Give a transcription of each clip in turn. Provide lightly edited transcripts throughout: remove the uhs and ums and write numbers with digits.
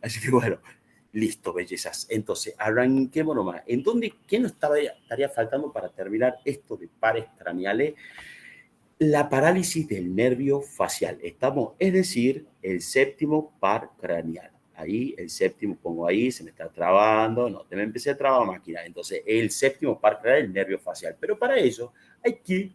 Así que bueno, listo, bellezas. Entonces, arranquemos nomás. ¿Qué nos estaría faltando para terminar esto de pares craneales? La parálisis del nervio facial. Estamos, es decir, el séptimo par craneal. Ahí, el séptimo, pongo ahí, se me está trabando, no, te me empecé a trabar máquina. Entonces, el séptimo par craneal, el nervio facial. Pero para eso hay que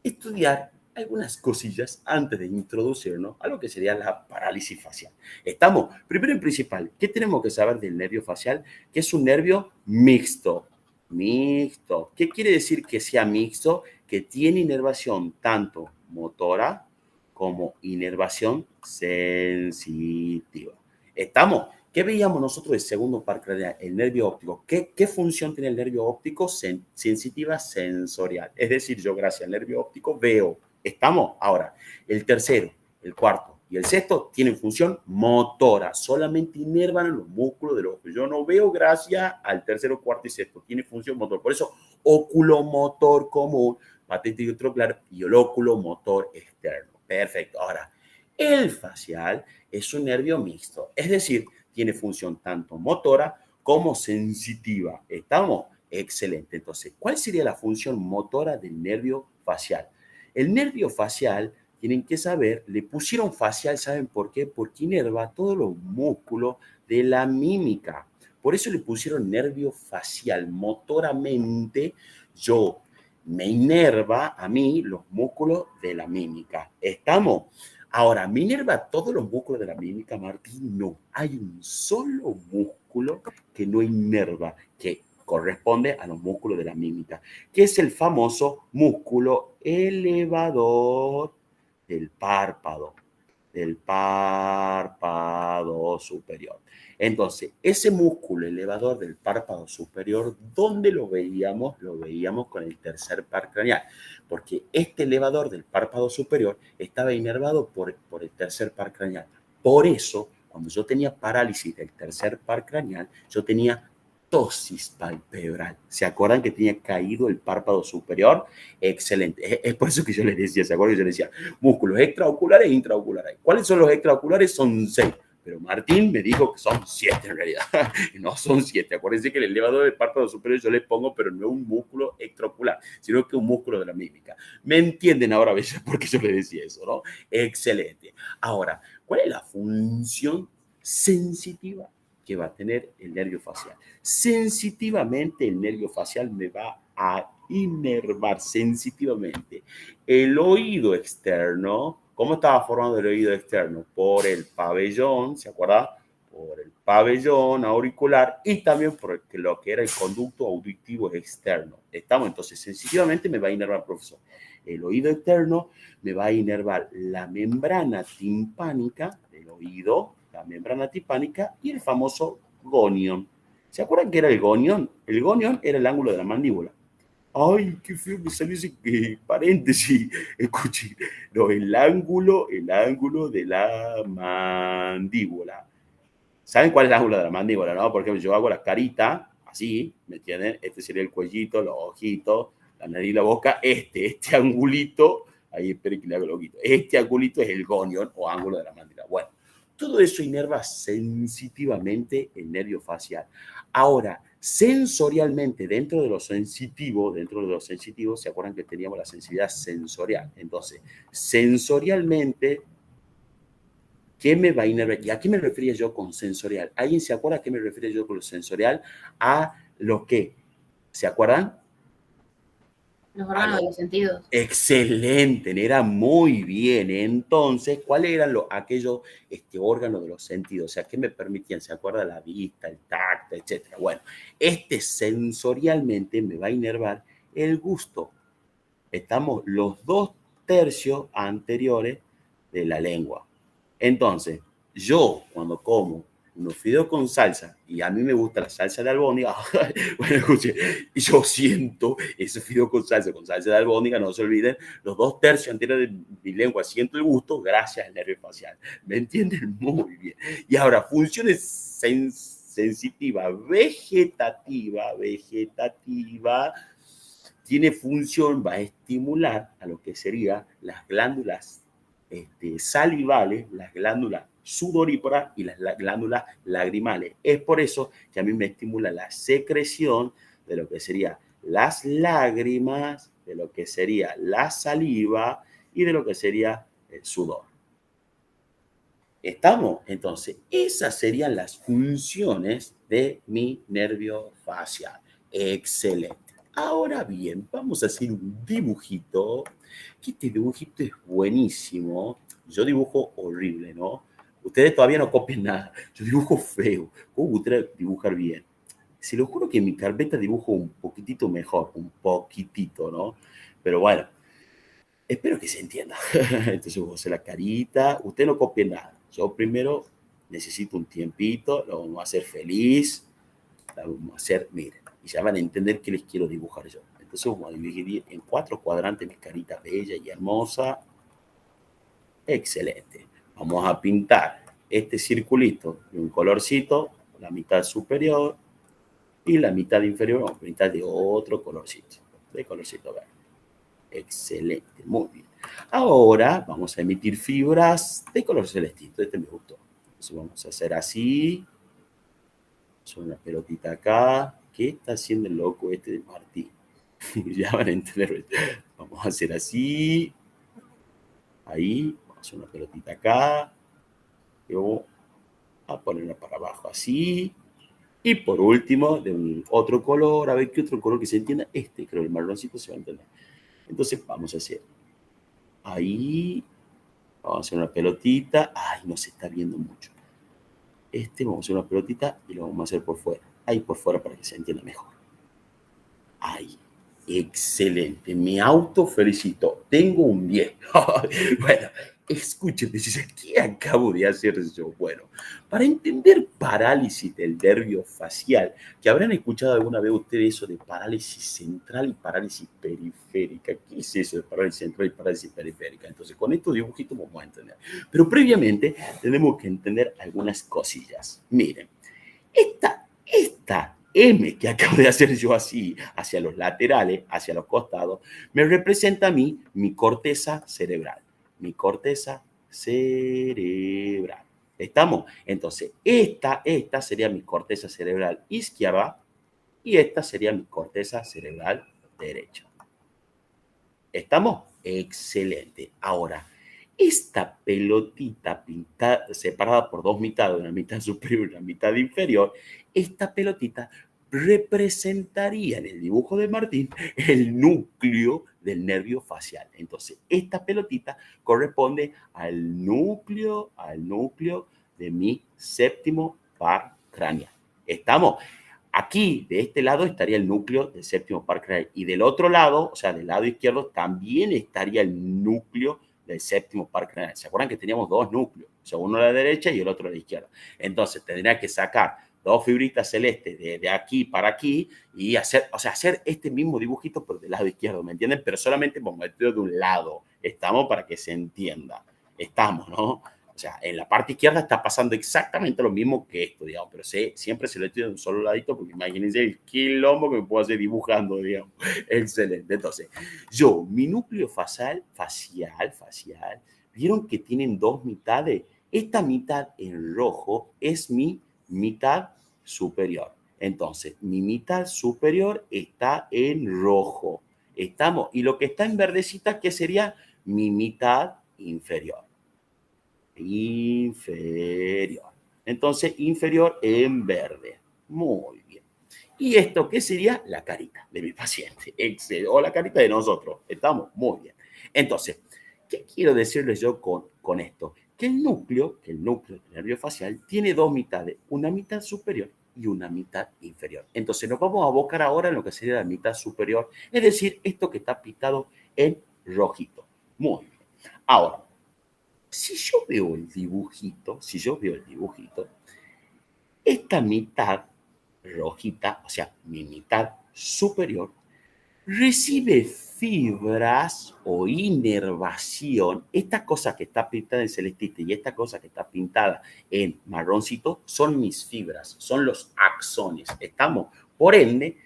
estudiar algunas cosillas antes de introducirnos a lo que sería la parálisis facial. Estamos, primero y principal, ¿qué tenemos que saber del nervio facial? Que es un nervio mixto. Mixto. ¿Qué quiere decir que sea mixto? Que tiene inervación tanto motora como inervación sensitiva. ¿Estamos? ¿Qué veíamos nosotros del segundo par craneal? El nervio óptico. ¿Qué función tiene el nervio óptico? Sensitiva sensorial. Es decir, yo gracias al nervio óptico veo. ¿Estamos? Ahora, el tercero, el cuarto y el sexto tienen función motora. Solamente inervan los músculos del ojo. Yo no veo gracias al tercero, cuarto y sexto. Tiene función motor. Por eso, oculomotor común, patente retrocular y el oculomotor externo. Perfecto. Ahora, el facial es un nervio mixto. Es decir, tiene función tanto motora como sensitiva. ¿Estamos? Excelente. Entonces, ¿cuál sería la función motora del nervio facial? El nervio facial, tienen que saber, le pusieron facial, ¿saben por qué? Porque inerva todos los músculos de la mímica. Por eso le pusieron nervio facial. Motoramente, yo me inerva a mí los músculos de la mímica. ¿Estamos? Ahora, ¿me inerva todos los músculos de la mímica, Martín? No, hay un solo músculo que no inerva, que corresponde a los músculos de la mímica, que es el famoso músculo elevador del párpado, superior. Entonces, ese músculo elevador del párpado superior, ¿dónde lo veíamos? Lo veíamos con el tercer par craneal, porque este elevador del párpado superior estaba inervado por el tercer par craneal. Por eso, cuando yo tenía parálisis del tercer par craneal, yo tenía ptosis palpebral. ¿Se acuerdan que tenía caído el párpado superior? Excelente. Es por eso que yo les decía, ¿se acuerdan? Yo les decía, músculos extraoculares e intraoculares. ¿Cuáles son los extraoculares? Son 6. Pero Martín me dijo que son 7 en realidad. No son 7. Acuérdense que el elevador del párpado superior yo le pongo, pero no es un músculo extraocular, sino que un músculo de la mímica. ¿Me entienden ahora, Bella? Porque yo le decía eso, ¿no? Excelente. Ahora, ¿cuál es la función sensitiva que va a tener el nervio facial? Sensitivamente el nervio facial me va a inervar sensitivamente el oído externo. ¿Cómo estaba formado el oído externo? Por el pabellón, ¿se acuerda? Por el pabellón auricular y también por lo que era el conducto auditivo externo. ¿Estamos? Entonces, sensitivamente me va a inervar, profesor, el oído externo, me va a inervar la membrana timpánica del oído, la membrana timpánica y el famoso gonion. ¿Se acuerdan qué era el gonion? El gonion era el ángulo de la mandíbula. Ay, qué feo me salió ese paréntesis. Escuche, no, el ángulo de la mandíbula. ¿Saben cuál es el ángulo de la mandíbula, no? Por ejemplo, yo hago la carita, así, ¿me entienden? Este sería el cuellito, los ojitos, la nariz, la boca. Este angulito, ahí esperen que le hago el ojito. Este angulito es el gonion o ángulo de la mandíbula. Bueno, todo eso inerva sensitivamente el nervio facial. Ahora, sensorialmente, dentro de lo sensitivo, ¿se acuerdan que teníamos la sensibilidad sensorial? Entonces, sensorialmente, ¿qué me va a inervar? ¿Y a qué me refería yo con sensorial? ¿Alguien se acuerda a qué me refería yo con lo sensorial? A lo que, ¿se acuerdan? Los A órganos de lo los sentidos. excelente, era muy bien. Entonces, ¿cuáles eran aquellos órganos de los sentidos? O sea, ¿qué me permitían? ¿Se acuerda? La vista, el tacto, etcétera. Bueno, sensorialmente me va a inervar el gusto. Estamos los 2/3 anteriores de la lengua. Entonces, yo cuando como unos fideos con salsa, y a mí me gusta la salsa de albóndiga, bueno, escuche, yo siento ese fideo con salsa de albóndiga, no se olviden, los 2/3 anteriores de mi lengua, siento el gusto gracias al nervio facial. ¿Me entienden? Muy bien. Y ahora, funciones sensitiva, vegetativa, tiene función, va a estimular a lo que serían las glándulas salivales, las glándulas sudorípara y las glándulas lagrimales. Es por eso que a mí me estimula la secreción de lo que sería las lágrimas, de lo que sería la saliva y de lo que sería el sudor. ¿Estamos? Entonces, esas serían las funciones de mi nervio facial. Excelente. Ahora bien, vamos a hacer un dibujito, que este dibujito es buenísimo. Yo dibujo horrible, ¿no? Ustedes todavía no copien nada. Yo dibujo feo. ¿Cómo ustedes dibujar bien? Se lo juro que en mi carpeta dibujo un poquitito mejor, un poquitito, ¿no? Pero bueno, espero que se entienda. Entonces voy a hacer la carita. Usted no copie nada. Yo primero necesito un tiempito, lo vamos a hacer feliz, lo vamos a hacer, miren, y ya van a entender qué les quiero dibujar yo. Entonces vamos a dividir en 4 cuadrantes mi carita bella y hermosa. Excelente. Vamos a pintar este circulito de un colorcito, la mitad superior y la mitad inferior vamos a pintar de otro colorcito, de colorcito verde. Excelente, muy bien. Ahora vamos a emitir fibras de color celestito. Este me gustó. Entonces vamos a hacer así. Son una pelotita acá. ¿Qué está haciendo el loco este de Martín? Ya van a entender. Vamos a hacer así. Ahí. Vamos a hacer una pelotita acá. Y vamos a ponerla para abajo así. Y por último, de un otro color. A ver qué otro color que se entienda. Este, creo, el marroncito se va a entender. Entonces vamos a hacer ahí. Vamos a hacer una pelotita. Ay, no se está viendo mucho. Vamos a hacer una pelotita y lo vamos a hacer por fuera. Ahí por fuera para que se entienda mejor. Ahí. Excelente. Me autofelicito. Tengo un 10. Bueno, escúcheme, ¿qué acabo de hacer yo? Bueno, para entender parálisis del nervio facial, que habrán escuchado alguna vez ustedes eso de parálisis central y parálisis periférica. ¿Qué es eso de parálisis central y parálisis periférica? Entonces, con estos dibujitos vamos a entender. Pero previamente tenemos que entender algunas cosillas. Miren, esta M que acabo de hacer yo así, hacia los laterales, hacia los costados, me representa a mí mi corteza cerebral. Mi corteza cerebral. ¿Estamos? Entonces, esta sería mi corteza cerebral izquierda y esta sería mi corteza cerebral derecha. ¿Estamos? Excelente. Ahora, esta pelotita pintada, separada por dos mitades, una mitad superior y una mitad inferior, esta pelotita representaría en el dibujo de Martín el núcleo del nervio facial. Entonces, esta pelotita corresponde al núcleo de mi séptimo par craneal. ¿Estamos? Aquí, de este lado, estaría el núcleo del séptimo par craneal. Y del otro lado, o sea, del lado izquierdo, también estaría el núcleo del séptimo par craneal. ¿Se acuerdan que teníamos dos núcleos? O sea, uno a la derecha y el otro a la izquierda. Entonces, tendría que sacar dos fibritas celestes de aquí para aquí y hacer, o sea, hacer este mismo dibujito, pero del lado izquierdo, ¿me entienden? Pero solamente moverlo de un lado. Estamos para que se entienda. Estamos, ¿no? O sea, en la parte izquierda está pasando exactamente lo mismo que esto, digamos, pero siempre se lo estoy de un solo ladito, porque imagínense el quilombo que me puedo hacer dibujando, digamos. Excelente. Entonces, mi núcleo facial, ¿vieron que tienen dos mitades? Esta mitad en rojo es mi mitad superior. Entonces, mi mitad superior está en rojo. ¿Estamos? Y lo que está en verdecita, ¿qué sería? Mi mitad inferior. Inferior. Entonces, inferior en verde. Muy bien. ¿Y esto qué sería? La carita de mi paciente. O la carita de nosotros. ¿Estamos? Muy bien. Entonces, ¿qué quiero decirles yo con esto? Que el núcleo del nervio facial tiene dos mitades, una mitad superior y una mitad inferior. Entonces nos vamos a abocar ahora en lo que sería la mitad superior, es decir, esto que está pintado en rojito. Muy bien. Ahora, si yo veo el dibujito, esta mitad rojita, o sea, mi mitad superior, recibe fibras o inervación. Esta cosa que está pintada en celestita y esta cosa que está pintada en marroncito son mis fibras, son los axones. ¿Estamos? Por ende,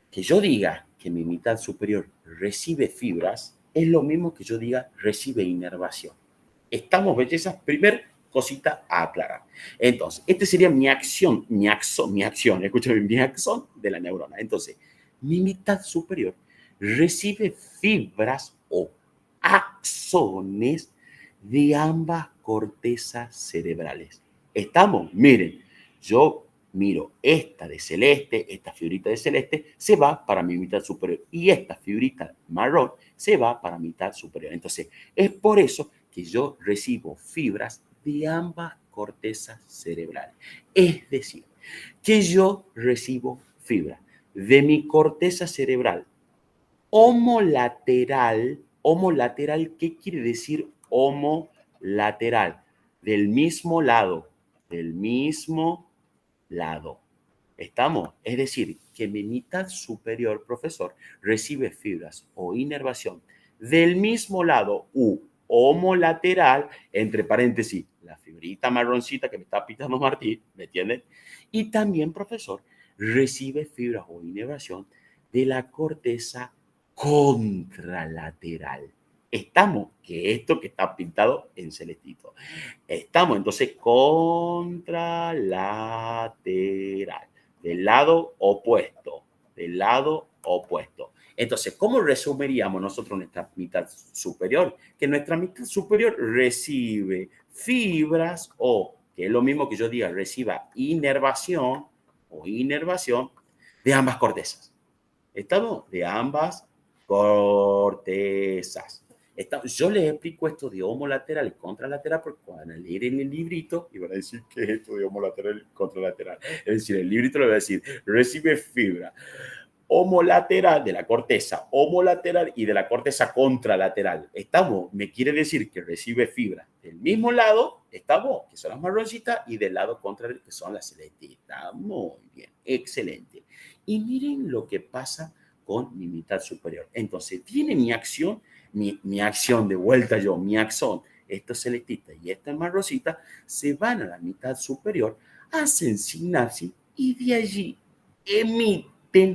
que yo diga que mi mitad superior recibe fibras es lo mismo que yo diga recibe inervación. ¿Estamos, bellezas? cosita a aclarar. Entonces, esta sería mi acción, escúchame, mi axón de la neurona. Entonces, mi mitad superior recibe fibras o axones de ambas cortezas cerebrales. ¿Estamos? Miren, yo miro esta de celeste, esta fibrita de celeste, se va para mi mitad superior y esta fibrita marrón se va para mi mitad superior. Entonces, es por eso que yo recibo fibras de ambas cortezas cerebrales. Es decir, que yo recibo fibras de mi corteza cerebral homolateral. Homolateral, ¿qué quiere decir homolateral? Del mismo lado, del mismo lado. ¿Estamos? Es decir, que mi mitad superior, profesor, recibe fibras o inervación del mismo lado u homolateral, entre paréntesis, la fibrita marroncita que me está pintando Martín, ¿me entienden? Y también, profesor, recibe fibras o inervación de la corteza contralateral. Estamos, que esto que está pintado en celestito. Estamos entonces contralateral, del lado opuesto, del lado opuesto. Entonces, ¿cómo resumiríamos nosotros nuestra mitad superior? Que nuestra mitad superior recibe fibras o, que es lo mismo que yo diga, reciba inervación o inervación de ambas cortezas. ¿Estamos? De ambas cortezas. Yo les explico esto de homolateral y contralateral porque cuando leer en el librito y van a decir ¿qué es esto de homolateral y contralateral? Es decir, el librito le va a decir recibe fibra homolateral de la corteza homolateral y de la corteza contralateral. ¿Estamos? Me quiere decir que recibe fibra del mismo lado, ¿estamos? Que son las marroncitas y del lado contrario que son las celestitas. Muy bien, excelente. Y miren lo que pasa con mi mitad superior. Entonces, tiene mi acción, mi acción de vuelta yo, mi axón, estos celestitas y estas marroncitas se van a la mitad superior, hacen sinapsis y de allí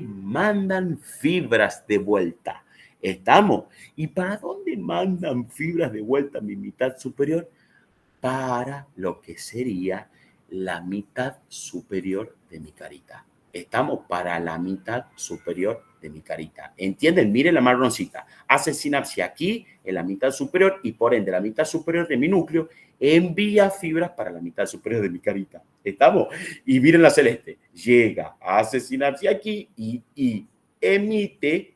mandan fibras de vuelta. ¿Estamos? ¿Y para dónde mandan fibras de vuelta mi mitad superior? Para lo que sería la mitad superior de mi carita. Estamos para la mitad superior de mi carita. ¿Entienden? Miren la marroncita. Hace sinapsis aquí en la mitad superior y por ende la mitad superior de mi núcleo envía fibras para la mitad superior de mi carita. ¿Estamos? Y miren la celeste. Llega, hace sinapsis aquí y emite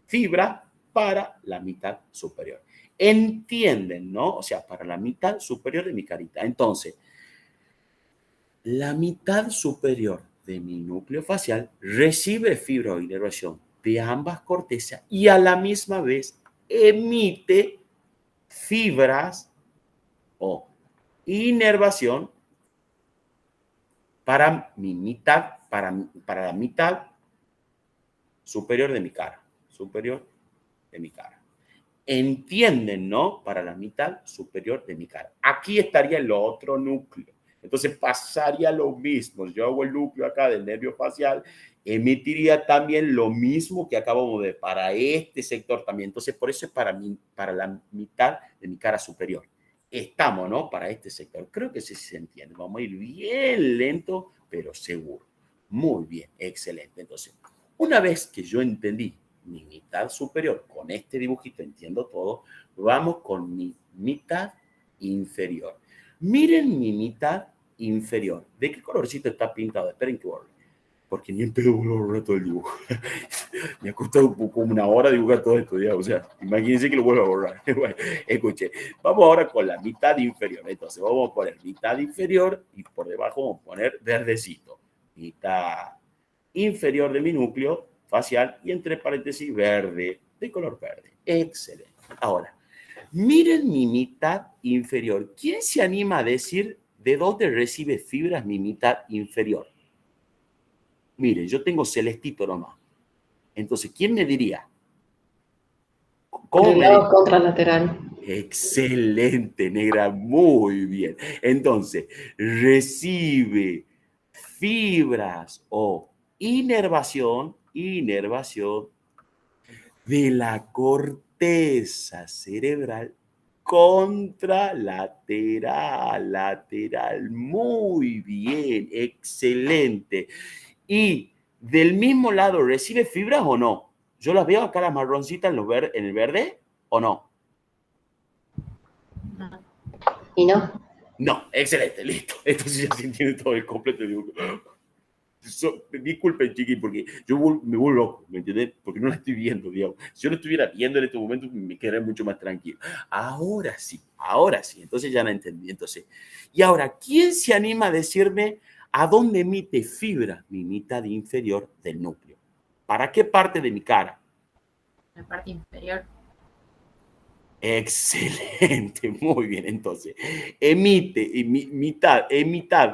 fibra para la mitad superior. ¿Entienden, no? O sea, para la mitad superior de mi carita. Entonces, la mitad superior de mi núcleo facial recibe fibra o inervación de ambas cortezas y a la misma vez emite fibras o inervación para mi mitad, para la mitad superior de mi cara. Superior de mi cara. ¿Entienden, no? Para la mitad superior de mi cara. Aquí estaría el otro núcleo. Entonces pasaría lo mismo. Yo hago el núcleo acá del nervio facial, emitiría también lo mismo que acabamos de ver para este sector también. Entonces, por eso es para la mitad de mi cara superior. Estamos, ¿no? Para este sector. Creo que sí se entiende. Vamos a ir bien lento, pero seguro. Muy bien, excelente. Entonces, una vez que yo entendí mi mitad superior, con este dibujito entiendo todo, vamos con mi mitad inferior. Miren mi mitad inferior. ¿De qué colorcito está pintado? Esperen que borre, porque ni en pedo vuelvo a borrar todo el dibujo. Me ha costado como una hora dibujar todo esto, ya. O sea, imagínense que lo vuelvo a borrar. Bueno, escuche, vamos ahora con la mitad inferior. Entonces vamos a poner mitad inferior y por debajo vamos a poner verdecito. Mitad inferior de mi núcleo facial y entre paréntesis verde, de color verde. Excelente. Ahora, miren mi mitad inferior. ¿Quién se anima a decir de dónde recibe fibras mi mitad inferior? Miren, yo tengo celestito nomás. Entonces, ¿quién me diría? ¿Cómo Del me lado diría? contralateral. Excelente, negra, muy bien. Entonces, recibe fibras o inervación de la corteza cerebral contralateral, lateral. Muy bien, excelente. ¿Y del mismo lado recibe fibras o no? Yo las veo acá las marroncitas en el verde, ¿o no? No. Y no. No, excelente, listo. Entonces ya se entiende todo el completo dibujo. Disculpen, chiqui, porque yo me vuelvo loco, ¿me entiendes? Porque no la estoy viendo, digamos. Si yo lo estuviera viendo en este momento, me quedaría mucho más tranquilo. Ahora sí, ahora sí. Entonces ya la entendí. Entonces, y ahora, ¿quién se anima a decirme a dónde emite fibra mi mitad inferior del núcleo? ¿Para qué parte de mi cara? La parte inferior. Excelente, muy bien. Entonces, mitad,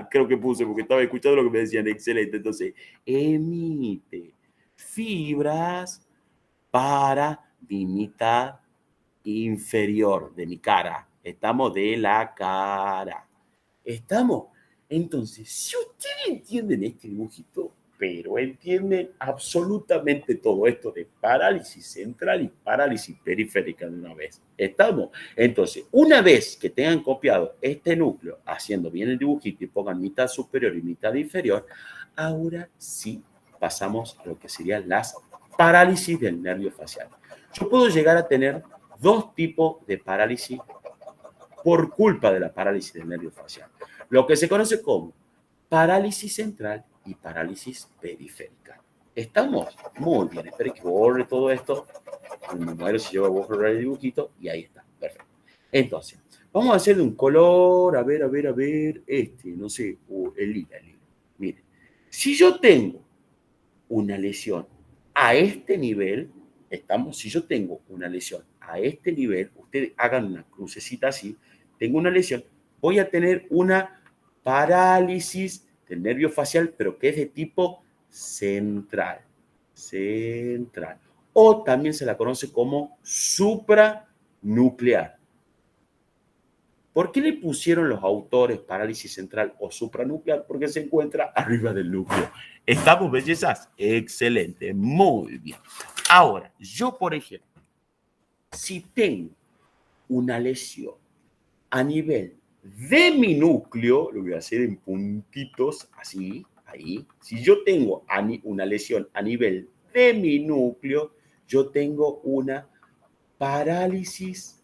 creo que puse porque estaba escuchando lo que me decían. Excelente. Entonces, emite fibras para mi mitad inferior de mi cara. Estamos de la cara. ¿Estamos? Entonces, si ustedes entienden este dibujito, pero entienden absolutamente todo esto de parálisis central y parálisis periférica de una vez. ¿Estamos? Entonces, una vez que tengan copiado este núcleo, haciendo bien el dibujito y pongan mitad superior y mitad inferior, ahora sí pasamos a lo que serían las parálisis del nervio facial. Yo puedo llegar a tener dos tipos de parálisis por culpa de la parálisis del nervio facial. Lo que se conoce como parálisis central y parálisis periférica. ¿Estamos? Muy bien. Esperen que borre todo esto. Me muero si yo borro el dibujito y ahí está. Perfecto. Entonces, vamos a hacer de un color, a ver, no sé, el lila. Miren, si yo tengo una lesión a este nivel, estamos, si yo tengo una lesión a este nivel, ustedes hagan una crucecita así, tengo una lesión, voy a tener una parálisis del nervio facial, pero que es de tipo central. Central. O también se la conoce como supranuclear. ¿Por qué le pusieron los autores parálisis central o supranuclear? Porque se encuentra arriba del núcleo. ¿Estamos, bellezas? Excelente, muy bien. Ahora, yo, por ejemplo, si tengo una lesión a nivel de mi núcleo, lo voy a hacer en puntitos, así, ahí. Si yo tengo una lesión a nivel de mi núcleo, yo tengo una parálisis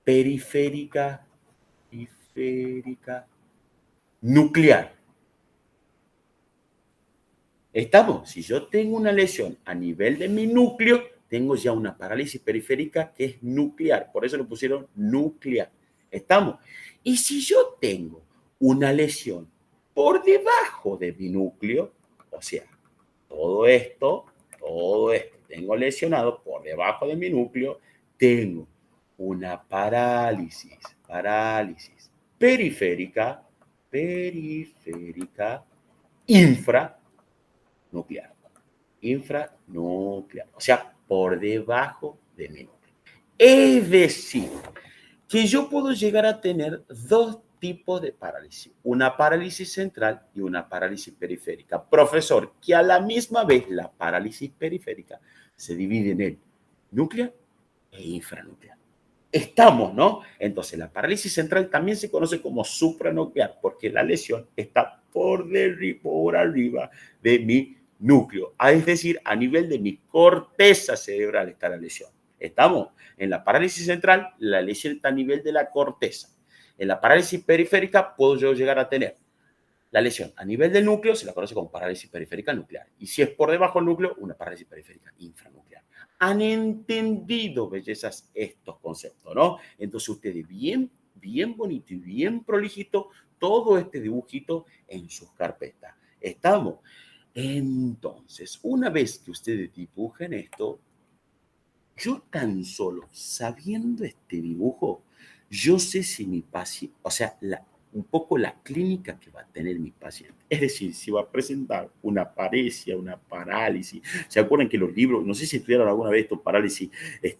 periférica nuclear. ¿Estamos? Si yo tengo una lesión a nivel de mi núcleo, tengo ya una parálisis periférica que es nuclear. Por eso lo pusieron nuclear. ¿Estamos? Y si yo tengo una lesión por debajo de mi núcleo, o sea, todo esto, tengo lesionado por debajo de mi núcleo, tengo una parálisis periférica infranuclear. Infranuclear. O sea, por debajo de mi núcleo. Es decir, que yo puedo llegar a tener dos tipos de parálisis, una parálisis central y una parálisis periférica. Profesor, que a la misma vez la parálisis periférica se divide en el nuclear e infranuclear. Estamos, ¿no? Entonces, la parálisis central también se conoce como supranuclear porque la lesión está por arriba de mi núcleo, es decir, a nivel de mi corteza cerebral está la lesión. ¿Estamos? En la parálisis central, la lesión está a nivel de la corteza. En la parálisis periférica puedo yo llegar a tener la lesión a nivel del núcleo, se la conoce como parálisis periférica nuclear. Y si es por debajo del núcleo, una parálisis periférica infranuclear. ¿Han entendido, bellezas, estos conceptos, no? Entonces ustedes bien bonito y bien prolijito todo este dibujito en sus carpetas. ¿Estamos? Entonces, una vez que ustedes dibujen esto, yo tan solo sabiendo este dibujo, yo sé si mi paciente, o sea, un poco la clínica que va a tener mi paciente. Es decir, si va a presentar una paresia, una parálisis. ¿Se acuerdan que los libros, no sé si estudiaron alguna vez esto, parálisis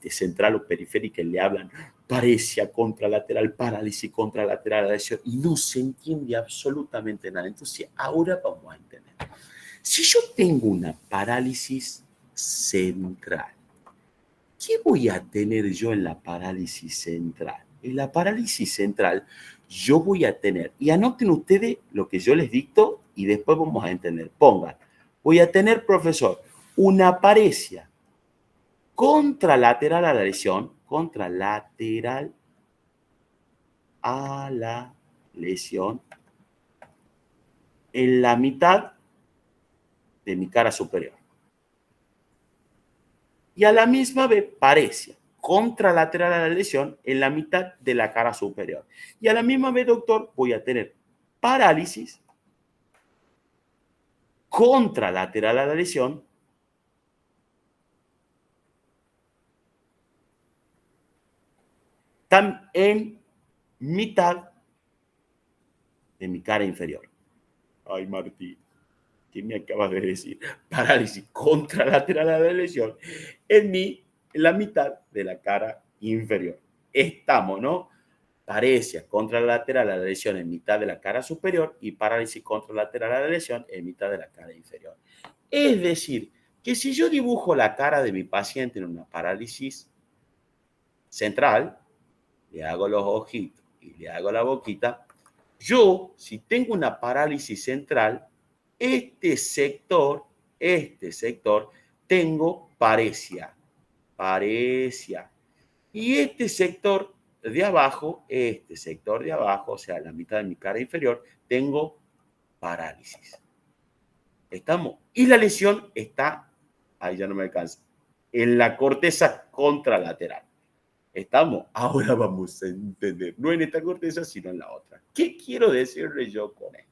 central o periférica, le hablan paresia contralateral, parálisis contralateral, y no se entiende absolutamente nada. Entonces, ahora vamos a entender. Si yo tengo una parálisis central, ¿qué voy a tener yo en la parálisis central? En la parálisis central yo voy a tener, y anoten ustedes lo que yo les dicto y después vamos a entender. Pongan, voy a tener, profesor, una paresia contralateral a la lesión, contralateral a la lesión en la mitad de mi cara superior. Y a la misma vez paresia contralateral a la lesión en la mitad de la cara superior. Y a la misma vez, doctor, voy a tener parálisis contralateral a la lesión en mitad de mi cara inferior. Ay, Martín, ¿qué me acabas de decir? Parálisis contralateral a la lesión en la mitad de la cara inferior. Estamos, ¿no? Paresia contralateral a la lesión en mitad de la cara superior y parálisis contralateral a la lesión en mitad de la cara inferior. Es decir, que si yo dibujo la cara de mi paciente en una parálisis central, le hago los ojitos y le hago la boquita, yo, si tengo una parálisis central, este sector, tengo paresia. Y este sector de abajo, o sea, la mitad de mi cara inferior, tengo parálisis. ¿Estamos? Y la lesión está, ahí ya no me alcanza, en la corteza contralateral. ¿Estamos? Ahora vamos a entender, no en esta corteza, sino en la otra. ¿Qué quiero decirle yo con esto?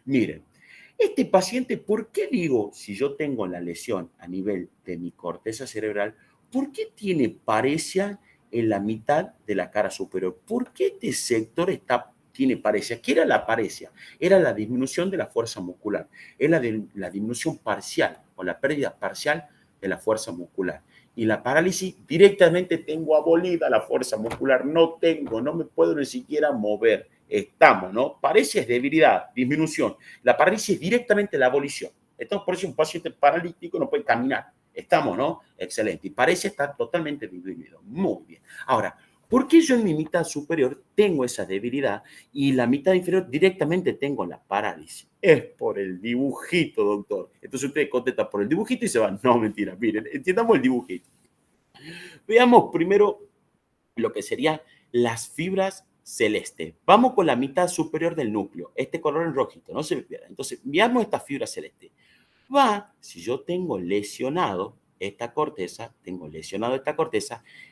Miren, este paciente, ¿por qué digo, si yo tengo la lesión a nivel de mi corteza cerebral, ¿por qué tiene paresia en la mitad de la cara superior? ¿Por qué este sector tiene paresia? ¿Qué era la paresia? Era la disminución de la fuerza muscular, es la disminución parcial o la pérdida parcial de la fuerza muscular. Y la parálisis, directamente tengo abolida la fuerza muscular, no me puedo ni siquiera mover. Estamos, ¿no? Paresia es debilidad, disminución. La parálisis es directamente la abolición. Entonces, por eso un paciente paralítico no puede caminar. Estamos, ¿no? Excelente. Y paresia está totalmente disminuido. Muy bien. Ahora, ¿por qué yo en mi mitad superior tengo esa debilidad y la mitad inferior directamente tengo la parálisis? Es por el dibujito, doctor. Entonces usted contesta por el dibujito y se va. No, mentira. Miren, entiendamos el dibujito. Veamos primero lo que serían las fibras celestes. Vamos con la mitad superior del núcleo. Este color en rojito, no se me pierda. Entonces, veamos esta fibra celeste. Si yo tengo lesionado esta corteza,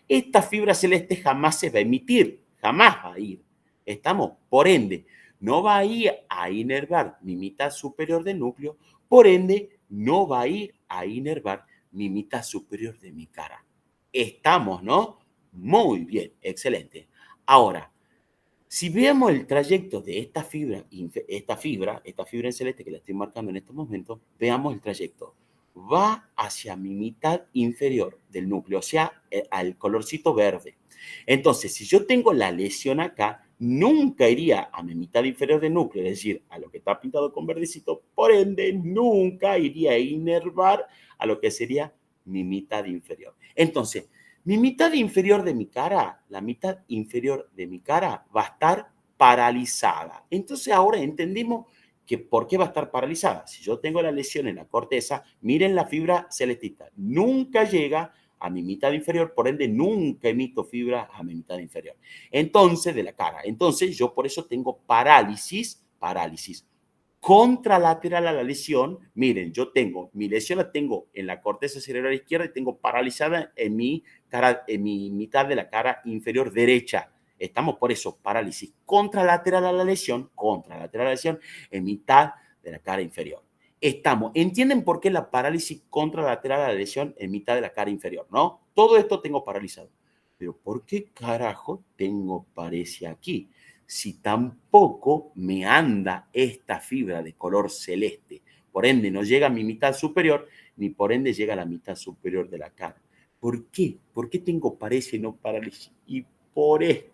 esta fibra celeste jamás se va a emitir, jamás va a ir. ¿Estamos? Por ende, no va a ir a inervar mi mitad superior del núcleo, por ende, no va a ir a inervar mi mitad superior de mi cara. Estamos, ¿no? Muy bien, excelente. Ahora, si vemos el trayecto de esta fibra en celeste que la estoy marcando en estos momentos, veamos el trayecto. Va hacia mi mitad inferior del núcleo, o sea, al colorcito verde. Entonces, si yo tengo la lesión acá, nunca iría a mi mitad inferior del núcleo, es decir, a lo que está pintado con verdecito, por ende, nunca iría a inervar a lo que sería mi mitad inferior. Entonces, mi mitad inferior de mi cara, la mitad inferior de mi cara va a estar paralizada. Entonces ahora entendimos que ¿por qué va a estar paralizada? Si yo tengo la lesión en la corteza, miren la fibra celestita, nunca llega a mi mitad inferior, por ende nunca emito fibra a mi mitad inferior. Entonces, de la cara. Entonces yo por eso tengo parálisis contralateral a la lesión. Miren, yo tengo, mi lesión la tengo en la corteza cerebral izquierda y tengo paralizada en mi mitad de la cara inferior derecha. Estamos por eso, parálisis contralateral a la lesión en mitad de la cara inferior. ¿Entienden por qué la parálisis contralateral a la lesión en mitad de la cara inferior, no? Todo esto tengo paralizado. Pero ¿por qué carajo tengo paresia aquí? Si tampoco me anda esta fibra de color celeste. Por ende, no llega a mi mitad superior, ni por ende llega a la mitad superior de la cara. ¿Por qué? ¿Por qué tengo paresia y no parálisis? Y por esto,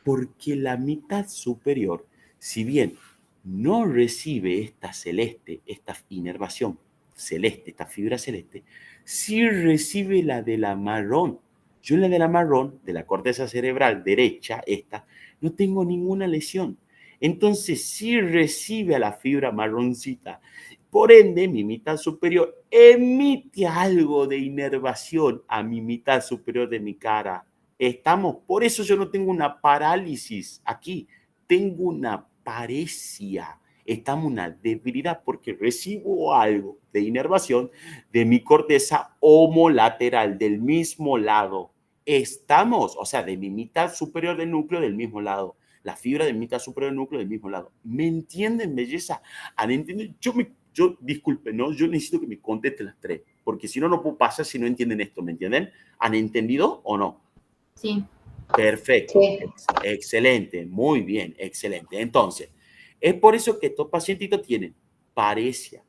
porque la mitad superior, si bien no recibe esta celeste, esta inervación celeste, esta fibra celeste, sí recibe la de la marrón. Yo en la de la marrón, de la corteza cerebral derecha, esta, no tengo ninguna lesión. Entonces, sí recibe a la fibra marroncita. Por ende, mi mitad superior emite algo de inervación a mi mitad superior de mi cara. Estamos, por eso yo no tengo una parálisis aquí, tengo una paresia. Estamos una debilidad porque recibo algo de inervación de mi corteza homolateral, del mismo lado. Estamos, o sea, de mi mitad superior del núcleo del mismo lado. La fibra de mi mitad superior del núcleo del mismo lado. ¿Me entienden, belleza? ¿Han entendido? Disculpe, ¿no? Yo necesito que me contesten las tres, porque si no, no puedo pasar si no entienden esto, ¿me entienden? ¿Han entendido o no? Sí. Perfecto, Sí. excelente, muy bien, excelente. Entonces, es por eso que estos pacientitos tienen paresia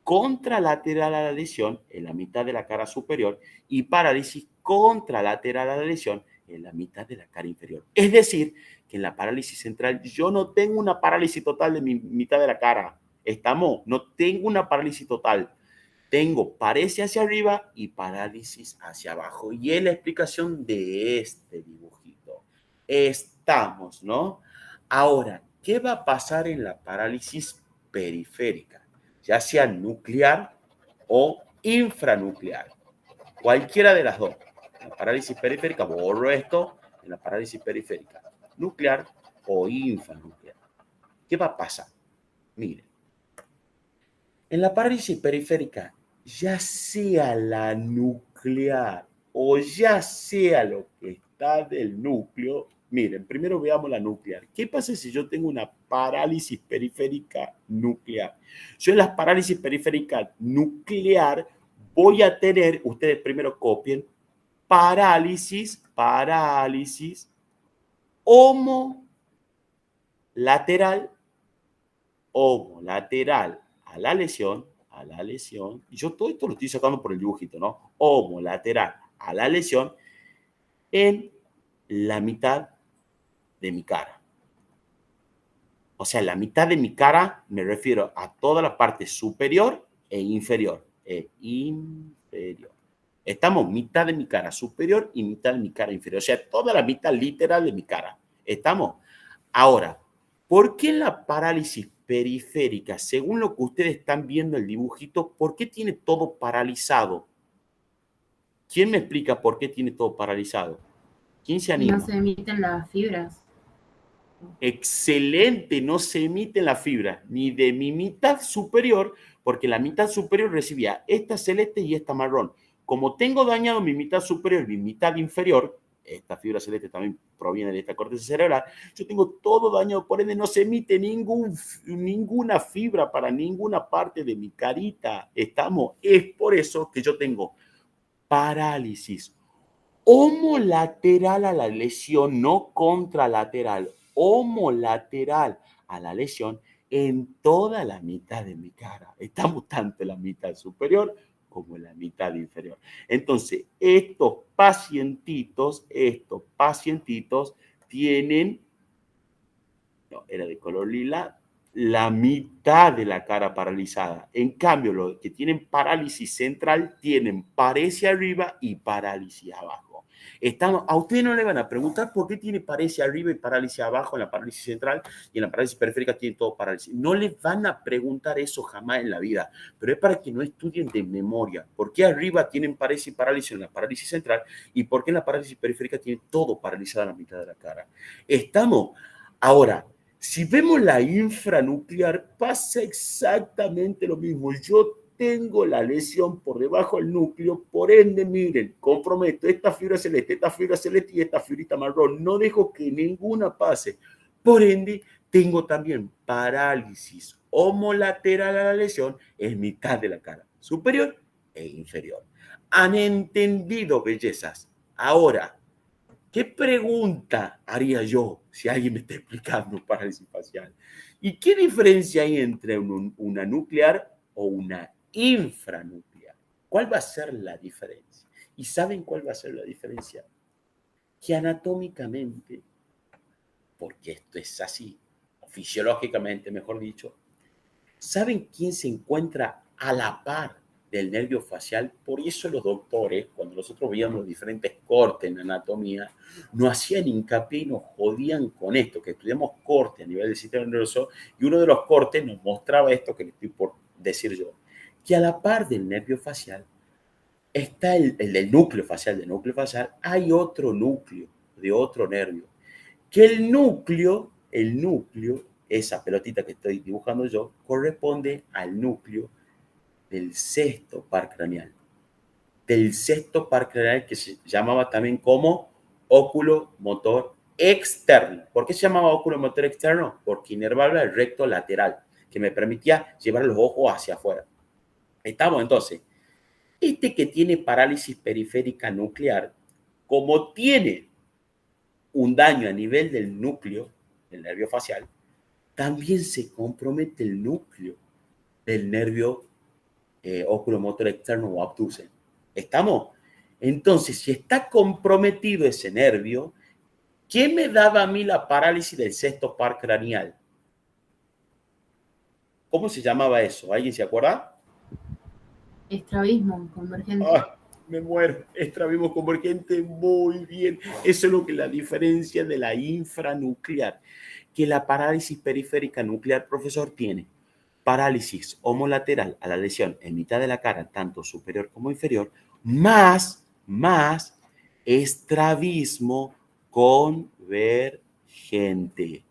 contralateral a la lesión en la mitad de la cara superior y parálisis contralateral a la lesión en la mitad de la cara inferior. Es decir, que en la parálisis central yo no tengo una parálisis total de mi mitad de la cara. ¿Estamos? No tengo una parálisis total. Tengo paresia hacia arriba y parálisis hacia abajo. Y es la explicación de este dibujito. Estamos, ¿no? Ahora, ¿qué va a pasar en la parálisis periférica? Ya sea nuclear o infranuclear. Cualquiera de las dos. En la parálisis periférica, borro esto, en la parálisis periférica, nuclear o infranuclear. ¿Qué va a pasar? Miren, en la parálisis periférica, ya sea la nuclear o ya sea lo que está del núcleo, miren, primero veamos la nuclear. ¿Qué pasa si yo tengo una parálisis periférica nuclear? Yo en las parálisis periféricas nuclear voy a tener, ustedes primero copien, parálisis homolateral a la lesión, y yo todo esto lo estoy sacando por el dibujito, ¿no? Homolateral a la lesión en la mitad de mi cara. O sea, la mitad de mi cara me refiero a toda la parte superior e inferior. Estamos mitad de mi cara superior y mitad de mi cara inferior. O sea, toda la mitad literal de mi cara. ¿Estamos? Ahora, ¿por qué la parálisis periférica, según lo que ustedes están viendo el dibujito, por qué tiene todo paralizado? ¿Quién me explica por qué tiene todo paralizado? ¿Quién se Y no anima? se emiten las fibras. Excelente, no se emiten las fibras ni de mi mitad superior, porque la mitad superior recibía esta celeste y esta marrón. Como tengo dañado mi mitad superior y mi mitad inferior, esta fibra celeste también proviene de esta corteza cerebral, yo tengo todo dañado, por ende no se emite ninguna fibra para ninguna parte de mi carita. Estamos, es por eso que yo tengo parálisis homolateral a la lesión, no contralateral, homolateral a la lesión en toda la mitad de mi cara. Estamos tanto en la mitad superior como en la mitad inferior. Entonces, estos pacientitos tienen, no, era de color lila, la mitad de la cara paralizada. En cambio, los que tienen parálisis central tienen paresia arriba y parálisis abajo. A ustedes no le van a preguntar por qué tiene paresia arriba y parálisis abajo en la parálisis central y en la parálisis periférica tiene todo parálisis. No les van a preguntar eso jamás en la vida, pero es para que no estudien de memoria. ¿Por qué arriba tienen parálisis en la parálisis central y por qué en la parálisis periférica tiene todo paralizado en la mitad de la cara? Estamos ahora. Si vemos la infranuclear, pasa exactamente lo mismo. Yo tengo la lesión por debajo del núcleo, por ende, miren, comprometo esta fibra celeste y esta fibrita marrón. No dejo que ninguna pase. Por ende, tengo también parálisis homolateral a la lesión en mitad de la cara, superior e inferior. ¿Han entendido, bellezas? Ahora, ¿qué pregunta haría yo si alguien me está explicando parálisis facial? ¿Y qué diferencia hay entre una nuclear o una infranuclear? ¿Cuál va a ser la diferencia? ¿Y saben cuál va a ser la diferencia? Que anatómicamente, porque esto es así, fisiológicamente, mejor dicho, ¿saben quién se encuentra a la par del nervio facial. Por eso los doctores, cuando nosotros veíamos los diferentes cortes en anatomía, nos hacían hincapié y nos jodían con esto, que estudiamos corte a nivel del sistema nervioso, y uno de los cortes nos mostraba esto que le estoy por decir yo, que a la par del nervio facial está el del núcleo facial. Del núcleo facial hay otro núcleo de otro nervio, que el núcleo, esa pelotita que estoy dibujando yo, corresponde al núcleo del sexto par craneal. Del sexto par craneal, que se llamaba también como óculo motor externo. ¿Por qué se llamaba óculo motor externo? Porque inervaba el recto lateral, que me permitía llevar los ojos hacia afuera. Estamos entonces. Este que tiene parálisis periférica nuclear, como tiene un daño a nivel del núcleo, del nervio facial, también se compromete el núcleo del nervio oculomotor externo o abducen. ¿Estamos? Entonces, si está comprometido ese nervio, ¿qué me daba a mí la parálisis del sexto par craneal? ¿Cómo se llamaba eso? ¿Alguien se acuerda? Estrabismo convergente. ¡Ah! Me muero. Estrabismo convergente, muy bien. Eso es lo que la diferencia de la infranuclear. Que la parálisis periférica nuclear, profesor, tiene parálisis homolateral a la lesión en mitad de la cara, tanto superior como inferior, más estrabismo convergente.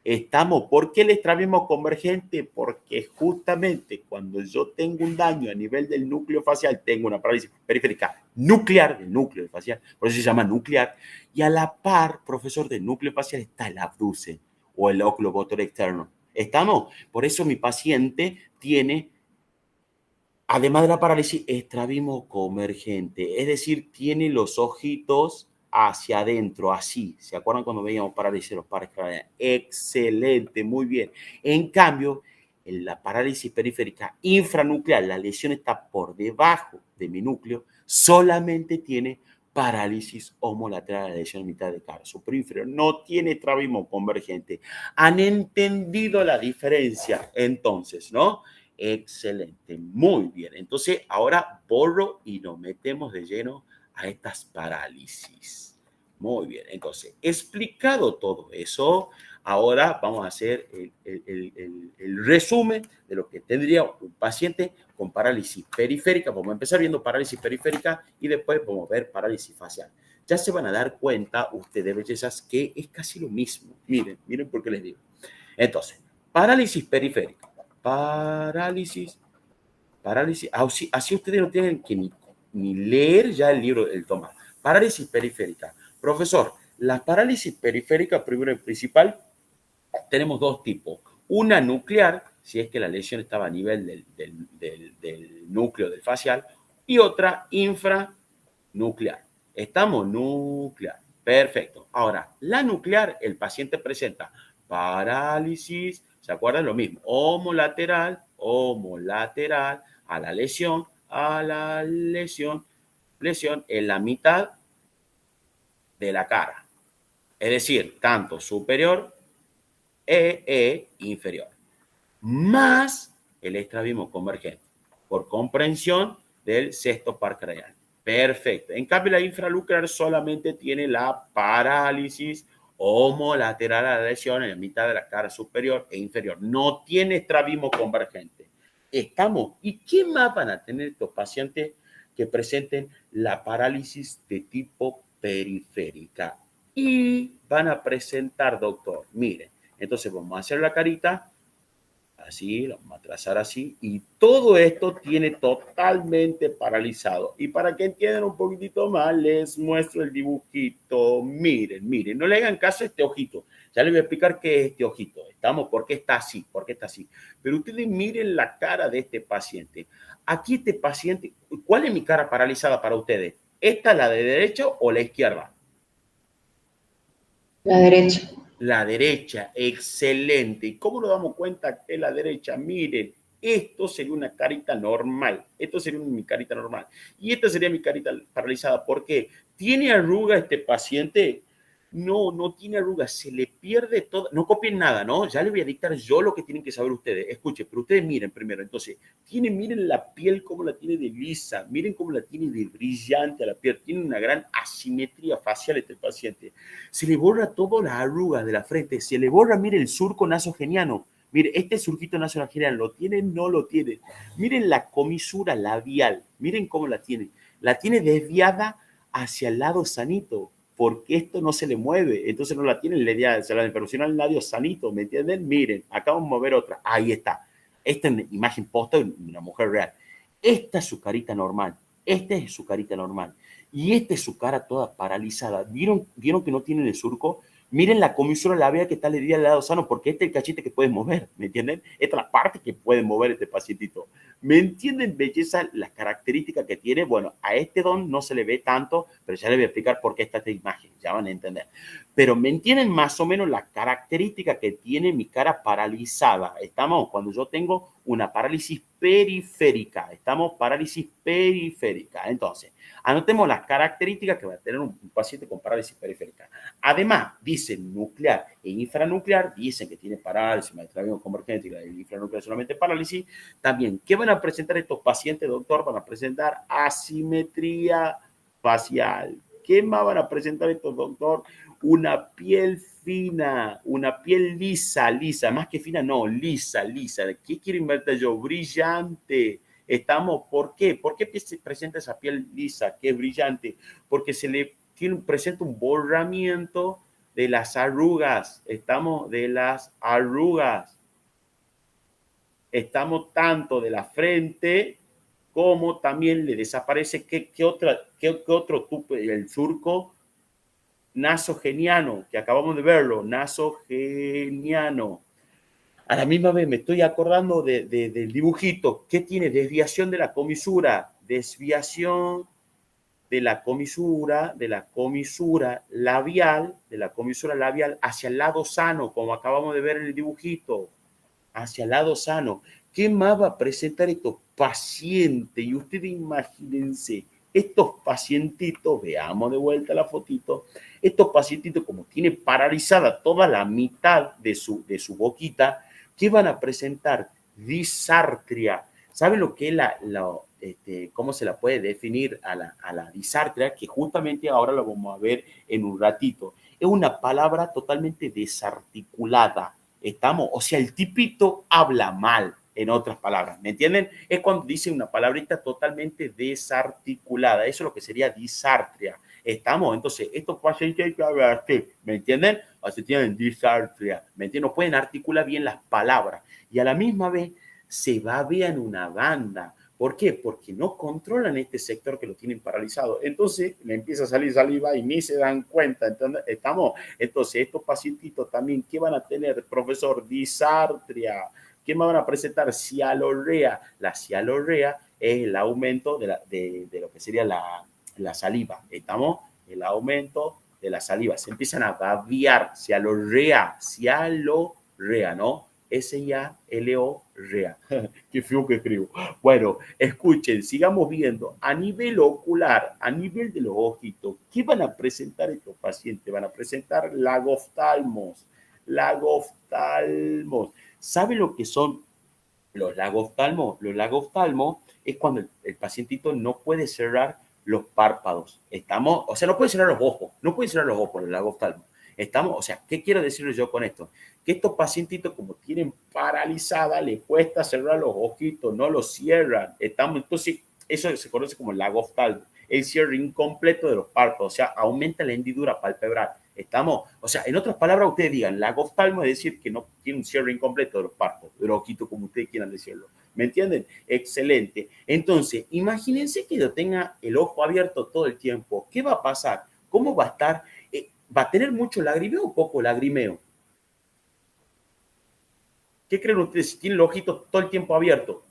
Estamos, ¿por qué el estrabismo convergente? Porque justamente cuando yo tengo un daño a nivel del núcleo facial, tengo una parálisis periférica nuclear del núcleo facial, por eso se llama nuclear, y a la par, profesor, del núcleo facial está el abducen o el oculomotor externo. ¿Estamos? Por eso mi paciente tiene, además de la parálisis, estrabismo convergente, es decir, tiene los ojitos hacia adentro, así. ¿Se acuerdan cuando veíamos parálisis de los pares craneales? Excelente, muy bien. En cambio, en la parálisis periférica infranuclear, la lesión está por debajo de mi núcleo, solamente tiene parálisis homolateral a la lesión en mitad de cara, superior inferior. No tiene estrabismo convergente. ¿Han entendido la diferencia entonces, no? Excelente, muy bien. Entonces, ahora borro y nos metemos de lleno a estas parálisis. Muy bien, entonces, explicado todo eso, ahora vamos a hacer el resumen de lo que tendría un paciente con parálisis periférica. Vamos a empezar viendo parálisis periférica y después vamos a ver parálisis facial. Ya se van a dar cuenta ustedes, bellezas, que es casi lo mismo. Miren, miren por qué les digo. Entonces, parálisis periférica. Parálisis. Así ustedes no tienen que ni leer ya el libro del toma. Parálisis periférica. Profesor, la parálisis periférica, primero y principal, tenemos dos tipos. Una nuclear, si es que la lesión estaba a nivel del núcleo del facial, y otra infranuclear. Estamos nuclear. Perfecto. Ahora, la nuclear, el paciente presenta parálisis, ¿se acuerdan? Lo mismo, homolateral a la lesión, lesión en la mitad de la cara. Es decir, tanto superior inferior. Más el estrabismo convergente, por comprensión del sexto par craneal. Perfecto. En cambio, la infranuclear solamente tiene la parálisis homolateral a la lesión en la mitad de la cara superior e inferior. No tiene estrabismo convergente. Estamos. ¿Y qué más van a tener estos pacientes que presenten la parálisis de tipo periférica? Y van a presentar, doctor, miren, entonces vamos a hacer la carita, así, lo vamos a trazar así, y todo esto tiene totalmente paralizado. Y para que entiendan un poquitito más, les muestro el dibujito. Miren, miren, no le hagan caso a este ojito. Ya les voy a explicar qué es este ojito. ¿Estamos? ¿Por qué está así? ¿Por qué está así? Pero ustedes miren la cara de este paciente. Aquí este paciente, ¿cuál es mi cara paralizada para ustedes? ¿Esta, la de derecha o la izquierda? La derecha. La derecha, excelente. ¿Y cómo nos damos cuenta que es la derecha? Miren, esto sería una carita normal. Esto sería mi carita normal. Y esta sería mi carita paralizada. ¿Por qué? ¿Tiene arruga este paciente? No tiene arrugas, se le pierde todo. No copien nada, ¿no? Ya les voy a dictar yo lo que tienen que saber ustedes. Escuchen, pero ustedes miren primero. Entonces, miren la piel cómo la tiene de lisa, miren cómo la tiene de brillante a la piel. Tiene una gran asimetría facial este paciente. Se le borra todas las arrugas de la frente, se le borra, mire, el surco nasogeniano. Mire, este surquito nasogeniano, ¿lo tiene? No lo tiene. Miren la comisura labial, miren cómo la tiene. La tiene desviada hacia el lado sanito, porque esto no se le mueve, entonces no la tienen desviada hacia el lado, pero si no el labio sanito, ¿me entienden? Miren, acá vamos a mover otra, ahí está. Esta es una imagen posta de una mujer real. Esta es su carita normal, esta es su carita normal, y esta es su cara toda paralizada. ¿Vieron que no tienen el surco? Miren la comisura labial que está le di al lado sano, porque este es el cachete que puede mover, ¿me entienden? Esta es la parte que puede mover este pacientito. ¿Me entienden, belleza, las características que tiene? Bueno, a este don no se le ve tanto, pero ya les voy a explicar por qué está esta imagen, ya van a entender. Pero ¿me entienden más o menos la característica que tiene mi cara paralizada? Estamos, cuando yo tengo una parálisis periférica, estamos parálisis periférica. Entonces, anotemos las características que va a tener un paciente con parálisis periférica. Además, dicen nuclear e infranuclear, dicen que tiene parálisis, maestramiento convergente y el infranuclear solamente parálisis. También, ¿qué van a presentar estos pacientes, doctor? Van a presentar asimetría facial. ¿Qué más van a presentar estos, doctor? Una piel fina, una piel lisa, más que fina, no, lisa. ¿Qué quiero inventar yo? Brillante. Estamos, ¿por qué? ¿Por qué se presenta esa piel lisa, que es brillante? Porque presenta un borramiento de las arrugas. Estamos de las arrugas. Estamos tanto de la frente como también le desaparece qué otro tubo, el surco nasogeniano, que acabamos de verlo, nasogeniano. A la misma vez me estoy acordando del dibujito. ¿Qué tiene? Desviación de la comisura. Desviación de la comisura labial, hacia el lado sano, como acabamos de ver en el dibujito. Hacia el lado sano. ¿Qué más va a presentar estos pacientes? Y ustedes imagínense, estos pacientitos, veamos de vuelta la fotito, estos pacientitos como tienen paralizada toda la mitad de su boquita, ¿qué van a presentar? Disartria. ¿Saben lo que es cómo se la puede definir a la disartria? Que justamente ahora lo vamos a ver en un ratito. Es una palabra totalmente desarticulada. Estamos, o sea, el tipito habla mal, en otras palabras, ¿me entienden? Es cuando dice una palabrita totalmente desarticulada, eso es lo que sería disartria. Estamos, entonces, estos pacientes hay que hablar así, ¿me entienden? Así tienen disartria, ¿me entienden? No pueden articular bien las palabras y a la misma vez se babean una banda. ¿Por qué? Porque no controlan este sector que lo tienen paralizado. Entonces le empieza a salir saliva y ni se dan cuenta. Entonces, estos pacientitos también, ¿qué van a tener, profesor? Disartria. ¿Qué más van a presentar? Cialorrea. La cialorrea es el aumento de lo que sería la saliva. ¿Estamos? El aumento de la saliva. Se empiezan a babear. Cialorrea, ¿no? S-I-A-L-O, rea. Qué feo que escribo. Bueno, escuchen, sigamos viendo. A nivel ocular, a nivel de los ojitos, ¿qué van a presentar estos pacientes? Van a presentar lagoftalmos. ¿Saben lo que son los lagoftalmos? Los lagoftalmos es cuando el pacientito no puede cerrar los párpados. O sea, no puede cerrar los ojos. No puede cerrar los ojos, los lagoftalmos. O sea, ¿qué quiero decirles yo con esto? Que estos pacientitos, como tienen paralizada, les cuesta cerrar los ojitos, no los cierran. Entonces, eso se conoce como lagoftalmo, el cierre incompleto de los párpados, o sea, aumenta la hendidura palpebral. O sea, en otras palabras, ustedes digan, lagoftalmo es decir que no tiene un cierre incompleto de los párpados, de los ojitos, como ustedes quieran decirlo. ¿Me entienden? Excelente. Entonces, imagínense que yo tenga el ojo abierto todo el tiempo. ¿Qué va a pasar? ¿Cómo va a estar? ¿Va a tener mucho lagrimeo o poco lagrimeo? ¿Qué creen ustedes si tiene el ojito todo el tiempo abierto?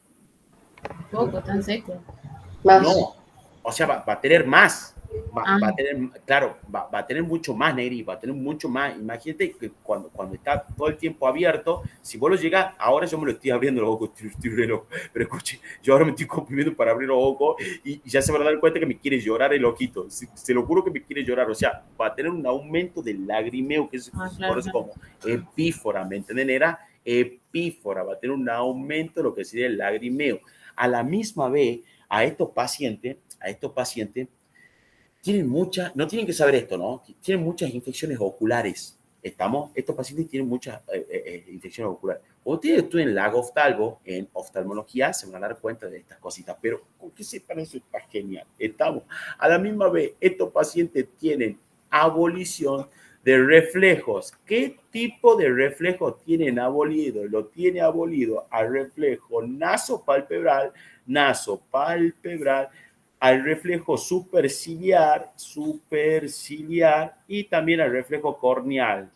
Poco, tan seco. No, o sea, va a tener más. Ah, Va a tener, claro, va a tener mucho más, Negri, va a tener mucho más. Imagínate que cuando está todo el tiempo abierto, si vos lo llegas, ahora yo me lo estoy abriendo los ojos, pero escuche, yo ahora me estoy comprimiendo para abrir los ojos y ya se van a dar cuenta que me quiere llorar el ojito. Se lo juro que me quiere llorar, o sea, va a tener un aumento del lagrimeo, que se claro, conoce claro. como epífora, ¿me entienden? Era epífora, va a tener un aumento de lo que sería el lagrimeo. A la misma vez, a estos pacientes, tienen muchas, no tienen que saber esto, ¿no? Tienen muchas infecciones oculares. ¿Estamos? Estos pacientes tienen muchas infecciones oculares. Cuando ustedes estudien la oftalmo, en oftalmología, se van a dar cuenta de estas cositas. Pero con que sepan eso está genial. Estamos. A la misma vez, estos pacientes tienen abolición de reflejos. ¿Qué tipo de reflejos tienen abolido? Lo tiene abolido al reflejo nasopalpebral, al reflejo superciliar y también al reflejo corneal.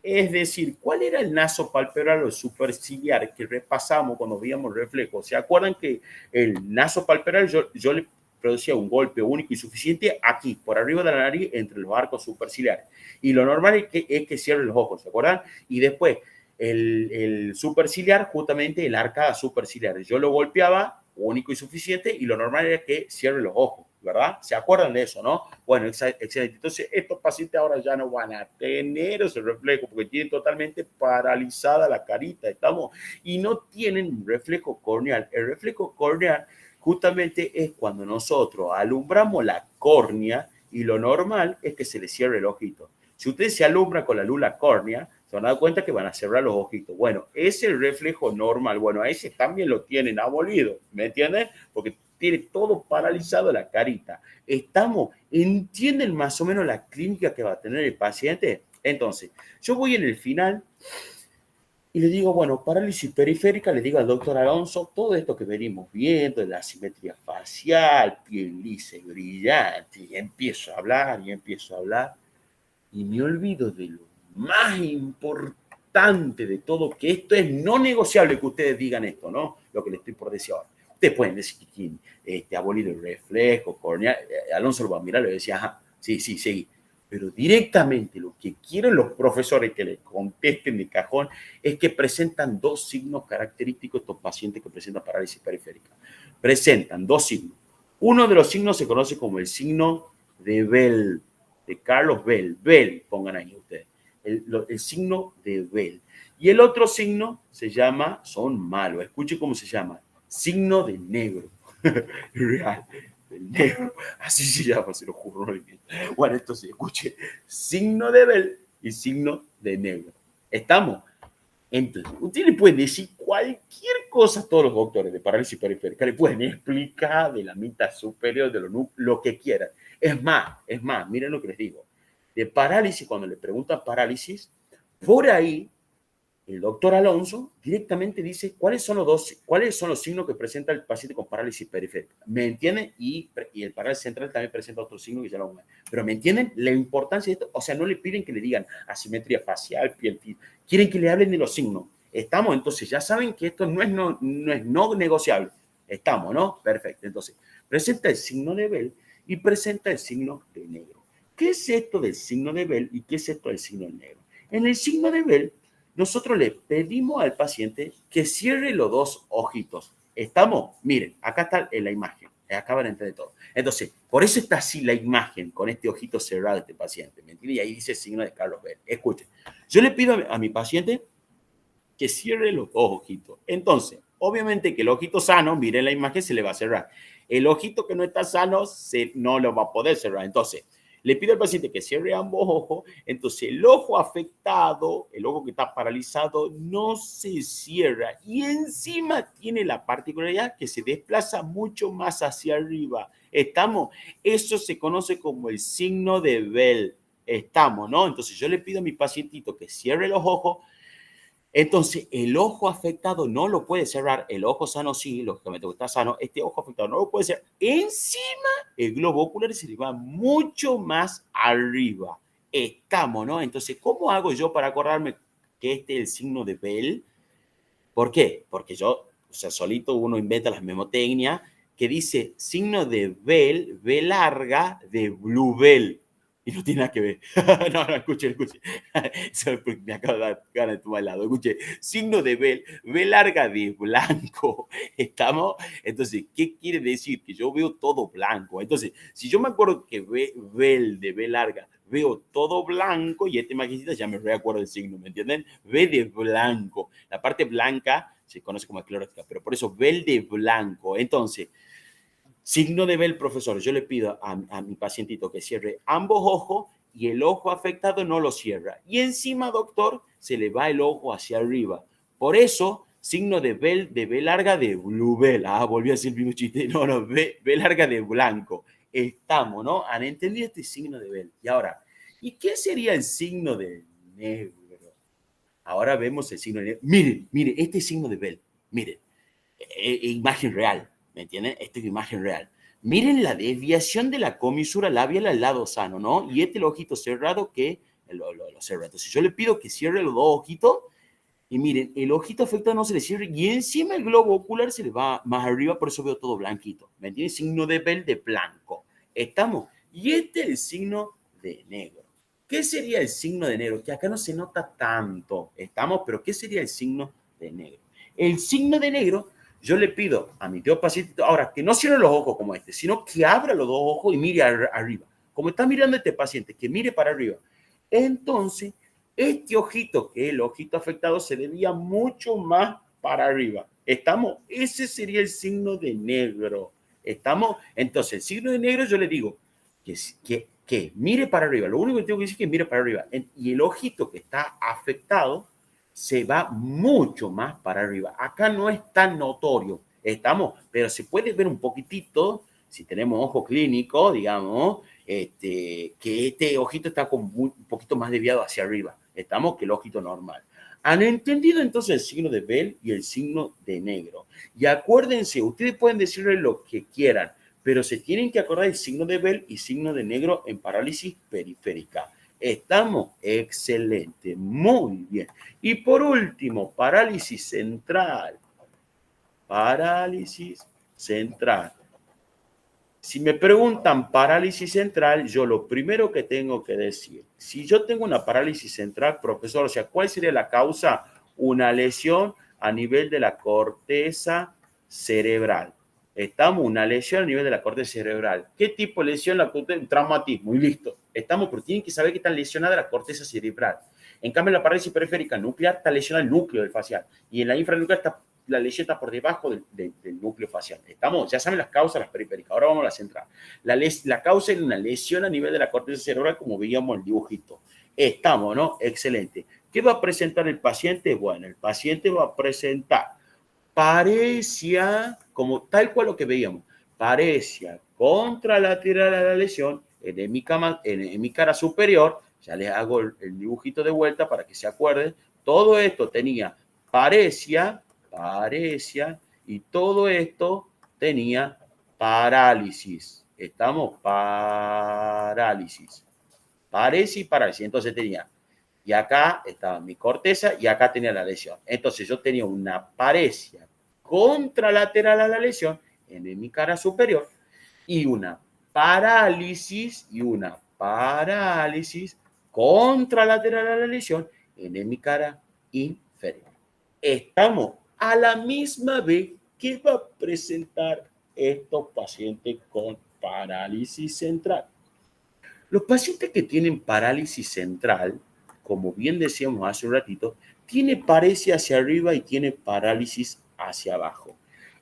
Es decir, ¿cuál era el nasopalpebral o superciliar que repasamos cuando veíamos reflejos? ¿Se acuerdan que el nasopalpebral yo le producía un golpe único y suficiente aquí, por arriba de la nariz, entre los arcos superciliares? Y lo normal es que cierren los ojos, ¿se acuerdan? Y después, el superciliar, justamente el arcada superciliar. Yo lo golpeaba único y suficiente y lo normal era que cierre los ojos, ¿verdad? ¿Se acuerdan de eso, no? Bueno, excelente. Entonces, estos pacientes ahora ya no van a tener ese reflejo porque tienen totalmente paralizada la carita, ¿estamos? Y no tienen un reflejo corneal. El reflejo corneal justamente es cuando nosotros alumbramos la córnea y lo normal es que se le cierre el ojito. Si ustedes se alumbran con la luz la córnea, se van a dar cuenta que van a cerrar los ojitos. Bueno, ese es el reflejo normal. Bueno, a ese también lo tienen abolido, ¿me entienden? Porque tiene todo paralizado la carita. ¿Entienden más o menos la clínica que va a tener el paciente? Entonces, yo voy en el final y le digo, bueno, parálisis periférica, le digo al doctor Alonso, todo esto que venimos viendo, la asimetría facial, piel lisa y brillante, y empiezo a hablar, y me olvido de lo más importante de todo, que esto es no negociable que ustedes digan esto, ¿no? Lo que les estoy por decir ahora. Ustedes pueden decir que abolido el reflejo, corneal. Alonso lo va a mirar y le decía, ajá, sí, sí, sí. Pero directamente lo que quieren los profesores que le contesten de cajón es que presentan dos signos característicos estos pacientes que presentan parálisis periférica. Presentan dos signos. Uno de los signos se conoce como el signo de Bell, de Carlos Bell. Bell, pongan ahí ustedes. El signo de Bell. Y el otro signo se llama, son malos, escuchen cómo se llama, signo de negro. Real, del negro. Así se llama, se lo juro. Bueno, entonces, escuche, signo de Bell y signo de negro. ¿Estamos? Entonces, usted le puede decir cualquier cosa a todos los doctores de parálisis periférica, le pueden explicar de la mitad superior, de lo que quieran. Es más, miren lo que les digo. De parálisis, cuando le preguntan parálisis, por ahí el doctor Alonso directamente dice cuáles son los signos que presenta el paciente con parálisis periférica. ¿Me entienden? Y el parálisis central también presenta otros signos que ya lo vamos a ver. Pero ¿me entienden la importancia de esto? O sea, no le piden que le digan asimetría facial, piel, quieren que le hablen de los signos. ¿Estamos? Entonces ya saben que esto no es no negociable. Estamos, ¿no? Perfecto. Entonces, presenta el signo de Bell y presenta el signo de negro. ¿Qué es esto del signo de Bell y qué es esto del signo de negro? En el signo de Bell, nosotros le pedimos al paciente que cierre los dos ojitos. ¿Estamos? Miren, acá está en la imagen. Acá van a entender todo. Entonces, por eso está así la imagen con este ojito cerrado de este paciente. ¿Me entiendes? Y ahí dice signo de Carlos Bell. Escuchen. Yo le pido a mi paciente que cierre los dos ojitos. Entonces, obviamente que el ojito sano, miren la imagen, se le va a cerrar. El ojito que no está sano no lo va a poder cerrar. Entonces, le pido al paciente que cierre ambos ojos. Entonces, el ojo afectado, el ojo que está paralizado, no se cierra. Y encima tiene la particularidad que se desplaza mucho más hacia arriba. ¿Estamos? Eso se conoce como el signo de Bell. Estamos, ¿no? Entonces, yo le pido a mi pacientito que cierre los ojos. Entonces, el ojo afectado no lo puede cerrar, el ojo sano sí, lógicamente está sano, este ojo afectado no lo puede cerrar. Encima, el globo ocular se le va mucho más arriba. Estamos, ¿no? Entonces, ¿cómo hago yo para acordarme que este es el signo de Bell? ¿Por qué? Porque yo, o sea, solito uno inventa las memotecnias que dice signo de Bell, B larga, de Bluebell. Y no tiene nada que ver. No, escuche. Me acabo de dar ganas de tomar helado. Escuche, signo de Bell, B larga de blanco. ¿Estamos? Entonces, ¿qué quiere decir? Que yo veo todo blanco. Entonces, si yo me acuerdo que Bell de B larga, veo todo blanco y esta imagencita ya me recuerdo el signo, ¿me entienden? B de blanco. La parte blanca se conoce como esclerótica, pero por eso Bell de blanco. Entonces, signo de Bell, profesor, yo le pido a mi pacientito que cierre ambos ojos y el ojo afectado no lo cierra. Y encima, doctor, se le va el ojo hacia arriba. Por eso, signo de B larga de Bluebell. Ah, volví a decir el mismo chiste. No, B larga de blanco. Estamos, ¿no? Han entendido este signo de Bell. Y ahora, ¿y qué sería el signo de negro? Ahora vemos el signo de negro. Miren, este signo de Bell. Miren, imagen real. ¿Me entienden? Esta es imagen real. Miren la desviación de la comisura labial al lado sano, ¿no? Y el ojito cerrado que lo cerra. Entonces yo le pido que cierre los dos ojitos y miren, el ojito afectado no se le cierre y encima el globo ocular se le va más arriba, por eso veo todo blanquito. ¿Me entienden? Signo de Bell de blanco. ¿Estamos? Y este es el signo de negro. ¿Qué sería el signo de negro? Que acá no se nota tanto. ¿Estamos? Pero ¿qué sería el signo de negro? El signo de negro, yo le pido a mi tío paciente, ahora, que no cierre los ojos como este, sino que abra los dos ojos y mire arriba. Como está mirando este paciente, que mire para arriba. Entonces, este ojito, que es el ojito afectado, se debía mucho más para arriba. ¿Estamos? Ese sería el signo de negro. ¿Estamos? Entonces, el signo de negro yo le digo que mire para arriba. Lo único que tengo que decir es que mire para arriba. Y el ojito que está afectado se va mucho más para arriba. Acá no es tan notorio, ¿estamos? Pero se puede ver un poquitito, si tenemos ojo clínico, digamos, que este ojito está con un poquito más desviado hacia arriba, ¿estamos? Que el ojito normal. ¿Han entendido entonces el signo de Bell y el signo de negro? Y acuérdense, ustedes pueden decirle lo que quieran, pero se tienen que acordar el signo de Bell y signo de negro en parálisis periférica. Estamos excelente, muy bien. Y por último, parálisis central. Parálisis central. Si me preguntan parálisis central, yo lo primero que tengo que decir, si yo tengo una parálisis central, profesor, o sea, ¿cuál sería la causa? Una lesión a nivel de la corteza cerebral. Estamos, una lesión a nivel de la corteza cerebral. ¿Qué tipo de lesión? Un traumatismo y listo. Estamos, pero tienen que saber que está lesionada la corteza cerebral. En cambio, la parálisis periférica nuclear está lesionada el núcleo del facial y en la infranuclear está la lesión está por debajo del núcleo facial. ¿Estamos? Ya saben las causas, las periféricas. Ahora vamos a la central. La causa es una lesión a nivel de la corteza cerebral, como veíamos en el dibujito. Estamos, ¿no? Excelente. ¿Qué va a presentar el paciente? Bueno, el paciente va a presentar paresia, como tal cual lo que veíamos, paresia contralateral a la lesión en mi cara superior. Ya les hago el dibujito de vuelta para que se acuerden. Todo esto tenía paresia, y todo esto tenía parálisis. Estamos, parálisis. Paresia y parálisis. Entonces tenía, y acá estaba mi corteza y acá tenía la lesión. Entonces yo tenía una paresia contralateral a la lesión en mi cara superior y una parálisis contralateral a la lesión en mi cara inferior. Estamos a la misma vez que va a presentar estos pacientes con parálisis central. Los pacientes que tienen parálisis central, como bien decíamos hace un ratito, tiene paresia hacia arriba y tiene parálisis hacia abajo.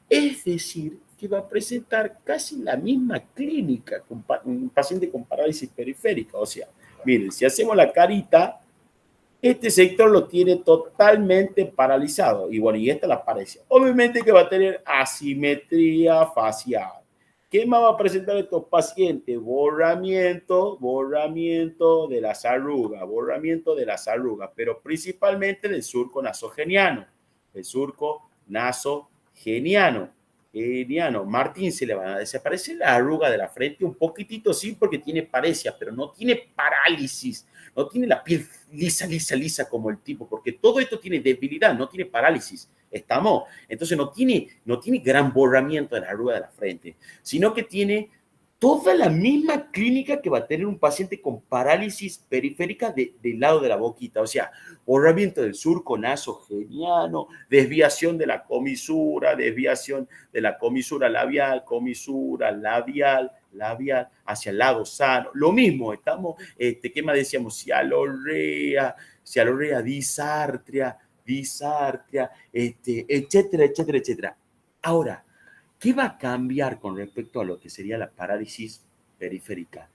Es decir, que va a presentar casi la misma clínica con un paciente con parálisis periférica. O sea, miren, si hacemos la carita, este sector lo tiene totalmente paralizado. Y bueno, y esta es la paresia. Obviamente que va a tener asimetría facial. ¿Qué más va a presentar estos pacientes? Borramiento de las arrugas, pero principalmente del surco nasogeniano, Geniano. Martín, se le van a desaparecer la arruga de la frente un poquitito, sí, porque tiene paresia, pero no tiene parálisis, no tiene la piel lisa, lisa, lisa como el tipo, porque todo esto tiene debilidad, no tiene parálisis. ¿Estamos? Entonces no tiene gran borramiento de la arruga de la frente, sino que tiene toda la misma clínica que va a tener un paciente con parálisis periférica del lado de la boquita, o sea, borramiento del surco nasogeniano, desviación de la comisura, desviación de la comisura labial, labial, hacia el lado sano. Lo mismo, estamos, ¿qué más decíamos? Cialorrea, disartria, etcétera, etcétera, etcétera. Ahora, ¿qué va a cambiar con respecto a lo que sería la parálisis periférica?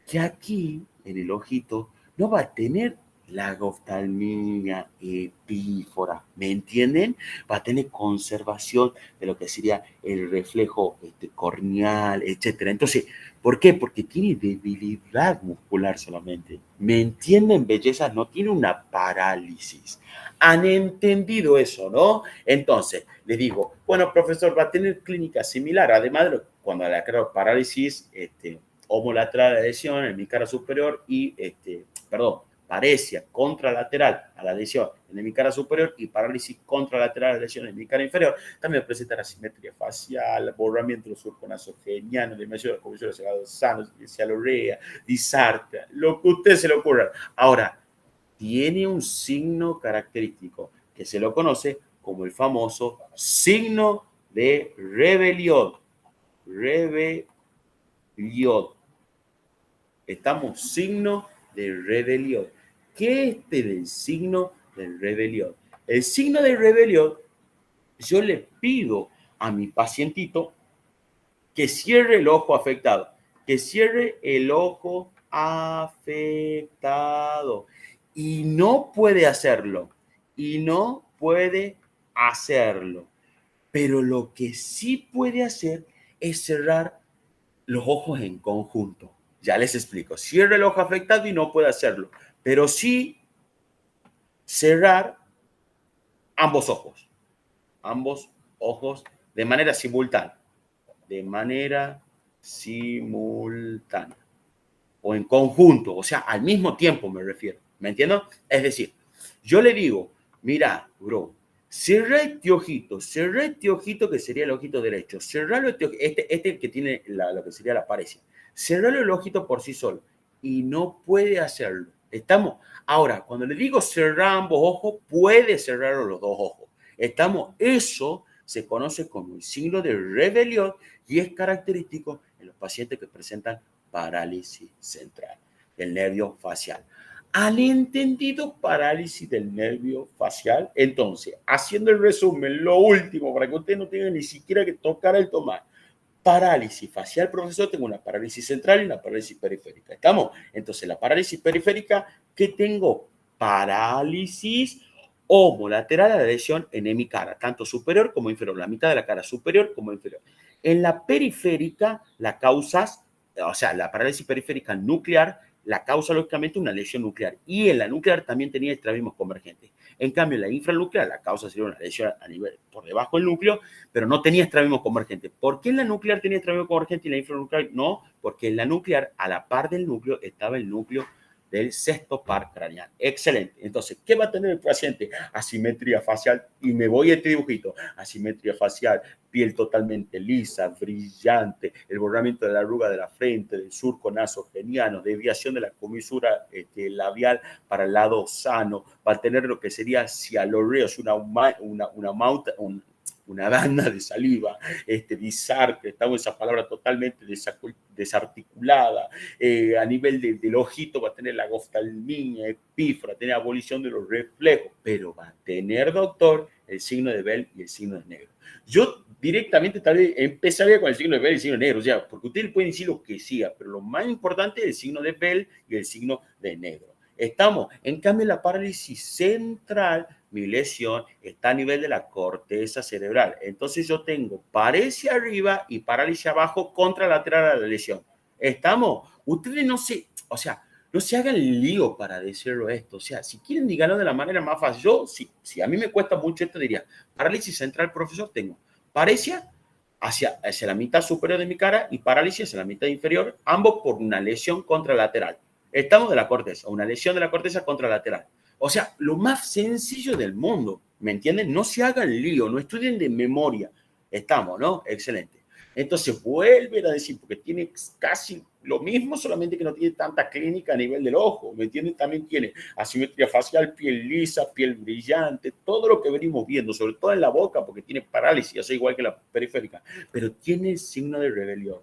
Que aquí, en el ojito, no va a tener la oftalmia epífora, ¿me entienden? Va a tener conservación de lo que sería el reflejo corneal, etcétera. Entonces, ¿por qué? Porque tiene debilidad muscular solamente. ¿Me entienden, bellezas? No tiene una parálisis. ¿Han entendido eso, no? Entonces, les digo, bueno, profesor, va a tener clínica similar, además de cuando la parálisis, homolateral a la lesión en mi cara superior y, paresia contralateral a la lesión en mi cara superior y parálisis contralateral a la lesión en mi cara inferior. También presenta asimetría facial, borramiento de los surcos nasogenianos, dimensión de la comisión de cegados sanos, cialorrea, disartria, lo que a usted se le ocurra. Ahora, tiene un signo característico que se lo conoce como el famoso signo de rebelión. Rebelión. Estamos signo de rebelión. ¿Qué es el signo de rebelión? El signo de rebelión, yo le pido a mi pacientito que cierre el ojo afectado, que cierre el ojo afectado. Y no puede hacerlo, y no puede hacerlo. Pero lo que sí puede hacer es cerrar los ojos en conjunto. Ya les explico. Cierra el ojo afectado y no puede hacerlo, pero sí cerrar ambos ojos. Ambos ojos de manera simultánea. De manera simultánea. O en conjunto, o sea, al mismo tiempo me refiero. ¿Me entiendo? Es decir, yo le digo, mira, bro, cerrá este ojito que sería el ojito derecho, cerralo este el que tiene lo que sería la paresia, cerralo el ojito por sí solo y no puede hacerlo. ¿Estamos? Ahora, cuando le digo cerrar ambos ojos, puede cerrar los dos ojos. ¿Estamos? Eso se conoce como el signo de rebelión y es característico en los pacientes que presentan parálisis central del nervio facial. ¿Han entendido parálisis del nervio facial? Entonces, haciendo el resumen, lo último, para que usted no tenga ni siquiera que tocar el tomar. Parálisis facial, profesor, tengo una parálisis central y una parálisis periférica. ¿Estamos? Entonces, la parálisis periférica, ¿qué tengo? Parálisis homolateral a la lesión en mi cara, tanto superior como inferior, la mitad de la cara superior como inferior. En la periférica, la causas, o sea, la parálisis periférica nuclear, la causa lógicamente una lesión nuclear. Y en la nuclear también tenía estrabismos convergentes. En cambio, en la infranuclear, la causa sería una lesión a nivel por debajo del núcleo, pero no tenía estrabismo convergente. ¿Por qué en la nuclear tenía estrabismo convergente y en la infranuclear no? Porque en la nuclear, a la par del núcleo, estaba el núcleo del sexto par craneal. Excelente. Entonces, ¿qué va a tener el paciente? Asimetría facial. Y me voy a este dibujito. Asimetría facial, piel totalmente lisa, brillante, el borramiento de la arruga de la frente, del surco nasogeniano, desviación de la comisura labial para el lado sano, va a tener lo que sería cialoreos, una banda de saliva, disarte, estamos esa palabra totalmente desarticulada, a nivel del ojito va a tener la oftalmia, epífora, tener abolición de los reflejos, pero va a tener, doctor, el signo de Bell y el signo de negro. Yo directamente tal vez empezaría con el signo de Bell y el signo de negro, o sea, porque ustedes pueden decir lo que sea, pero lo más importante es el signo de Bell y el signo de negro. Estamos, en cambio, la parálisis central, mi lesión está a nivel de la corteza cerebral. Entonces yo tengo paresia arriba y parálisis abajo contralateral a la lesión. ¿Estamos? Ustedes no se, o sea, no se hagan lío para decirlo esto. O sea, si quieren díganlo de la manera más fácil. Yo, si a mí me cuesta mucho esto, diría, parálisis central, profesor, tengo paresia hacia la mitad superior de mi cara y parálisis hacia la mitad inferior, ambos por una lesión contralateral. Estamos de la corteza, una lesión de la corteza contralateral. O sea, lo más sencillo del mundo, ¿me entienden? No se hagan lío, no estudien de memoria. Estamos, ¿no? Excelente. Entonces vuelven a decir, porque tiene casi lo mismo, solamente que no tiene tanta clínica a nivel del ojo, ¿me entienden? También tiene asimetría facial, piel lisa, piel brillante, todo lo que venimos viendo, sobre todo en la boca, porque tiene parálisis, es igual que la periférica, pero tiene el signo de rebelión.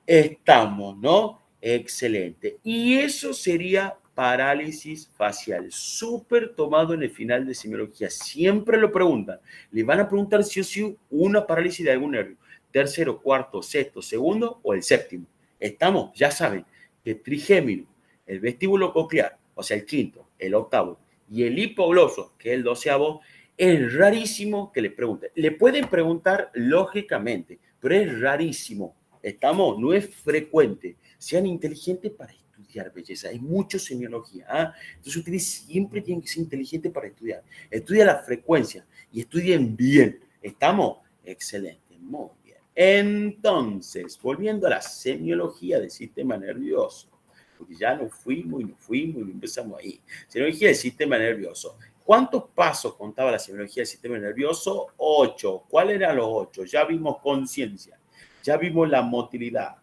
Estamos, ¿no? Excelente. Y eso sería parálisis facial, súper tomado en el final de semiología. Siempre lo preguntan. Le van a preguntar si o sí una parálisis de algún nervio. Tercero, cuarto, sexto, segundo o el séptimo. Estamos, ya saben, que trigémino, el vestíbulo coclear, o sea, el quinto, el octavo, y el hipogloso, que es el doceavo, es rarísimo que le pregunten. Le pueden preguntar lógicamente, pero es rarísimo. Estamos, no es frecuente. Sean inteligentes para estudiar belleza. Hay mucho semiología. ¿Ah? Entonces ustedes siempre tienen que ser inteligentes para estudiar. Estudia la frecuencia y estudien bien. ¿Estamos? Excelente, muy bien. Entonces, volviendo a la semiología del sistema nervioso, porque ya nos fuimos y empezamos ahí. Semiología del sistema nervioso. ¿Cuántos pasos contaba la semiología del sistema nervioso? 8. ¿Cuáles eran los 8? Ya vimos conciencia, ya vimos la motilidad,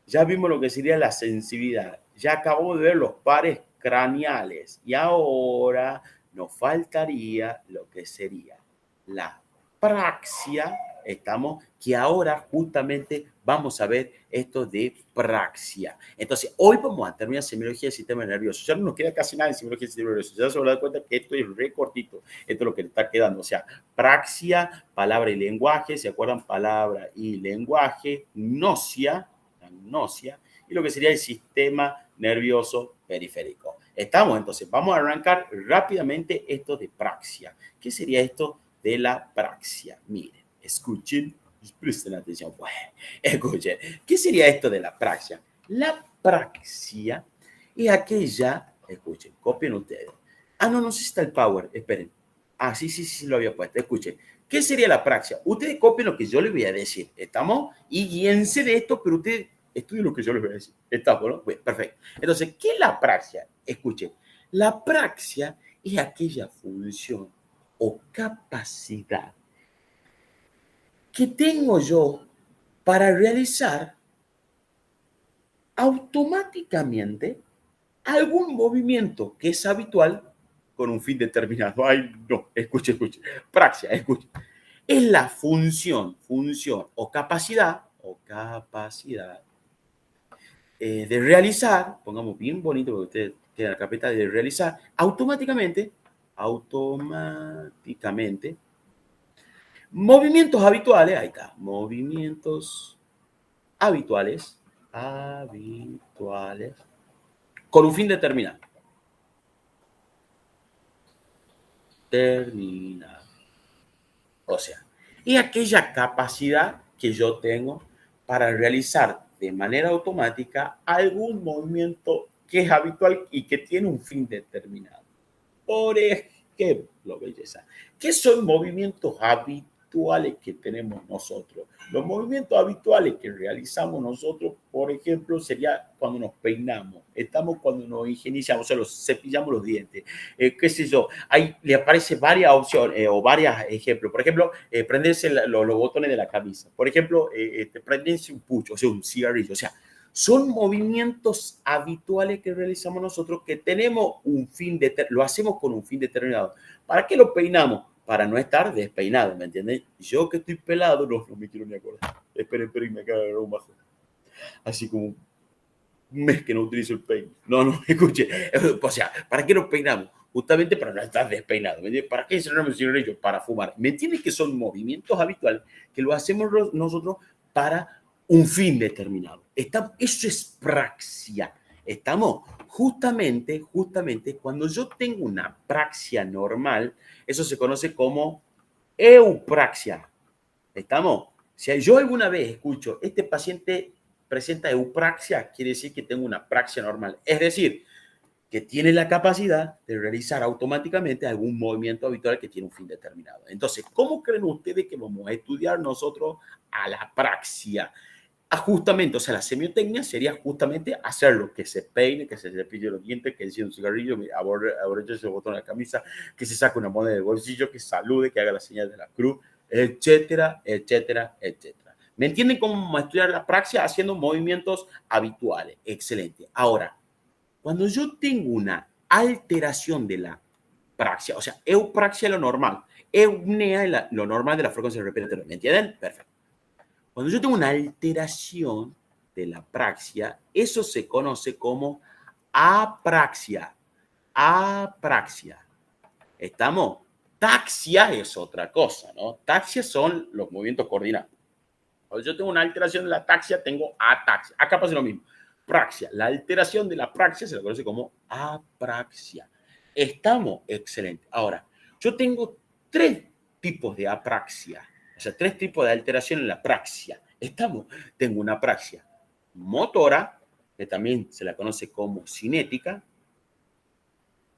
ya vimos lo que sería la sensibilidad, ya acabamos de ver los pares craneales y ahora nos faltaría lo que sería la praxia, estamos, que ahora justamente vamos a ver esto de praxia. Entonces, hoy vamos a terminar semiología del sistema nervioso. Ya no nos queda casi nada en semiología del sistema nervioso. Ya se van a dar cuenta que esto es re cortito. Esto es lo que le está quedando. O sea, praxia, palabra y lenguaje. ¿Se acuerdan? Palabra y lenguaje. Gnosia, y lo que sería el sistema nervioso periférico. ¿Estamos? Entonces, vamos a arrancar rápidamente esto de praxia. ¿Qué sería esto de la praxia? Miren, escuchen, presten atención. Bueno, escuchen, ¿qué sería esto de la praxia? La praxia es aquella, escuchen, copien ustedes. Ah, no sé si está el power, esperen. Ah, sí, lo había puesto, escuchen. ¿Qué sería la praxia? Ustedes copien lo que yo les voy a decir, ¿estamos? Y guíense de esto, pero ustedes estudien lo que yo les voy a decir. ¿Estamos, no? Bueno, perfecto. Entonces, ¿qué es la praxia? Escuchen, la praxia es aquella función o capacidad que tengo yo para realizar automáticamente algún movimiento que es habitual con un fin determinado. Ay, no, escuche. Praxia, escuche. Es la función o capacidad de realizar, pongamos bien bonito porque ustedes tienen la capacidad de realizar automáticamente, movimientos habituales, ahí está, movimientos habituales, con un fin determinado. O sea, y aquella capacidad que yo tengo para realizar de manera automática algún movimiento que es habitual y que tiene un fin determinado. Por ejemplo, belleza, ¿qué son movimientos habituales que tenemos nosotros? Los movimientos habituales que realizamos nosotros, por ejemplo, sería cuando nos peinamos, estamos cuando nos higienizamos, o sea, cepillamos los dientes, qué sé yo, ahí le aparecen varias opciones o varios ejemplos. Por ejemplo, prenderse los botones de la camisa. Por ejemplo, prenderse un pucho, o sea, un cigarrillo, o sea, son movimientos habituales que realizamos nosotros que tenemos un fin lo hacemos con un fin determinado. ¿Para qué lo peinamos? Para no estar despeinado, ¿me entiendes? Yo que estoy pelado, no me quiero ni acordar. Esperen, me acaba de dar un bajo. Así como un mes que no utilizo el peine. No, escuche. O sea, ¿para qué nos peinamos? Justamente para no estar despeinado. ¿Me entiendes? ¿Para qué encerrarme el cigarrillo? Para fumar. ¿Me entiendes? Que son movimientos habituales que lo hacemos nosotros para un fin determinado. Eso es praxia. Estamos justamente cuando yo tengo una praxia normal, eso se conoce como eupraxia. ¿Estamos? Si yo alguna vez escucho, este paciente presenta eupraxia, quiere decir que tengo una praxia normal. Es decir, que tiene la capacidad de realizar automáticamente algún movimiento habitual que tiene un fin determinado. Entonces, ¿cómo creen ustedes que vamos a estudiar nosotros a la apraxia. Justamente, o sea, la semiotecnia sería justamente hacerlo, que se peine, que se cepille los dientes, que encienda un cigarrillo, abroche el botón de la camisa, que se saque una moneda del bolsillo, que salude, que haga la señal de la cruz, etcétera, etcétera, etcétera. ¿Me entienden cómo estudiar la praxia haciendo movimientos habituales? Excelente. Ahora, cuando yo tengo una alteración de la praxia, o sea, eupraxia es lo normal, eupnea es lo normal de la frecuencia respiratoria, ¿me entienden? Perfecto. Cuando yo tengo una alteración de la praxia, eso se conoce como apraxia. Apraxia. ¿Estamos? Taxia es otra cosa, ¿no? Taxia son los movimientos coordinados. Cuando yo tengo una alteración de la taxia, tengo ataxia. Acá pasa lo mismo. Praxia. La alteración de la praxia se la conoce como apraxia. ¿Estamos? Excelente. Ahora, yo tengo tres tipos de apraxia. O sea, tres tipos de alteración en la praxia. ¿Estamos? Tengo una apraxia motora, que también se la conoce como cinética,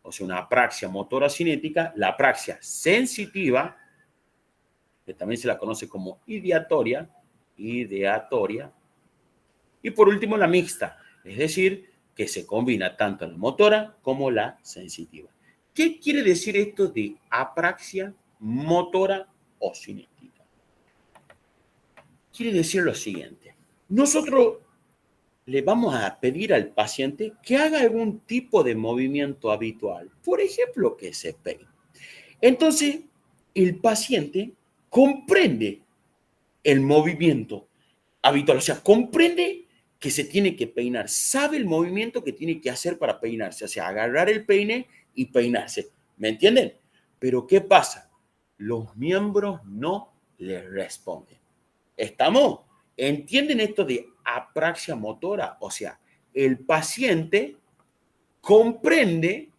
o sea, una apraxia motora cinética, la apraxia sensitiva, que también se la conoce como ideatoria, y por último la mixta, es decir, que se combina tanto la motora como la sensitiva. ¿Qué quiere decir esto de apraxia motora o cinética? Quiere decir lo siguiente. Nosotros le vamos a pedir al paciente que haga algún tipo de movimiento habitual, por ejemplo, que se peine. Entonces, el paciente comprende el movimiento habitual, o sea, comprende que se tiene que peinar, sabe el movimiento que tiene que hacer para peinarse, o sea, agarrar el peine y peinarse, ¿me entienden? Pero ¿qué pasa? Los miembros no le responden. ¿Estamos? ¿Entienden esto de apraxia motora? O sea, el paciente comprende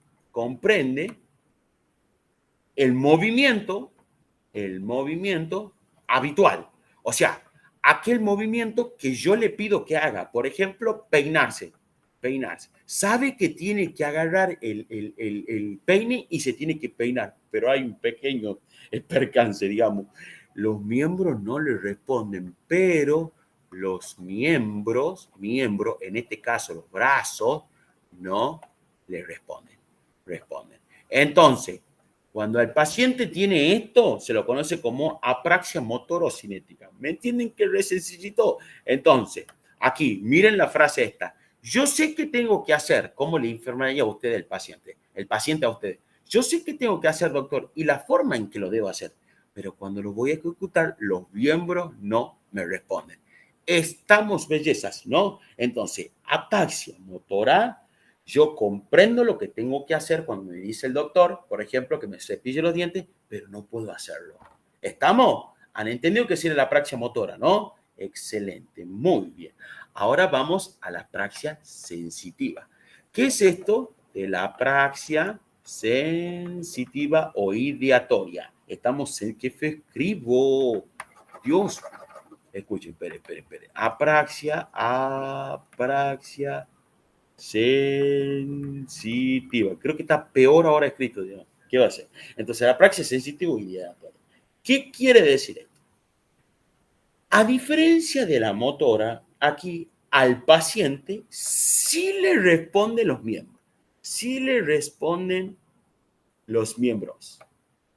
el movimiento habitual. O sea, aquel movimiento que yo le pido que haga. Por ejemplo, peinarse. Peinarse. Sabe que tiene que agarrar el peine y se tiene que peinar, pero hay un pequeño percance, digamos. Los miembros no le responden, pero los miembros, en este caso los brazos, no le responden. Entonces, cuando el paciente tiene esto, se lo conoce como apraxia motorocinética. ¿Me entienden que es sencillito? Entonces, aquí, miren la frase esta. Yo sé qué tengo que hacer. ¿Cómo le informaría a usted el paciente a usted? Yo sé qué tengo que hacer, doctor, y la forma en que lo debo hacer. Pero cuando lo voy a ejecutar, los miembros no me responden. Estamos bellezas, ¿no? Entonces, ataxia motora, yo comprendo lo que tengo que hacer cuando me dice el doctor, por ejemplo, que me cepille los dientes, pero no puedo hacerlo. ¿Estamos? ¿Han entendido que sirve la apraxia motora, no? Excelente, muy bien. Ahora vamos a la apraxia sensitiva. ¿Qué es esto de la apraxia sensitiva o ideatoria? Estamos en qué escribo. Dios, escuchen, espere. Apraxia sensitiva. Creo que está peor ahora escrito, digamos. ¿Qué va a hacer? Entonces, la praxis sensitiva y ideatoria. ¿Qué quiere decir esto? A diferencia de la motora, aquí al paciente sí le responden los miembros. Sí le responden los miembros.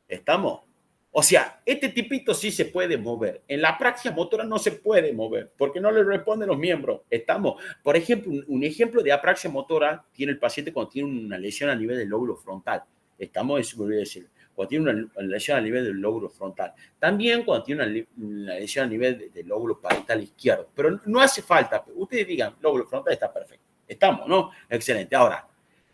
¿Estamos? O sea, este tipito sí se puede mover. En la praxia motora no se puede mover porque no le responden los miembros. ¿Estamos? Por ejemplo, un ejemplo de apraxia motora tiene el paciente cuando tiene una lesión a nivel del lóbulo frontal. ¿Estamos? Eso me voy a decir. Cuando tiene una lesión a nivel del lóbulo frontal. También cuando tiene una lesión a nivel del lóbulo parietal izquierdo. Pero no hace falta. Ustedes digan, lóbulo frontal está perfecto. ¿Estamos? ¿No? Excelente. Ahora,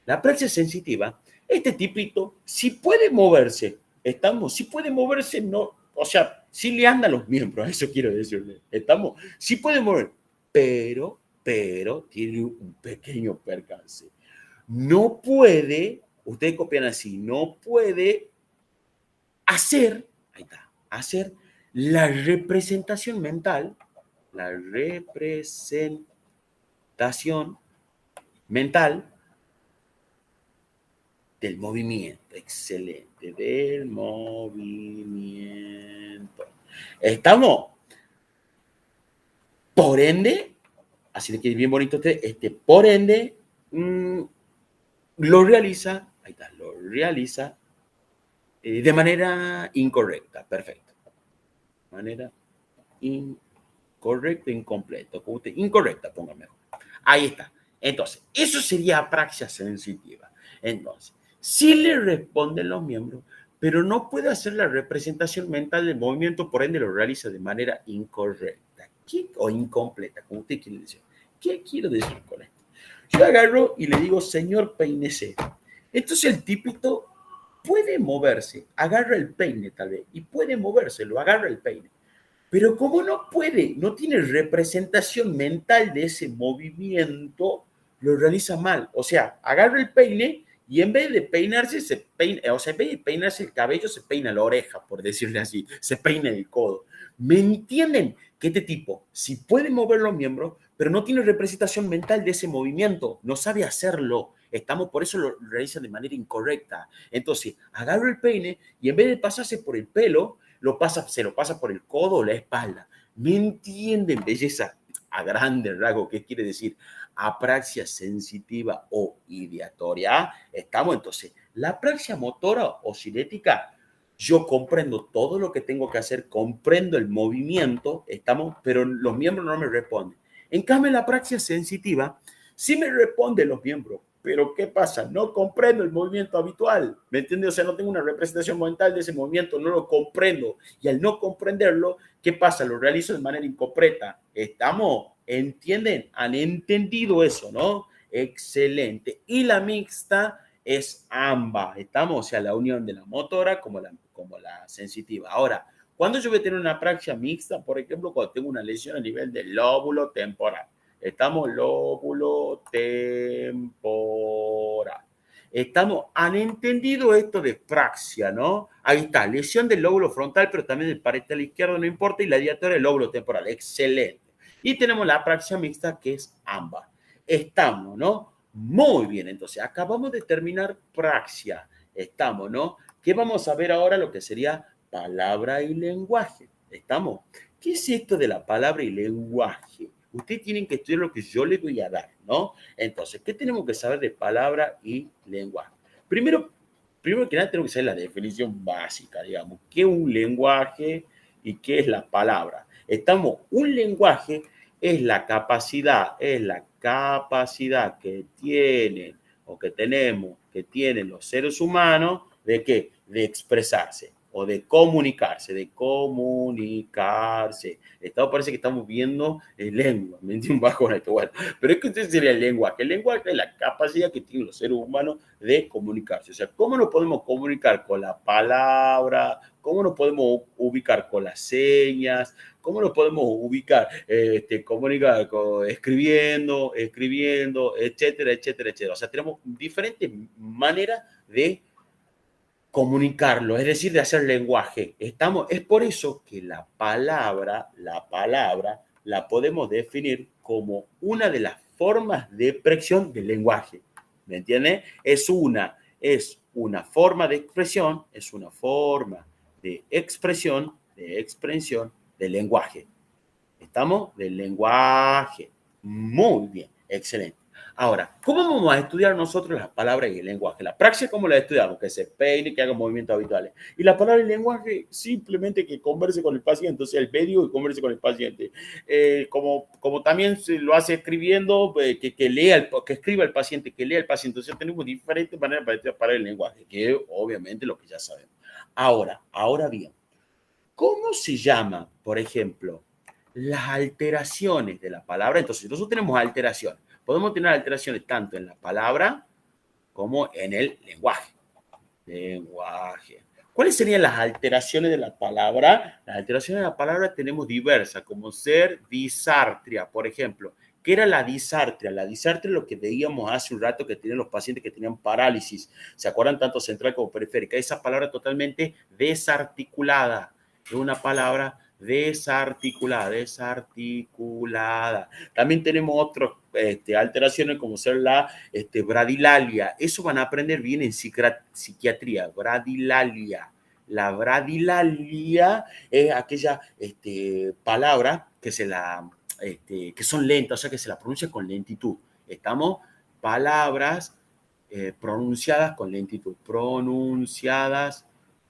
la praxia sensitiva, este tipito sí puede moverse. ¿Estamos? Si puede moverse, no, o sea, sí le andan los miembros, eso quiero decirle. ¿Estamos? Sí puede mover, pero tiene un pequeño percance. No puede, ustedes copian así, no puede hacer, ahí está, hacer la representación mental del movimiento, excelente, del movimiento. ¿Estamos? Por ende, así de que es bien bonito por ende, lo realiza, ahí está, lo realiza de manera incorrecta, perfecto. Manera incorrecta, incompleta, incorrecta, ponga mejor. Ahí está. Entonces, eso sería apraxia sensitiva. Entonces, sí le responden los miembros, pero no puede hacer la representación mental del movimiento, por ende lo realiza de manera incorrecta o incompleta, como usted quiere decir. ¿Qué quiero decir con esto? Yo agarro y le digo, señor peínese. Entonces el típico puede moverse, agarra el peine tal vez, y puede moverse, lo agarra el peine. Pero como no puede, no tiene representación mental de ese movimiento, lo realiza mal. O sea, agarra el peine y en vez de peinarse, se peina, o sea, en vez de peinarse el cabello, se peina la oreja, por decirle así, se peina el codo. ¿Me entienden? Que este tipo, si puede mover los miembros, pero no tiene representación mental de ese movimiento, no sabe hacerlo. Estamos, por eso lo realiza de manera incorrecta. Entonces, agarra el peine y en vez de pasarse por el pelo, se lo pasa por el codo o la espalda. ¿Me entienden, belleza? A grande rasgo, ¿qué quiere decir? Apraxia sensitiva o ideatoria. Estamos entonces, la apraxia motora o cinética, yo comprendo todo lo que tengo que hacer, comprendo el movimiento, estamos, pero los miembros no me responden. En cambio, la apraxia sensitiva sí me responden los miembros, pero ¿qué pasa? No comprendo el movimiento habitual, ¿me entiendes? O sea, no tengo una representación mental de ese movimiento, no lo comprendo. Y al no comprenderlo, ¿qué pasa? Lo realizo de manera incompleta. ¿Estamos? ¿Entienden? ¿Han entendido eso, no? Excelente. Y la mixta es ambas, ¿estamos? O sea, la unión de la motora como la sensitiva. Ahora, ¿cuándo yo voy a tener una apraxia mixta? Por ejemplo, cuando tengo una lesión a nivel del lóbulo temporal. Estamos lóbulo temporal. Han entendido esto de praxia, ¿no? Ahí está, lesión del lóbulo frontal, pero también del parietal izquierdo, no importa, y la diatoria del lóbulo temporal. Excelente. Y tenemos la apraxia mixta, que es ambas. Estamos, ¿no? Muy bien, entonces acabamos de terminar praxia. Estamos, ¿no? ¿Qué vamos a ver ahora? Lo que sería palabra y lenguaje. ¿Estamos? ¿Qué es esto de la palabra y lenguaje? Ustedes tienen que estudiar lo que yo les voy a dar, ¿no? Entonces, ¿qué tenemos que saber de palabra y lenguaje? Primero que nada, tenemos que saber la definición básica, digamos. ¿Qué es un lenguaje y qué es la palabra? Estamos, un lenguaje es la capacidad que tienen o que tienen los seres humanos ¿de qué? De expresarse o de comunicarse, Esto parece que estamos viendo lengua, me entiendo bajo esto, bueno, pero es que usted sería el lenguaje. El lenguaje es la capacidad que tienen los seres humanos de comunicarse. O sea, ¿cómo nos podemos comunicar con la palabra? ¿Cómo nos podemos ubicar con las señas? ¿Cómo nos podemos ubicar, comunicar escribiendo, etcétera, etcétera, etcétera? O sea, tenemos diferentes maneras de comunicarlo, es decir, de hacer lenguaje. Es por eso que la palabra la podemos definir como una de las formas de expresión del lenguaje. ¿Me entiende? Es una forma de expresión, es una forma de expresión del lenguaje. ¿Estamos? Del lenguaje. Muy bien, excelente. Ahora, ¿cómo vamos a estudiar nosotros las palabras y el lenguaje? La praxis, ¿cómo la estudiamos? Que se peine, que haga movimientos habituales. Y la palabra y el lenguaje, simplemente que converse con el paciente, o sea, el médico que converse con el paciente. Como también se lo hace escribiendo, que escriba el paciente, que lea el paciente. O sea, tenemos diferentes maneras para estudiar el lenguaje, que obviamente lo que ya sabemos. Ahora bien, ¿cómo se llama, por ejemplo, las alteraciones de la palabra? Entonces, nosotros tenemos alteraciones. Podemos tener alteraciones tanto en la palabra como en el lenguaje. ¿Cuáles serían las alteraciones de la palabra? Las alteraciones de la palabra tenemos diversas, como ser disartria, por ejemplo. ¿Qué era la disartria? La disartria es lo que veíamos hace un rato que tenían los pacientes que tenían parálisis. ¿Se acuerdan? Tanto central como periférica. Esa palabra totalmente desarticulada. Es una palabra desarticulada. También tenemos otras alteraciones como ser la bradilalia. Eso van a aprender bien en psiquiatría. Bradilalia. La bradilalia es aquella palabra que que son lentas, o sea, que se las pronuncia con lentitud. Estamos, palabras pronunciadas con lentitud, pronunciadas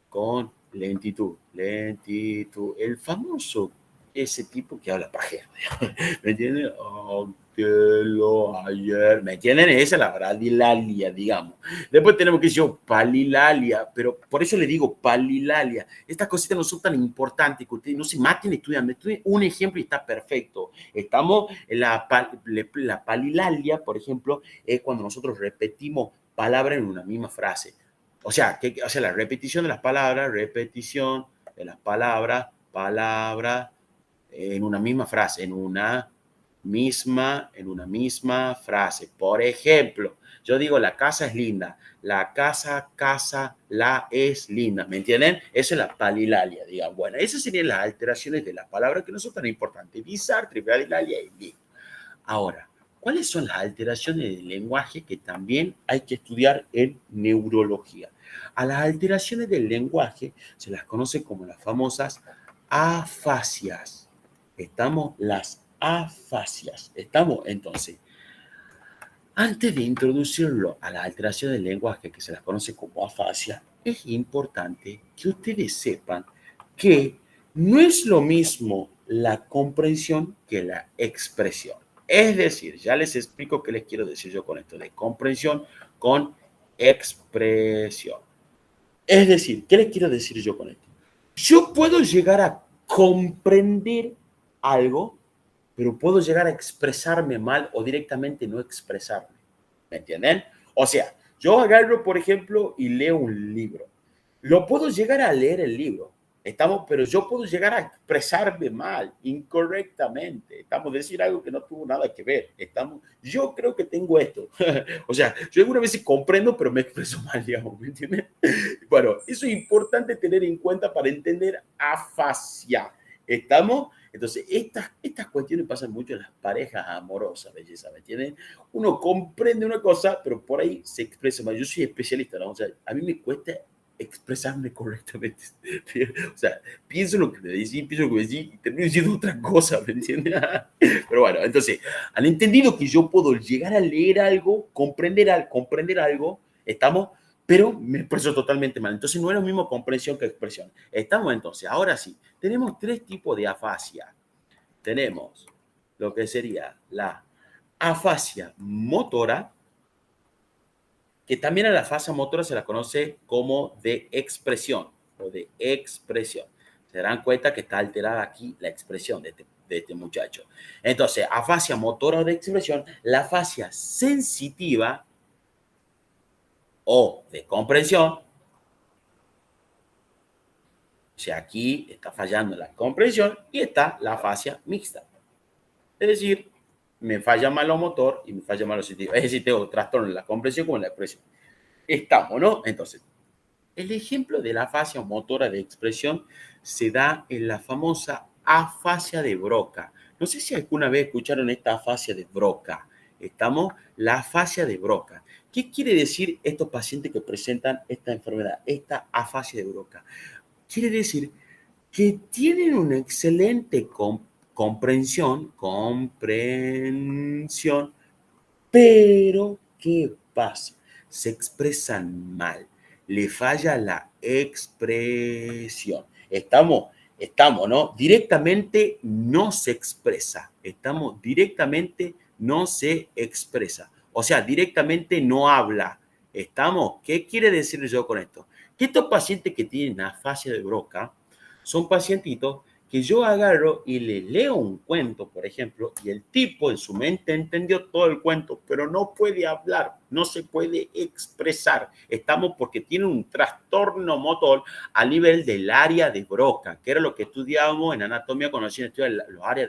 con lentitud, lentitud. El famoso, ese tipo que habla pajero, ¿me entienden? Ayer, ¿me entienden? Esa es la bradilalia, digamos. Después tenemos que decir palilalia, pero por eso le digo palilalia. Estas cositas no son tan importantes que ustedes no se maten estudiando. Estudien un ejemplo y está perfecto. Estamos en la palilalia, por ejemplo, es cuando nosotros repetimos palabras en una misma frase. O sea, la repetición de las palabras, repetición de las palabras, palabra, en una misma frase, en una misma frase. Por ejemplo, yo digo, la casa es linda. La casa, la es linda. ¿Me entienden? Esa es la palilalia, digamos. Bueno, esas serían las alteraciones de las palabras que no son tan importantes. Bisartre, palilalia y listo. Ahora, ¿cuáles son las alteraciones del lenguaje que también hay que estudiar en neurología? A las alteraciones del lenguaje se las conoce como las famosas afasias. Estamos las afasias. Estamos entonces, antes de introducirlo a la alteración del lenguaje que se las conoce como afasia, es importante que ustedes sepan que no es lo mismo la comprensión que la expresión. Es decir, ya les explico qué les quiero decir yo con esto de comprensión con expresión. Es decir, ¿qué les quiero decir yo con esto? Yo puedo llegar a comprender algo, pero puedo llegar a expresarme mal o directamente no expresarme. ¿Me entienden? O sea, yo agarro, por ejemplo, y leo un libro. Lo puedo llegar a leer el libro, pero yo puedo llegar a expresarme mal, incorrectamente. Decir algo que no tuvo nada que ver. Yo creo que tengo esto. O sea, yo algunas veces comprendo, pero me expreso mal, digamos, ¿me entienden? Bueno, eso es importante tener en cuenta para entender afasia. ¿Estamos? Entonces, estas cuestiones pasan mucho en las parejas amorosas, belleza, ¿me entienden? Uno comprende una cosa, pero por ahí se expresa mal. Yo soy especialista, ¿no? O sea, a mí me cuesta expresarme correctamente. O sea, pienso lo que me decís, pienso lo que me decís y termino diciendo otra cosa, ¿me entiendes? Pero bueno, entonces, han entendido que yo puedo llegar a leer algo, comprender algo, ¿estamos? Pero me expreso totalmente mal. Entonces, no es lo mismo comprensión que expresión. Estamos entonces, ahora sí, tenemos tres tipos de afasia. Tenemos lo que sería la afasia motora, que también a la afasia motora se la conoce como de expresión o de expresión. Se darán cuenta que está alterada aquí la expresión de este muchacho. Entonces, afasia motora o de expresión, la afasia sensitiva o de comprensión. O sea, aquí está fallando la comprensión y está la afasia mixta. Es decir, me falla mal lo motor y me falla mal lo sensitivo. Es decir, tengo trastorno en la comprensión como en la expresión. Estamos, ¿no? Entonces, el ejemplo de la afasia motora de expresión se da en la famosa afasia de Broca. No sé si alguna vez escucharon esta afasia de Broca. Estamos, la afasia de Broca. ¿Qué quiere decir estos pacientes que presentan esta enfermedad, esta afasia de Broca? Quiere decir que tienen una excelente comprensión, pero ¿qué pasa? Se expresan mal, le falla la expresión. Estamos, ¿no? Directamente no se expresa. Directamente no se expresa. O sea, directamente no habla. ¿Qué quiere decir yo con esto? Que estos pacientes que tienen afasia de Broca son pacientitos que yo agarro y le leo un cuento, por ejemplo, y el tipo en su mente entendió todo el cuento, pero no puede hablar, no se puede expresar. Porque tiene un trastorno motor a nivel del área de Broca, que era lo que estudiábamos en anatomía cuando hacían estudios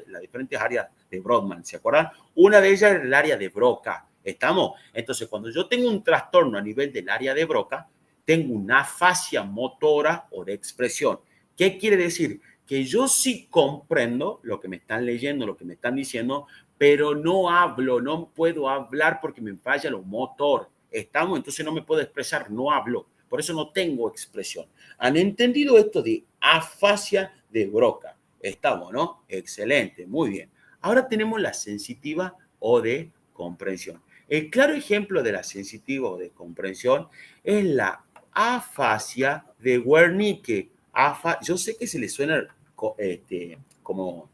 las diferentes áreas de Brodmann, ¿se acuerdan? Una de ellas era el área de Broca. Entonces, cuando yo tengo un trastorno a nivel del área de Broca, tengo una afasia motora o de expresión. ¿Qué quiere decir? Que yo sí comprendo lo que me están leyendo, lo que me están diciendo, pero no hablo, no puedo hablar porque me falla lo motor. Entonces no me puedo expresar, no hablo. Por eso no tengo expresión. ¿Han entendido esto de afasia de Broca? Estamos, ¿no? Excelente, muy bien. Ahora tenemos la sensitiva o de comprensión. El claro ejemplo de la sensitiva o de comprensión es la afasia de Wernicke. Yo sé que se le suena como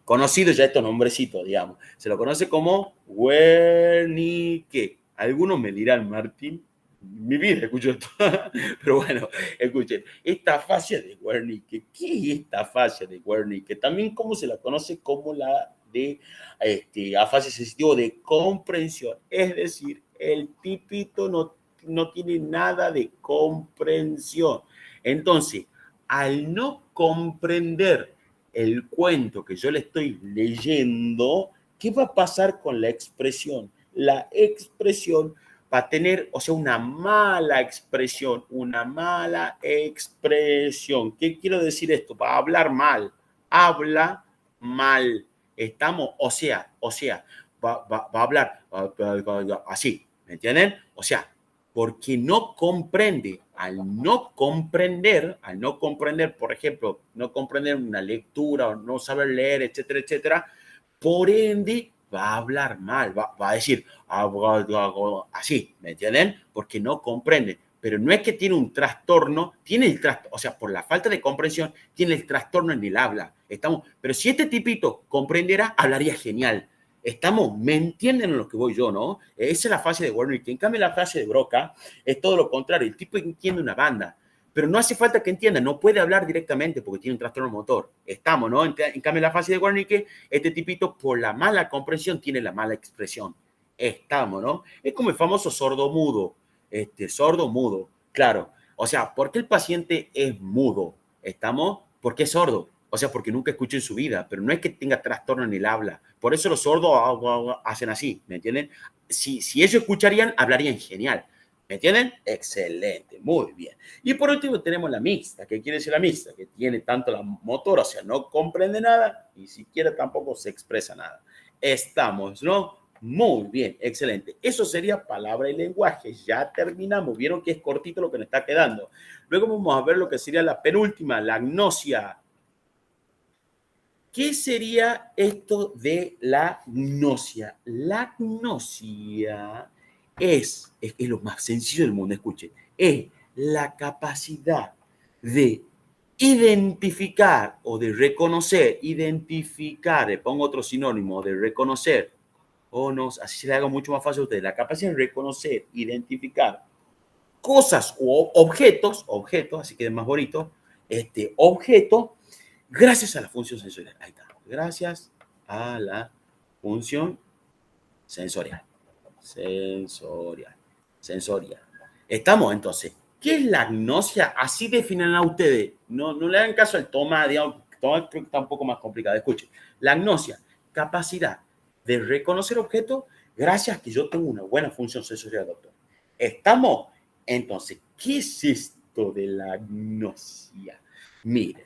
conocido ya estos nombrecitos, digamos. Se lo conoce como Wernicke. Algunos me dirán, Martín, mi vida escucho esto, pero bueno, escuchen, esta fascia de Wernicke, ¿qué es esta fascia de Wernicke? También como se la conoce como la de afasia sensitiva de comprensión, es decir, el tipito no tiene nada de comprensión. Entonces, al no comprender el cuento que yo le estoy leyendo, ¿qué va a pasar con la expresión? La expresión va a tener, o sea, una mala expresión, una mala expresión. ¿Qué quiero decir esto? Va a hablar mal, habla mal. Estamos, va a hablar así, ¿me entienden? O sea, porque no comprende. Al no comprender, por ejemplo, no comprender una lectura o no saber leer, etcétera, etcétera, por ende va a hablar mal, va a decir así, ¿me entienden? Porque no comprende. Pero no es que tiene un trastorno, tiene el trastorno, o sea, por la falta de comprensión, tiene el trastorno en el habla. Pero si este tipito comprendiera, hablaría genial. ¿Me entienden en lo que voy yo, no? Esa es la fase de Wernicke. En cambio, la fase de Broca es todo lo contrario. El tipo entiende una banda, pero no hace falta que entienda, no puede hablar directamente porque tiene un trastorno motor. ¿No? En cambio, la fase de Wernicke, este tipito, por la mala comprensión, tiene la mala expresión. ¿No? Es como el famoso sordo-mudo. Sordo-mudo, claro. O sea, ¿por qué el paciente es mudo? ¿Por qué es sordo? O sea, porque nunca escuchó en su vida, pero no es que tenga trastorno en el habla. Por eso los sordos hacen así, ¿me entienden? Si ellos escucharían, hablarían genial. ¿Me entienden? Excelente, muy bien. Y por último tenemos la mixta. ¿Qué quiere decir la mixta? Que tiene tanto la motora, o sea, no comprende nada y siquiera tampoco se expresa nada. ¿No? Muy bien, excelente. Eso sería palabra y lenguaje. Ya terminamos. Vieron que es cortito lo que nos está quedando. Luego vamos a ver lo que sería la penúltima, la gnosia. ¿Qué sería esto de la gnosia? La gnosia es lo más sencillo del mundo, escuchen, es la capacidad de identificar o de reconocer, le pongo otro sinónimo, de reconocer, o no, así se le haga mucho más fácil a ustedes, la capacidad de reconocer, identificar cosas o objetos, así que es más bonito, objeto, gracias a la función sensorial. Ahí está. Gracias a la función sensorial. Sensorial. ¿Estamos entonces? ¿Qué es la gnosia? Así definen a ustedes. No le hagan caso al toma, digamos, toma creo que está un poco más complicado. Escuchen. La gnosia, capacidad de reconocer objetos gracias a que yo tengo una buena función sensorial, doctor. ¿Estamos? Entonces, ¿qué es esto de la gnosia? Miren.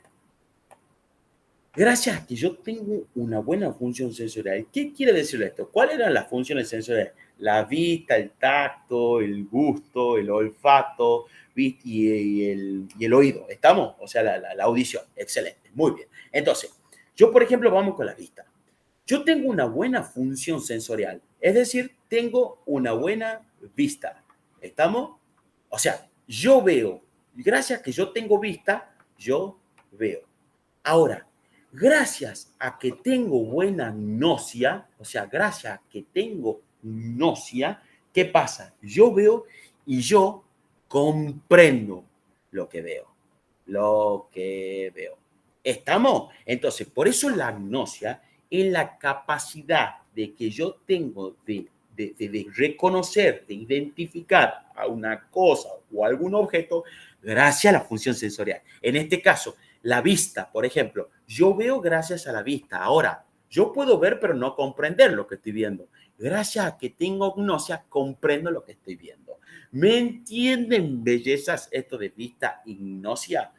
Gracias a que yo tengo una buena función sensorial. ¿Qué quiere decir esto? ¿Cuáles eran las funciones sensoriales? La vista, el tacto, el gusto, el olfato y el oído. ¿Estamos? O sea, la audición. Excelente. Muy bien. Entonces, yo, por ejemplo, vamos con la vista. Yo tengo una buena función sensorial. Es decir, tengo una buena vista. ¿Estamos? O sea, yo veo. Gracias a que yo tengo vista, yo veo. Ahora, gracias a que tengo buena gnosia, o sea, gracias a que tengo gnosia, ¿qué pasa? Yo veo y yo comprendo lo que veo. Lo que veo. ¿Estamos? Entonces, por eso la gnosia es la capacidad de que yo tengo de reconocer, de identificar a una cosa o algún objeto gracias a la función sensorial. En este caso, la vista, por ejemplo, yo veo gracias a la vista. Ahora, yo puedo ver pero no comprender lo que estoy viendo. Gracias a que tengo gnosia, comprendo lo que estoy viendo. ¿Me entienden, bellezas, esto de vista y gnosia?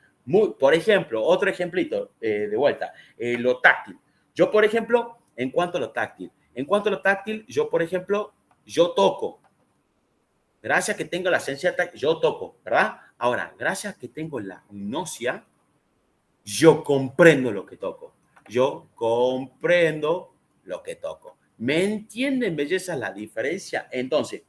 Por ejemplo, otro ejemplito de vuelta, lo táctil. Yo, por ejemplo, en cuanto a lo táctil, yo, por ejemplo, yo toco. Gracias a que tengo la esencia táctil, yo toco, ¿verdad? Ahora, gracias a que tengo la gnosia, yo comprendo lo que toco. Yo comprendo lo que toco. ¿Me entienden, belleza, la diferencia? Entonces,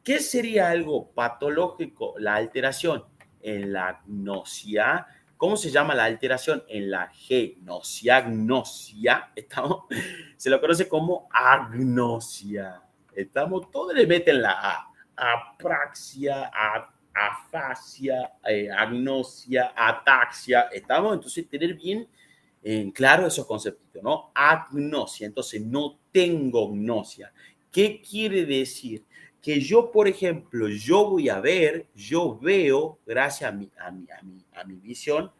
¿qué sería algo patológico? La alteración en la agnosia. ¿Cómo se llama la alteración en la gnosia? Agnosia, ¿estamos? Se lo conoce como agnosia. ¿Estamos? Todo le meten la A. Apraxia, afasia, agnosia, ataxia. ¿Estamos? Entonces, tener bien en claro esos conceptos, ¿no? Agnosia, entonces no tengo gnosia. ¿Qué quiere decir? Que yo, por ejemplo, yo voy a ver, yo veo, gracias a mi visión,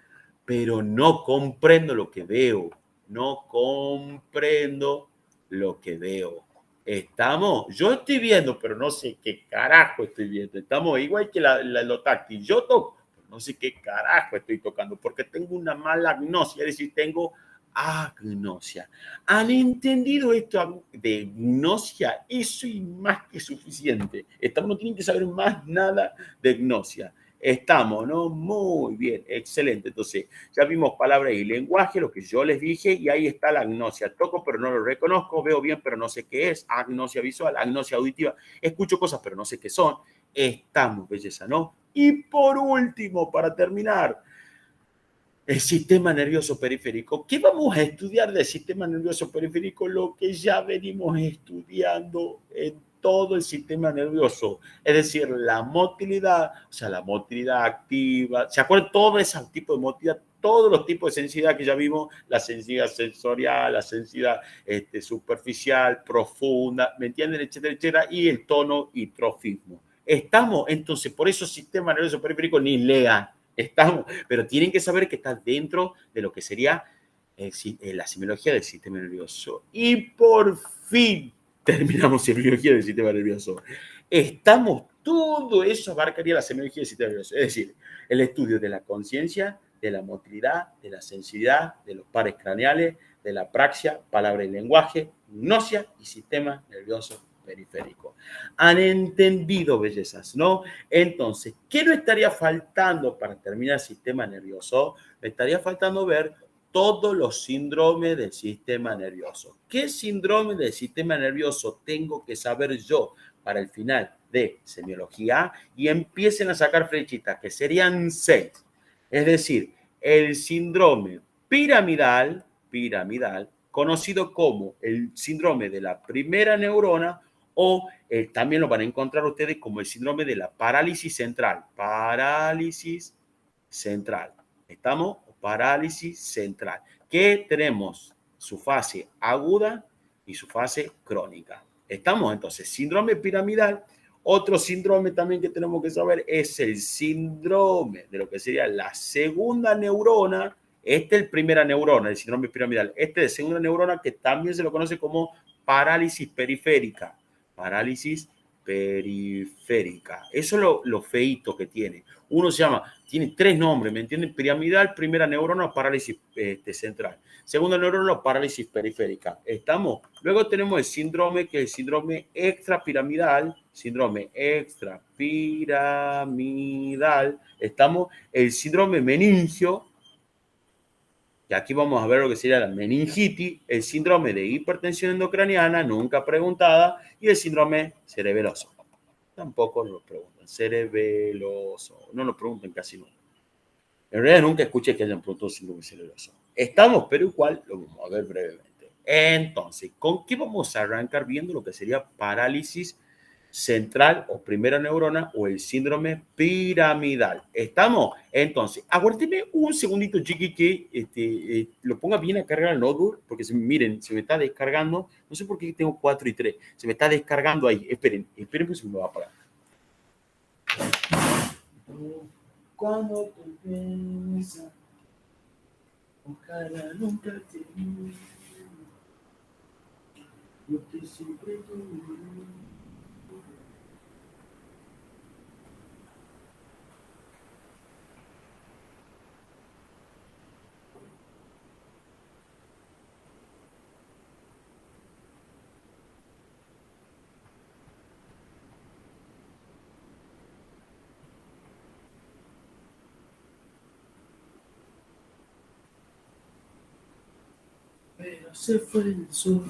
pero no comprendo lo que veo, no comprendo lo que veo. Estamos, yo estoy viendo, pero no sé qué carajo estoy viendo. Estamos igual que lo táctil. Yo toco, pero no sé qué carajo estoy tocando, porque tengo una mala agnosia, es decir, tengo agnosia. ¿Han entendido esto de gnosia? Eso es más que suficiente. Estamos, no tienen que saber más nada de gnosia. Estamos, ¿no? Muy bien, excelente. Entonces, ya vimos palabras y lenguaje, lo que yo les dije, y ahí está la agnosia. Toco, pero no lo reconozco, veo bien, pero no sé qué es. Agnosia visual, agnosia auditiva. Escucho cosas, pero no sé qué son. Estamos, belleza, ¿no? Y por último, para terminar, el sistema nervioso periférico. ¿Qué vamos a estudiar del sistema nervioso periférico? Lo que ya venimos estudiando en todo el sistema nervioso, es decir, la motilidad, o sea, la motilidad activa, ¿se acuerdan? Todo ese tipo de motilidad, todos los tipos de sensibilidad que ya vimos, la sensibilidad sensorial, la sensibilidad superficial, profunda, ¿me entienden? Etcétera, etcétera, y el tono y trofismo. Estamos, entonces, por eso sistema nervioso periférico ni lean, estamos, pero tienen que saber que está dentro de lo que sería la semiología del sistema nervioso. Y por fin terminamos semiología del sistema nervioso. Estamos, todo eso abarcaría la semiología del sistema nervioso. Es decir, el estudio de la conciencia, de la motilidad, de la sensibilidad, de los pares craneales, de la praxia, palabra y lenguaje, gnosia y sistema nervioso periférico. Han entendido, bellezas, ¿no? Entonces, ¿qué nos estaría faltando para terminar el sistema nervioso? Me estaría faltando ver todos los síndromes del sistema nervioso. ¿Qué síndrome del sistema nervioso tengo que saber yo para el final de semiología? Y empiecen a sacar flechitas, que serían 6. Es decir, el síndrome piramidal, conocido como el síndrome de la primera neurona, o también lo van a encontrar ustedes como el síndrome de la parálisis central. Parálisis central. ¿Estamos? Parálisis central. Que tenemos su fase aguda y su fase crónica. ¿Estamos? Entonces, síndrome piramidal. Otro síndrome también que tenemos que saber es el síndrome de lo que sería la segunda neurona. Este es el primera neurona, el síndrome piramidal. Este es segunda neurona, que también se lo conoce como parálisis periférica. Parálisis periférica. Eso es lo feíto que tiene. Uno se llama, tiene 3 nombres, ¿me entienden? Piramidal, primera neurona, parálisis central. Segunda neurona, parálisis periférica. ¿Estamos? Luego tenemos el síndrome, que es el síndrome extrapiramidal. Síndrome extrapiramidal. ¿Estamos? El síndrome meningio. Y aquí vamos a ver lo que sería la meningitis, el síndrome de hipertensión endocraniana, nunca preguntada, y el síndrome cerebeloso. Tampoco nos lo preguntan. Cerebeloso. No nos preguntan casi nunca. En realidad nunca escuché que hayan preguntado síndrome cerebeloso. Estamos, pero igual lo vamos a ver brevemente. Entonces, ¿con qué vamos a arrancar viendo lo que sería parálisis central o primera neurona o el síndrome piramidal? ¿Estamos? Entonces, aguárdenme un segundito, chiqui, que lo ponga bien a cargar el notebook, porque miren, se me está descargando. No sé por qué tengo 4 y 3. Se me está descargando ahí. Esperen, pues se me va a parar. Cuando te piensas, ojalá nunca te yo te siempre tuve. Pero se fue el sol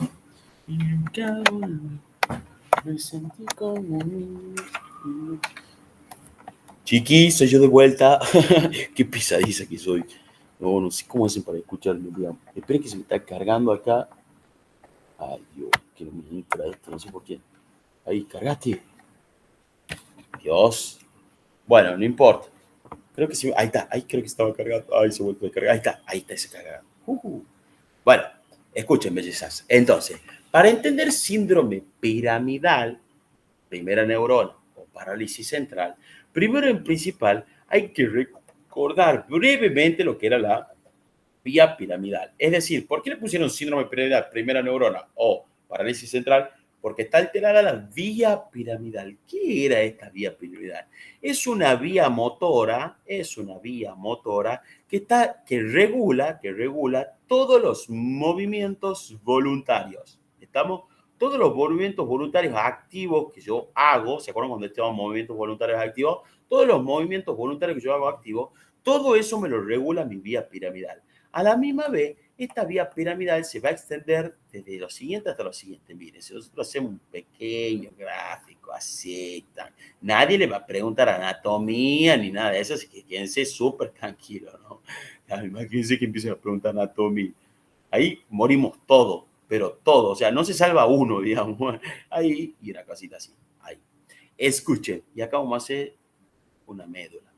Me sentí como un niño. Chiqui, soy yo de vuelta. Qué pisadiza que soy. No, no sé cómo hacen para escucharme, digamos. Esperen que se me está cargando acá. Ay, Dios, que no me entra esto, no sé por qué. Ahí, cargaste. Dios. Bueno, no importa. Creo que sí. Ahí está, ahí creo que estaba cargando. Ay, se vuelve a cargar. Ahí está ese cargado. Bueno, escuchen, bellezas. Entonces, para entender síndrome piramidal, primera neurona o parálisis central, primero en principal hay que recordar brevemente lo que era la vía piramidal. Es decir, ¿por qué le pusieron síndrome piramidal, primera neurona o parálisis central? Porque está alterada la vía piramidal. ¿Qué era esta vía piramidal? Es una vía motora que regula todos los movimientos voluntarios. ¿Estamos? Todos los movimientos voluntarios activos que yo hago, ¿se acuerdan cuando estábamos movimientos voluntarios activos? Todos los movimientos voluntarios que yo hago activos, todo eso me lo regula mi vía piramidal. A la misma vez, esta vía piramidal se va a extender desde lo siguiente hasta lo siguiente. Miren, si nosotros hacemos un pequeño gráfico así, nadie le va a preguntar anatomía ni nada de eso, así que quédense súper tranquilos, ¿no? Imagínense que empiecen a preguntar anatomía. Ahí morimos todos, pero todos, o sea, no se salva uno, digamos. Ahí, y una cosita así, ahí. Escuchen, y acá vamos a hacer una médula.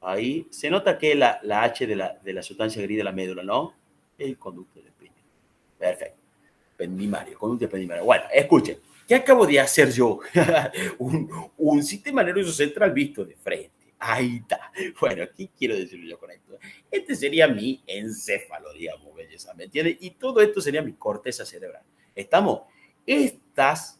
Ahí se nota que la H de la sustancia gris de la médula, ¿no? El conducto del espín. Perfecto. Pendimario, conducto pendimario. Bueno, escuchen, ¿qué acabo de hacer yo? un sistema nervioso central visto de frente. Ahí está. Bueno, ¿qué quiero decir yo con esto? Este sería mi encéfalo, digamos, belleza, ¿me entiendes? Y todo esto sería mi corteza cerebral. ¿Estamos? Estas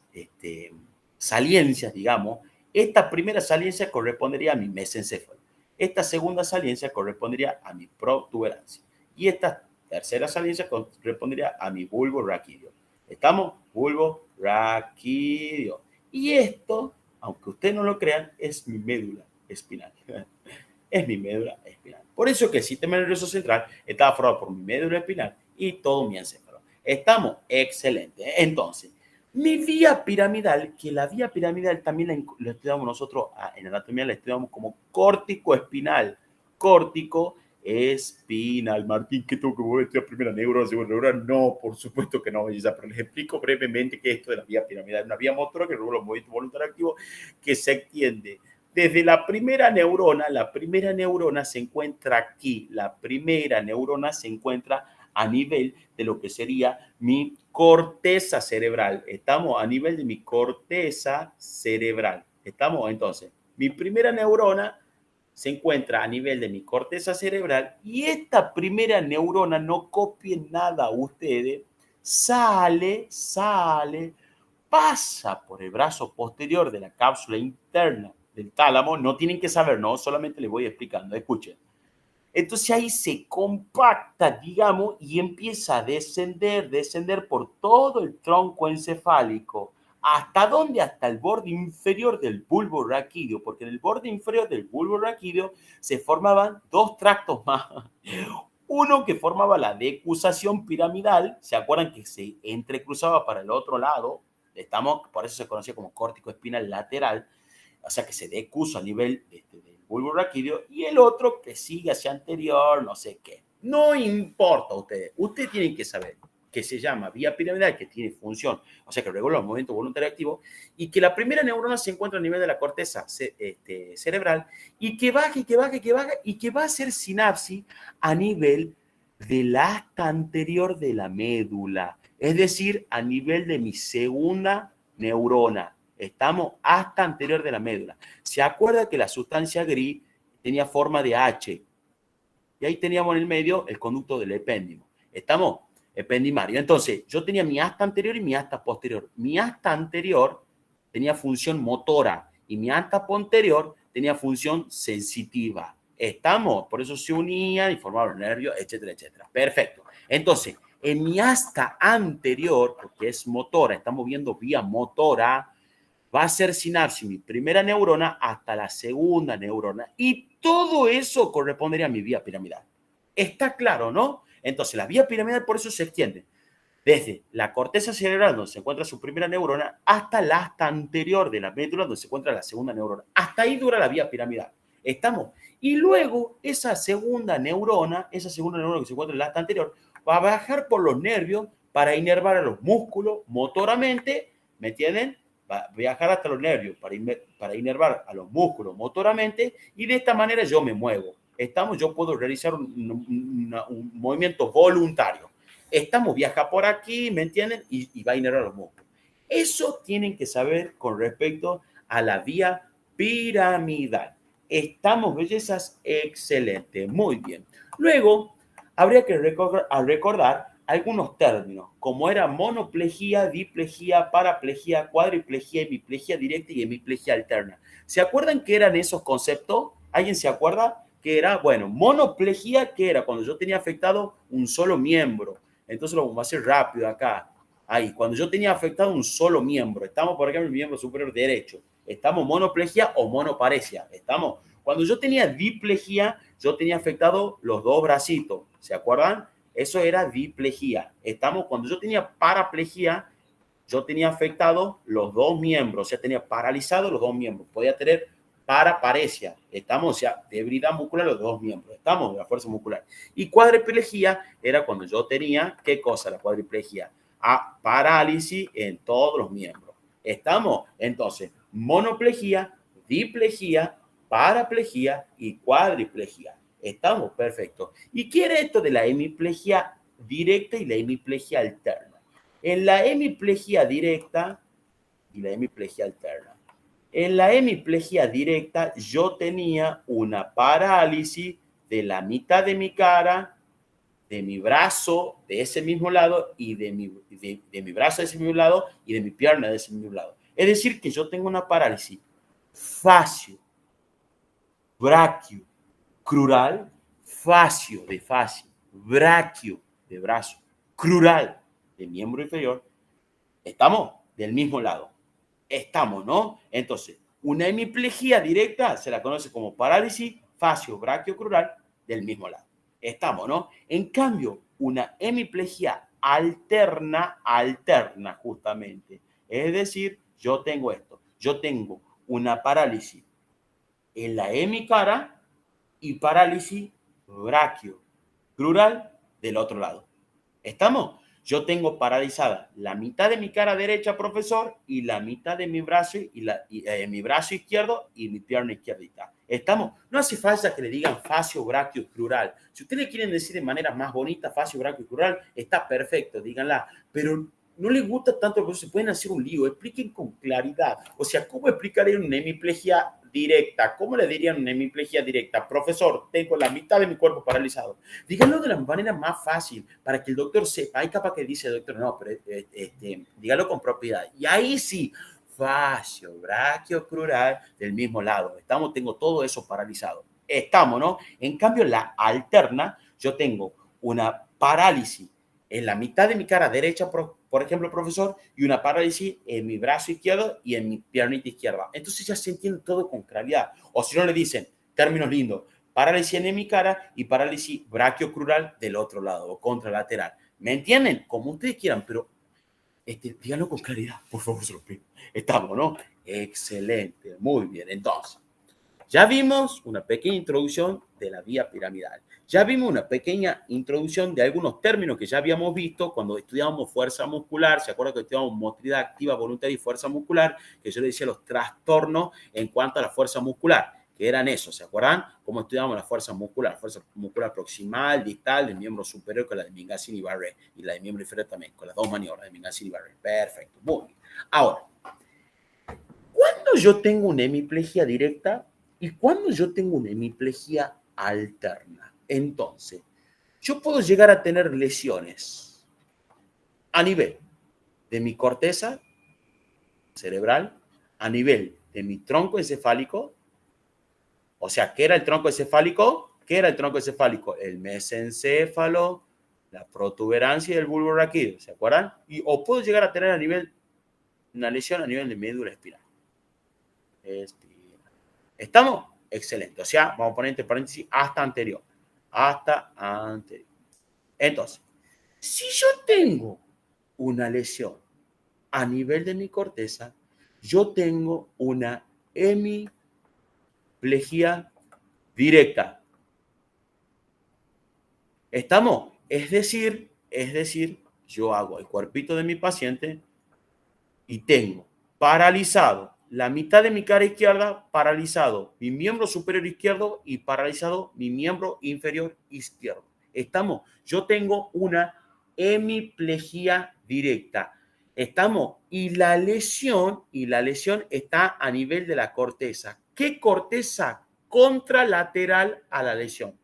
saliencias, digamos, esta primera saliencia correspondería a mi mesencéfalo. Esta segunda saliencia correspondería a mi protuberancia. Y esta tercera saliencia correspondería a mi bulbo raquídeo. ¿Estamos? Bulbo raquídeo. Y esto, aunque ustedes no lo crean, es mi médula espinal. Es mi médula espinal. Por eso que el sistema nervioso central está formado por mi médula espinal y todo mi encéfalo. ¿Estamos? Excelente. Entonces, mi vía piramidal, que la vía piramidal también la estudiamos nosotros en anatomía, la estudiamos como córtico espinal. Córtico espinal. Martín, ¿qué tengo que volver a estudiar primera neurona, segunda neurona? No, por supuesto que no, belleza, pero les explico brevemente que esto de la vía piramidal es una vía motora que regula los movimientos voluntarios activos que se extiende desde la primera neurona se encuentra aquí, la primera neurona se encuentra a nivel de lo que sería mi corteza cerebral. Estamos a nivel de mi corteza cerebral. Estamos entonces, mi primera neurona se encuentra a nivel de mi corteza cerebral y esta primera neurona, no copien nada ustedes, sale, pasa por el brazo posterior de la cápsula interna del tálamo, no tienen que saber, no, solamente les voy explicando, escuchen. Entonces ahí se compacta, digamos, y empieza a descender por todo el tronco encefálico. ¿Hasta dónde? Hasta el borde inferior del bulbo raquídeo, porque en el borde inferior del bulbo raquídeo se formaban dos tractos más. Uno que formaba la decusación piramidal, ¿se acuerdan que se entrecruzaba para el otro lado? Por eso se conocía como córtico espinal lateral, o sea que se decusa a nivel del bulbo raquídeo, y el otro que sigue hacia anterior, no sé qué. No importa a ustedes tienen que saber que se llama vía piramidal, que tiene función, o sea que regula el movimiento voluntario activo, y que la primera neurona se encuentra a nivel de la corteza cerebral, y que baja, y que va a hacer sinapsis a nivel del asta anterior de la médula, es decir, a nivel de mi segunda neurona. Estamos hasta anterior de la médula. ¿Se acuerda que la sustancia gris tenía forma de H? Y ahí teníamos en el medio el conducto del epéndimo. ¿Estamos? Ependimario. Entonces, yo tenía mi asta anterior y mi asta posterior. Mi asta anterior tenía función motora y mi asta posterior tenía función sensitiva. ¿Estamos? Por eso se unían y formaban nervios, etcétera, etcétera. Perfecto. Entonces, en mi asta anterior, porque es motora, estamos viendo vía motora, va a ser sinapsis mi primera neurona hasta la segunda neurona. Y todo eso correspondería a mi vía piramidal. Está claro, ¿no? Entonces, la vía piramidal por eso se extiende Desde la corteza cerebral, donde se encuentra su primera neurona, hasta la asta anterior de la médula, donde se encuentra la segunda neurona. Hasta ahí dura la vía piramidal. ¿Estamos? Y luego esa segunda neurona que se encuentra en la asta anterior, va a bajar por los nervios para inervar a los músculos motoramente, ¿me entienden? Va a viajar hasta los nervios para inervar a los músculos motoramente y de esta manera yo me muevo. Estamos, yo puedo realizar un movimiento voluntario. Estamos, viaja por aquí, ¿me entienden? Y va a inervar a los músculos. Eso tienen que saber con respecto a la vía piramidal. Estamos, bellezas, excelente, muy bien. Luego, habría que recordar algunos términos, como era monoplejía, diplejía, paraplejía, cuadriplejía, hemiplegia directa y hemiplegia alterna. ¿Se acuerdan qué eran esos conceptos? ¿Alguien se acuerda? Que era, bueno, monoplejía, que era cuando yo tenía afectado un solo miembro. Entonces lo vamos a hacer rápido acá. Ahí, cuando yo tenía afectado un solo miembro, estamos, por ejemplo, el miembro superior derecho, estamos monoplejía o monoparesia, estamos. Cuando yo tenía diplejía, yo tenía afectado los dos bracitos, ¿se acuerdan? Eso era diplejía. Estamos, cuando yo tenía paraplejía, yo tenía afectado los dos miembros, o sea, tenía paralizado los dos miembros. Podía tener paraparesia, estamos, o sea, debilidad muscular los dos miembros, estamos de la fuerza muscular. Y cuadriplejía era cuando yo tenía, ¿qué cosa la cuadriplejía? A parálisis en todos los miembros. ¿Estamos? Entonces, monoplejía, diplejía, paraplejía y cuadriplejía. Estamos, perfecto. ¿Y qué era esto de la hemiplegia directa y la hemiplegia alterna? En la hemiplegia directa y la hemiplegia alterna. En la hemiplegia directa yo tenía una parálisis de la mitad de mi cara, de mi brazo de ese mismo lado y de mi brazo de ese mismo lado y de mi pierna de ese mismo lado. Es decir, que yo tengo una parálisis facio, braquio, crural, facio de facio, braquio de brazo, crural de miembro inferior. Estamos del mismo lado. Estamos, ¿no? Entonces, una hemiplegia directa se la conoce como parálisis facio-brachiocrural del mismo lado. Estamos, ¿no? En cambio, una hemiplegia alterna justamente. Es decir, yo tengo esto. Yo tengo una parálisis en la hemicara y parálisis brachiocrural del otro lado. ¿Estamos? Yo tengo paralizada la mitad de mi cara derecha, profesor, y la mitad de mi brazo mi brazo izquierdo y mi pierna izquierdita. ¿Estamos? No hace falta que le digan facio, braquio, crural. Si ustedes quieren decir de manera más bonita facio, braquio, crural, está perfecto, díganla. Pero no les gusta tanto, porque se pueden hacer un lío. Expliquen con claridad. O sea, ¿cómo explicarían una hemiplegia directa? ¿Cómo le dirían una hemiplegia directa? Profesor, tengo la mitad de mi cuerpo paralizado. Díganlo de la manera más fácil para que el doctor sepa. Hay capaz que dice el doctor, no, pero dígalo con propiedad. Y ahí sí, fascio, braquio, crural, del mismo lado. Tengo todo eso paralizado. Estamos, ¿no? En cambio, la alterna, yo tengo una parálisis en la mitad de mi cara derecha, por ejemplo, profesor, y una parálisis en mi brazo izquierdo y en mi piernita izquierda. Entonces ya se entiende todo con claridad. O si no le dicen, términos lindos, parálisis en mi cara y parálisis brachiocrural del otro lado o contralateral. ¿Me entienden? Como ustedes quieran, pero díganlo con claridad, por favor, se lo pido. Estamos, ¿no? Excelente, muy bien. Entonces, ya vimos una pequeña introducción de la vía piramidal. Ya vimos una pequeña introducción de algunos términos que ya habíamos visto cuando estudiábamos fuerza muscular. ¿Se acuerdan que estudiábamos motricidad activa, voluntaria y fuerza muscular? Que yo le decía los trastornos en cuanto a la fuerza muscular, que eran esos. ¿Se acuerdan? Cómo estudiábamos la fuerza muscular proximal, distal, del miembro superior con la de Mingazzini y Barré, y la de miembro inferior también, con las dos maniobras de Mingazzini y Barré. Perfecto, muy bien. Ahora, ¿cuándo yo tengo una hemiplegia directa y cuándo yo tengo una hemiplegia alterna? Entonces, yo puedo llegar a tener lesiones a nivel de mi corteza cerebral, a nivel de mi tronco encefálico. O sea, ¿qué era el tronco encefálico? ¿Qué era el tronco encefálico? El mesencéfalo, la protuberancia y el bulbo raquídeo, ¿se acuerdan? O puedo llegar a tener una lesión a nivel de médula espinal. ¿Estamos? Excelente. O sea, vamos a poner entre paréntesis hasta anterior. Hasta anterior. Entonces, si yo tengo una lesión a nivel de mi corteza, yo tengo una hemiplegia directa. ¿Estamos? Es decir, yo hago el cuerpito de mi paciente y tengo paralizado la mitad de mi cara izquierda, paralizado mi miembro superior izquierdo y paralizado mi miembro inferior izquierdo. ¿Estamos? Yo tengo una hemiplegia directa. ¿Estamos? Y la lesión está a nivel de la corteza. ¿Qué corteza? Contralateral a la lesión.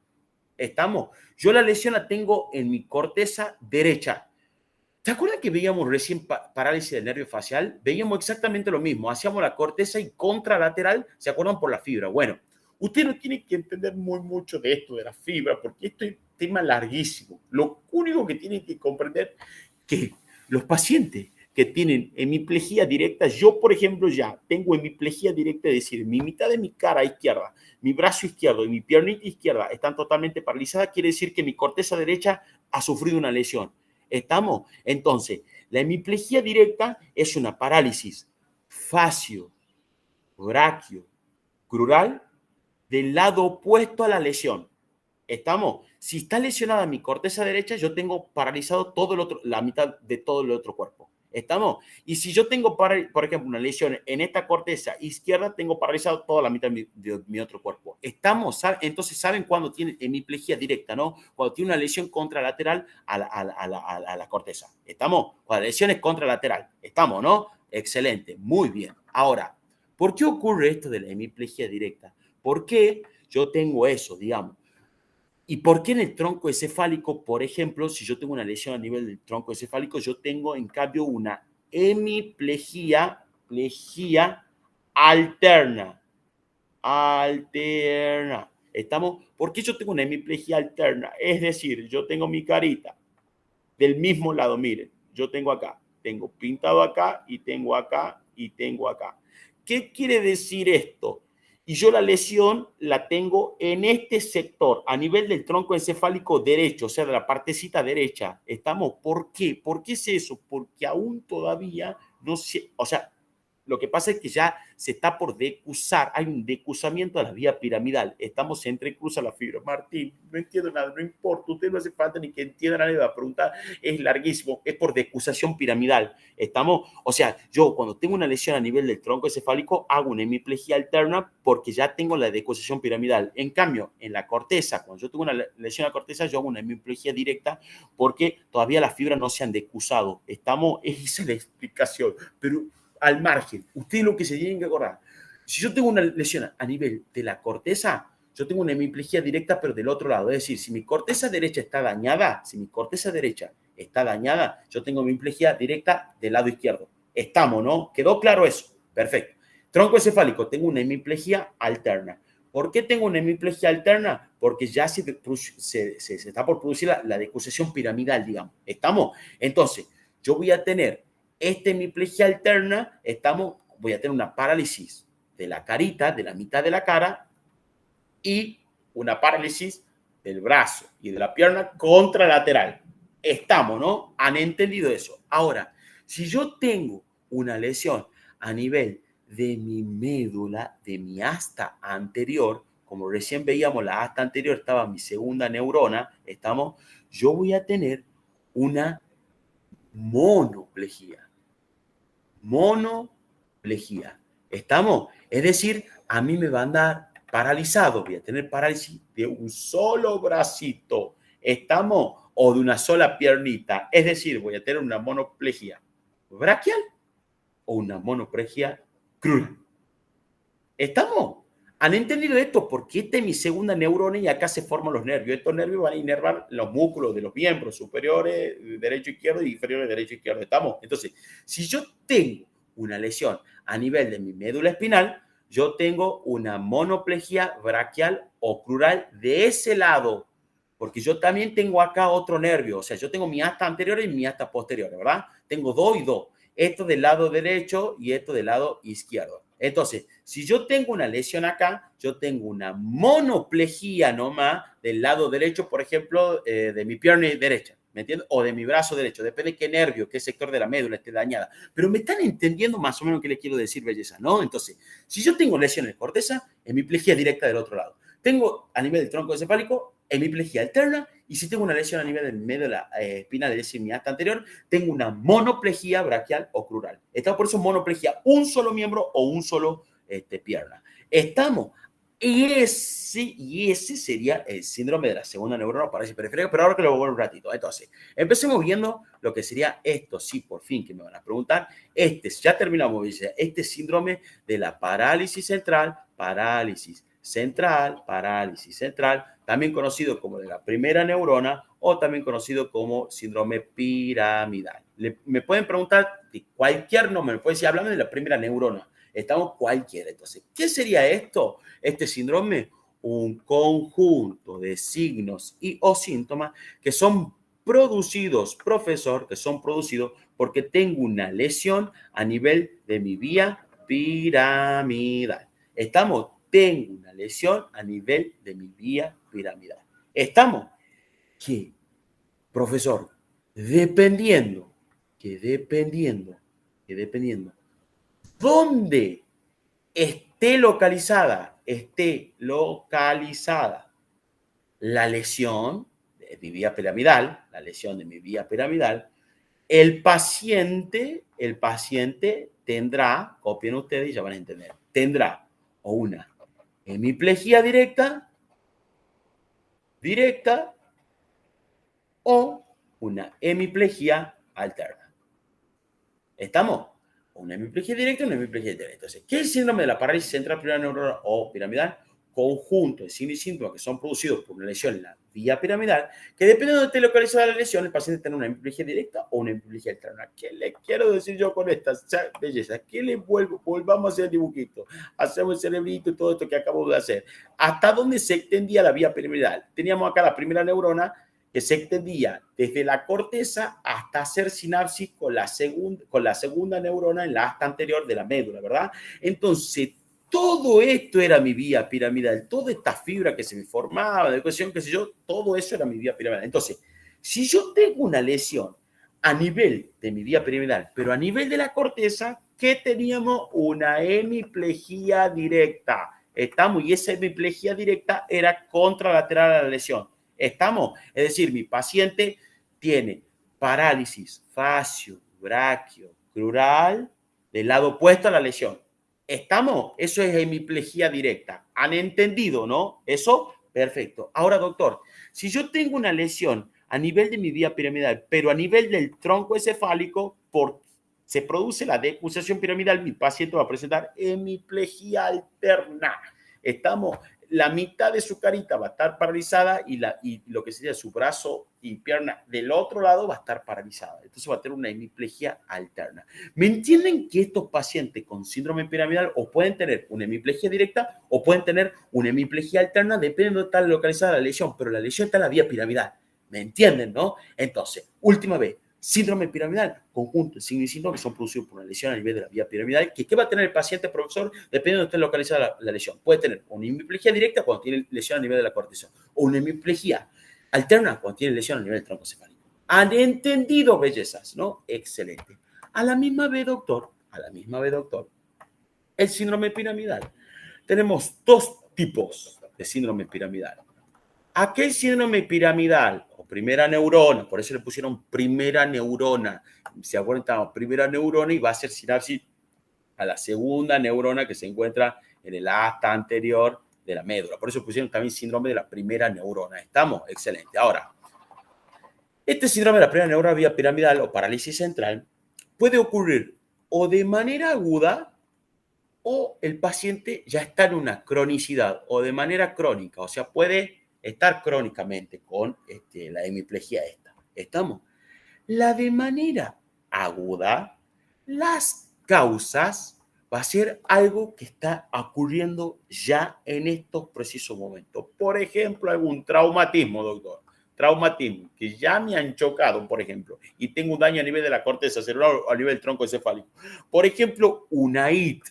¿Estamos? Yo la lesión la tengo en mi corteza derecha. ¿Te acuerdas que veíamos recién parálisis del nervio facial? Veíamos exactamente lo mismo. Hacíamos la corteza y contralateral, ¿se acuerdan? Por la fibra. Bueno, usted no tiene que entender muy mucho de esto, de la fibra, porque esto es un tema larguísimo. Lo único que tiene que comprender que los pacientes que tienen hemiplegia directa, yo, por ejemplo, ya tengo hemiplegia directa, es decir, mi mitad de mi cara izquierda, mi brazo izquierdo y mi piernita izquierda están totalmente paralizadas, quiere decir que mi corteza derecha ha sufrido una lesión. ¿Estamos? Entonces, la hemiplegia directa es una parálisis facio, braquio, crural del lado opuesto a la lesión. ¿Estamos? Si está lesionada mi corteza derecha, yo tengo paralizado todo el otro, la mitad de todo el otro cuerpo. ¿Estamos? Y si yo tengo, por ejemplo, una lesión en esta corteza izquierda, tengo paralizado toda la mitad de mi otro cuerpo. ¿Estamos? Entonces, ¿saben cuándo tiene hemiplegia directa, no? Cuando tiene una lesión contralateral a la corteza. ¿Estamos? Cuando la lesión es contralateral. ¿Estamos, no? Excelente. Muy bien. Ahora, ¿por qué ocurre esto de la hemiplegia directa? ¿Por qué yo tengo eso, digamos? ¿Y por qué en el tronco encefálico, por ejemplo, si yo tengo una lesión a nivel del tronco encefálico, yo tengo en cambio una hemiplegia alterna? ¿Estamos? ¿Por qué yo tengo una hemiplegia alterna? Es decir, yo tengo mi carita del mismo lado, miren, yo tengo pintado acá y tengo acá y tengo acá. ¿Qué quiere decir esto? Y yo la lesión la tengo en este sector, a nivel del tronco encefálico derecho, o sea, de la partecita derecha. ¿Estamos? ¿Por qué? ¿Por qué es eso? Porque aún todavía no se, o sea, lo que pasa es que ya se está por decusar, hay un decusamiento de la vía piramidal. Estamos, se entrecruza la fibra. Martín, no entiendo nada, no importa, usted no hace falta ni que entienda, nadie va a preguntar, es larguísimo, es por decusación piramidal. Estamos, o sea, yo cuando tengo una lesión a nivel del tronco encefálico, hago una hemiplegia alterna porque ya tengo la decusación piramidal. En cambio, en la corteza, cuando yo tengo una lesión a la corteza, yo hago una hemiplegia directa porque todavía las fibras no se han decusado. Estamos, esa es la explicación, pero al margen. Ustedes lo que se tienen que acordar. Si yo tengo una lesión a nivel de la corteza, yo tengo una hemiplegia directa, pero del otro lado. Es decir, si mi corteza derecha está dañada, yo tengo hemiplegia directa del lado izquierdo. Estamos, ¿no? ¿Quedó claro eso? Perfecto. Tronco encefálico, tengo una hemiplegia alterna. ¿Por qué tengo una hemiplegia alterna? Porque ya se está por producir la decusación piramidal, digamos. ¿Estamos? Entonces, yo voy a tener esta hemiplegia alterna, voy a tener una parálisis de la carita, de la mitad de la cara, y una parálisis del brazo y de la pierna contralateral. Estamos, ¿no? Han entendido eso. Ahora, si yo tengo una lesión a nivel de mi médula, de mi asta anterior, como recién veíamos, la asta anterior estaba mi segunda neurona, yo voy a tener una monoplegia. ¿Estamos? Es decir, a mí me va a andar paralizado, voy a tener parálisis de un solo bracito. ¿Estamos? O de una sola piernita. Es decir, voy a tener una monoplegia braquial o una monoplegia crural. ¿Estamos? ¿Han entendido esto? Porque esta es mi segunda neurona y acá se forman los nervios. Estos nervios van a inervar los músculos de los miembros superiores, derecho, izquierdo y inferiores, derecho, izquierdo. ¿Estamos? Entonces, si yo tengo una lesión a nivel de mi médula espinal, yo tengo una monoplegia braquial o crural de ese lado, porque yo también tengo acá otro nervio. O sea, yo tengo mi asta anterior y mi asta posterior, ¿verdad? Tengo dos y dos. Esto del lado derecho y esto del lado izquierdo. Entonces, si yo tengo una lesión acá, yo tengo una monoplegia nomás del lado derecho, por ejemplo, de mi pierna derecha. ¿me entiendes? O de mi brazo derecho, depende de qué nervio, qué sector de la médula esté dañada. Pero me están entendiendo más o menos qué les quiero decir, belleza, ¿no? Entonces, si yo tengo lesiones de corteza, hemiplegia directa del otro lado. Tengo a nivel del tronco encefálico, hemiplegia alterna, y si tengo una lesión a nivel del medio de la espinal, es decir, mi asta anterior, tengo una monoplegia braquial o crural. Está por eso monoplegia, un solo miembro o un solo pierna. Estamos. Y ese sería el síndrome de la segunda neurona o parálisis periférica, pero ahora que lo voy a ver un ratito. Entonces, empecemos viendo lo que sería esto, sí, por fin, que me van a preguntar. Ya terminamos, este síndrome de la parálisis central, también conocido como de la primera neurona o también conocido como síndrome piramidal. Me pueden preguntar de cualquier nombre, me pueden decir, háblame de la primera neurona. Estamos cualquiera. Entonces, ¿qué sería esto? Este síndrome, un conjunto de signos y o síntomas que son producidos, profesor, que son producidos porque tengo una lesión a nivel de mi vía piramidal. Estamos, tengo una lesión a nivel de mi vía piramidal. Estamos, que, profesor, dependiendo, ¿dónde esté localizada la lesión de mi vía piramidal, el paciente tendrá, copien ustedes y ya van a entender, tendrá o una hemiplegia directa o una hemiplegia alterna. ¿Estamos? Una hemiplegia directa y una hemiplegia alterna. Entonces, ¿qué es el síndrome de la parálisis central primera neurona o piramidal? Conjunto de signos y síntomas que son producidos por una lesión en la vía piramidal, que depende de dónde esté localizada la lesión, el paciente tiene una hemiplegia directa o una hemiplegia alterna. ¿Qué le quiero decir yo con estas bellezas? ¿Qué le volvamos a hacer el dibujito? Hacemos el cerebrito y todo esto que acabo de hacer. ¿Hasta dónde se extendía la vía piramidal? Teníamos acá la primera neurona que se extendía desde la corteza hasta hacer sinapsis con la segunda neurona en la asta anterior de la médula, ¿verdad? Entonces, todo esto era mi vía piramidal, toda esta fibra que se me formaba, de cohesión, qué sé yo, todo eso era mi vía piramidal. Entonces, si yo tengo una lesión a nivel de mi vía piramidal, pero a nivel de la corteza, ¿qué teníamos? Una hemiplegia directa. Estamos, y esa hemiplegia directa era contralateral a la lesión. ¿Estamos? Es decir, mi paciente tiene parálisis facio, braquio, crural del lado opuesto a la lesión. ¿Estamos? Eso es hemiplegia directa. ¿Han entendido, no? Eso, perfecto. Ahora, doctor, si yo tengo una lesión a nivel de mi vía piramidal, pero a nivel del tronco encefálico, se produce la decusación piramidal, mi paciente va a presentar hemiplegia alterna. Estamos, la mitad de su carita va a estar paralizada y lo que sería su brazo y pierna del otro lado va a estar paralizada. Entonces va a tener una hemiplegia alterna. ¿Me entienden que estos pacientes con síndrome piramidal o pueden tener una hemiplegia directa o pueden tener una hemiplegia alterna dependiendo de estar localizada la lesión? Pero la lesión está en la vía piramidal. ¿Me entienden, no? Entonces, última vez. Síndrome piramidal, conjunto de signos y síntomas que son producidos por una lesión a nivel de la vía piramidal. ¿Qué va a tener el paciente, profesor? Dependiendo de dónde esté localizada la lesión. Puede tener una hemiplegia directa cuando tiene lesión a nivel de la corteza o una hemiplegia alterna cuando tiene lesión a nivel del tronco cefálico. ¿Han entendido, bellezas? ¿No? Excelente. A la misma vez, doctor, el síndrome piramidal. Tenemos dos tipos de síndrome piramidal. Aquel síndrome piramidal o primera neurona, por eso le pusieron primera neurona. ¿Se acuerdan? Primera neurona y va a hacer sinapsis a la segunda neurona que se encuentra en el asta anterior de la médula. Por eso pusieron también síndrome de la primera neurona. ¿Estamos? Excelente. Ahora, este síndrome de la primera neurona vía piramidal o parálisis central puede ocurrir o de manera aguda o el paciente ya está en una cronicidad o de manera crónica. O sea, puede estar crónicamente con la hemiplegia esta. ¿Estamos? La de manera aguda, las causas va a ser algo que está ocurriendo ya en estos precisos momentos. Por ejemplo, algún traumatismo, doctor. Traumatismo, que ya me han chocado, por ejemplo, y tengo un daño a nivel de la corteza cerebral o a nivel del tronco encefálico. Por ejemplo, una IT,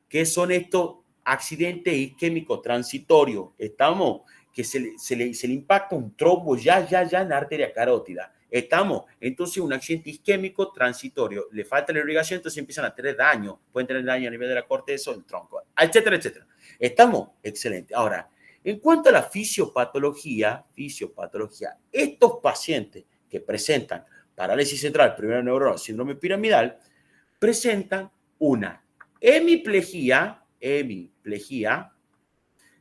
que son estos accidentes isquémicos transitorios. Estamos, que se le impacta un trombo ya en la arteria carótida. ¿Estamos? Entonces, un accidente isquémico transitorio, le falta la irrigación, entonces empiezan a tener daño. Pueden tener daño a nivel de la corteza o el tronco, etcétera, etcétera. ¿Estamos? Excelente. Ahora, en cuanto a la fisiopatología, estos pacientes que presentan parálisis central, primera neurona, síndrome piramidal, presentan una hemiplegia,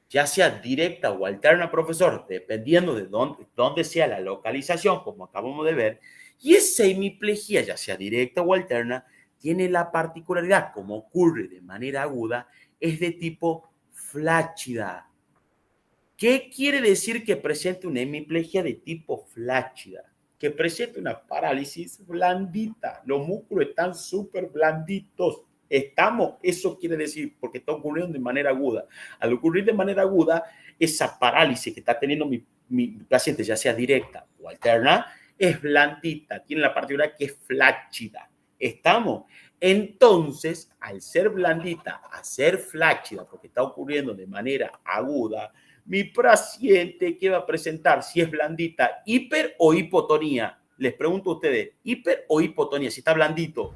ya sea directa o alterna, profesor, dependiendo de dónde sea la localización, como acabamos de ver, y esa hemiplegia, ya sea directa o alterna, tiene la particularidad, como ocurre de manera aguda, es de tipo flácida. ¿Qué quiere decir que presente una hemiplegia de tipo flácida? Que presente una parálisis blandita. Los músculos están súper blanditos. Eso quiere decir, porque está ocurriendo de manera aguda. Al ocurrir de manera aguda, esa parálisis que está teniendo mi paciente, ya sea directa o alterna, es blandita. Tiene la particularidad que es flácida. ¿Estamos? Entonces, al ser blandita, a ser flácida, porque está ocurriendo de manera aguda, mi paciente que va a presentar, si es blandita, hiper o hipotonía. Les pregunto a ustedes, hiper o hipotonía, si está blandito.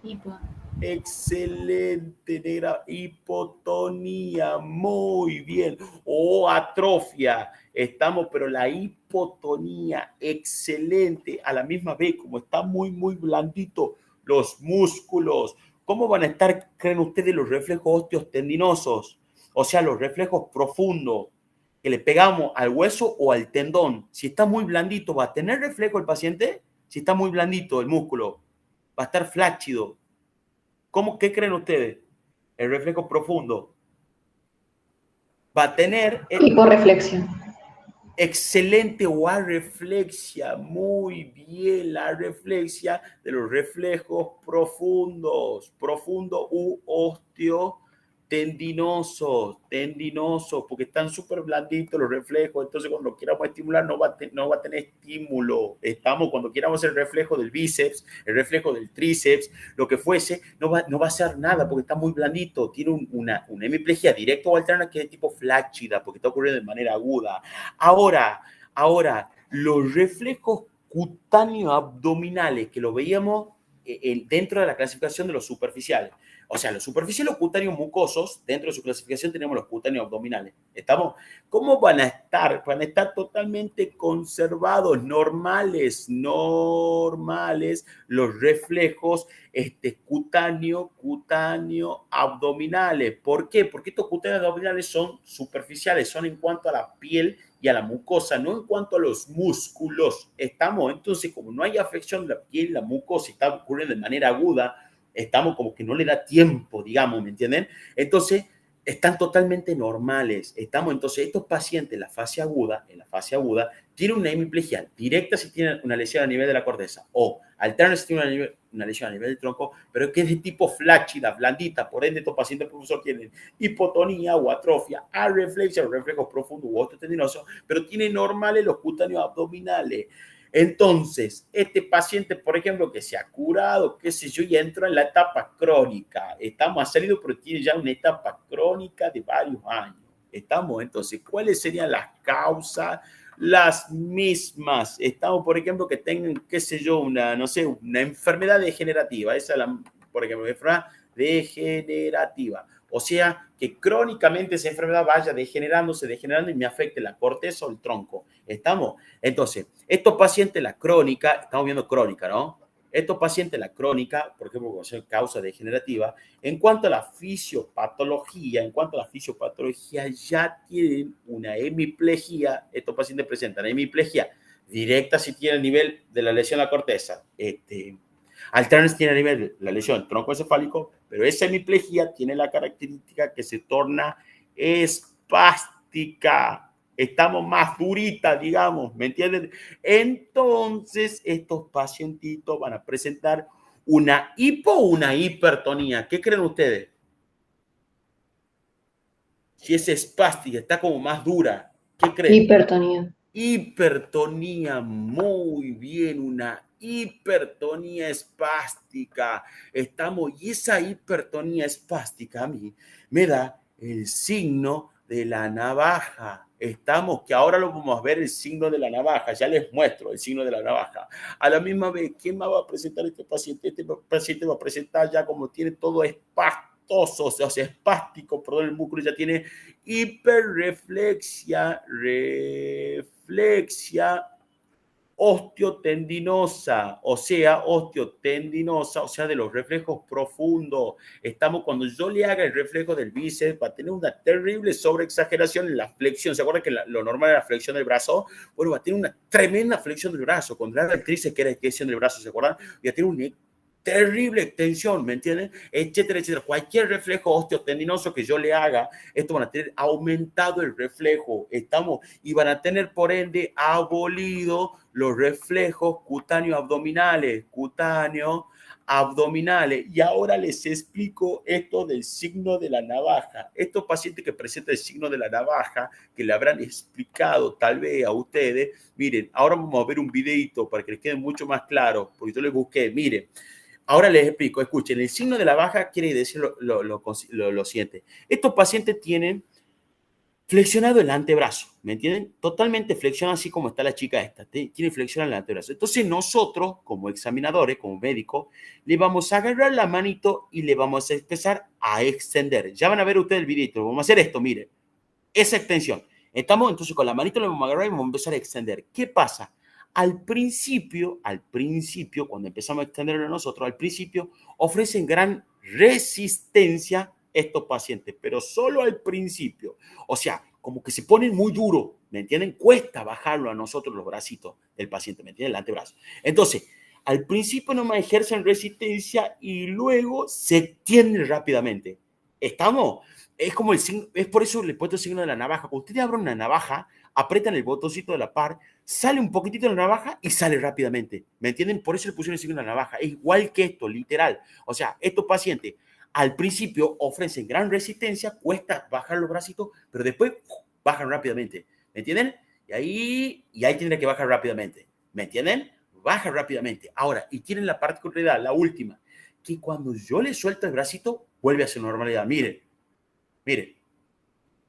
Hipo. Excelente, negra. Hipotonía, muy bien. O atrofia, estamos, pero la hipotonía, excelente. A la misma vez, como está muy, muy blandito los músculos, ¿cómo van a estar, creen ustedes, los reflejos óseos tendinosos? O sea, los reflejos profundos que le pegamos al hueso o al tendón. Si está muy blandito, ¿va a tener reflejo el paciente? Si está muy blandito el músculo, va a estar flácido. ¿Qué creen ustedes? El reflejo profundo va a tener hiporreflexión. Excelente o arreflexia, muy bien, la reflexia de los reflejos profundos, profundo u osteotendinosos, porque están súper blanditos los reflejos, entonces cuando lo queramos estimular no va a tener estímulo. Cuando queramos el reflejo del bíceps, el reflejo del tríceps, lo que fuese, no va a hacer nada porque está muy blandito, tiene una hemiplegia directa o alterna que es de tipo flácida, porque está ocurriendo de manera aguda. Ahora, los reflejos cutáneos abdominales que lo veíamos dentro de la clasificación de los superficiales. O sea, los superficiales, los cutáneos mucosos, dentro de su clasificación tenemos los cutáneos abdominales. ¿Estamos? ¿Cómo van a estar? Van a estar totalmente conservados, normales, los reflejos cutáneo abdominales. ¿Por qué? Porque estos cutáneos abdominales son superficiales, son en cuanto a la piel y a la mucosa, no en cuanto a los músculos. ¿Estamos? Entonces, como no hay afección de la piel, la mucosa está ocurriendo de manera aguda, estamos como que no le da tiempo, digamos, ¿me entienden? Entonces, están totalmente normales. Entonces, estos pacientes en la fase aguda, tienen una hemiplegia directa si tienen una lesión a nivel de la corteza o alterna si tienen una lesión a nivel del tronco, pero que es de tipo flácida, blandita. Por ende, estos pacientes, profesor, tienen hipotonía o atrofia, arreflexia, los reflejos profundos u osteotendinosos, pero tienen normales los cutáneos abdominales. Entonces, este paciente, por ejemplo, que se ha curado, qué sé yo, ya entró en la etapa crónica. Ha salido, pero tiene ya una etapa crónica de varios años. Entonces, ¿cuáles serían las causas? Las mismas. Por ejemplo, que tengan, qué sé yo, una enfermedad degenerativa. Esa es por ejemplo, enfermedad degenerativa. O sea, que crónicamente esa enfermedad vaya degenerando y me afecte la corteza o el tronco. Entonces, estos pacientes, la crónica, estamos viendo crónica, ¿no? Estos pacientes, la crónica, por ejemplo, con causa degenerativa, en cuanto a la fisiopatología, ya tienen una hemiplegia. Estos pacientes presentan hemiplegia directa si tiene el nivel de la lesión a la corteza. Alternas tiene a nivel de la lesión troncoencefálico, pero esa hemiplegia tiene la característica que se torna espástica. Estamos más duritas, digamos, ¿me entienden? Entonces, estos pacientitos van a presentar una hipo o una hipertonía. ¿Qué creen ustedes? Si es espástica, está como más dura, ¿qué creen? Hipertonía. Hipertonía, muy bien, una hipertonía espástica. Y esa hipertonía espástica a mí me da el signo de la navaja. Estamos, que ahora lo vamos a ver el signo de la navaja. Ya les muestro el signo de la navaja. A la misma vez, ¿quién más va a presentar este paciente? Este paciente va a presentar ya como tiene todo espastoso, o sea, espástico, perdón, el músculo ya tiene hiperreflexia, reflexia osteotendinosa, o sea, de los reflejos profundos. Estamos, cuando yo le haga el reflejo del bíceps, va a tener una terrible sobreexageración en la flexión. ¿Se acuerdan que lo normal era la flexión del brazo? Bueno, va a tener una tremenda flexión del brazo. Cuando le haga el tríceps, que era extensión del brazo, ¿se acuerdan? Va a tener una terrible extensión, ¿me entienden? Etcétera, etcétera. Cualquier reflejo osteotendinoso que yo le haga, esto van a tener aumentado el reflejo. Y van a tener, por ende, abolido los reflejos cutáneos abdominales. Y ahora les explico esto del signo de la navaja. Estos pacientes que presentan el signo de la navaja, que le habrán explicado tal vez a ustedes, miren, ahora vamos a ver un videito para que les quede mucho más claro, porque yo les busqué, miren. Ahora les explico, escuchen, el signo de la baja quiere decir lo siguiente. Estos pacientes tienen flexionado el antebrazo, ¿me entienden? Totalmente flexionado, así como está la chica esta, tiene flexionado el antebrazo. Entonces nosotros, como examinadores, como médicos, le vamos a agarrar la manito y le vamos a empezar a extender. Ya van a ver ustedes el videito, vamos a hacer esto, miren, esa extensión. Estamos entonces con la manito, le vamos a agarrar y vamos a empezar a extender. ¿Qué pasa? Al principio, cuando empezamos a extenderlo nosotros, al principio ofrecen gran resistencia estos pacientes, pero solo al principio. O sea, como que se ponen muy duro, ¿me entienden? Cuesta bajarlo a nosotros los bracitos del paciente, ¿me entienden? El antebrazo. Entonces, al principio nomás ejercen resistencia y luego se extienden rápidamente. ¿Estamos? Es como el signo, es por eso le he puesto el signo de la navaja. Cuando ustedes abren una navaja, apretan el botoncito de la par, sale un poquitito de la navaja y sale rápidamente. ¿Me entienden? Por eso le pusieron el signo de la navaja. Es igual que esto, literal. O sea, estos pacientes al principio ofrecen gran resistencia, cuesta bajar los bracitos, pero después bajan rápidamente. ¿Me entienden? Y ahí tendrá que bajar rápidamente. ¿Me entienden? Baja rápidamente. Ahora, y tienen la particularidad, la última, que cuando yo le suelto el bracito, vuelve a su normalidad. Miren, miren,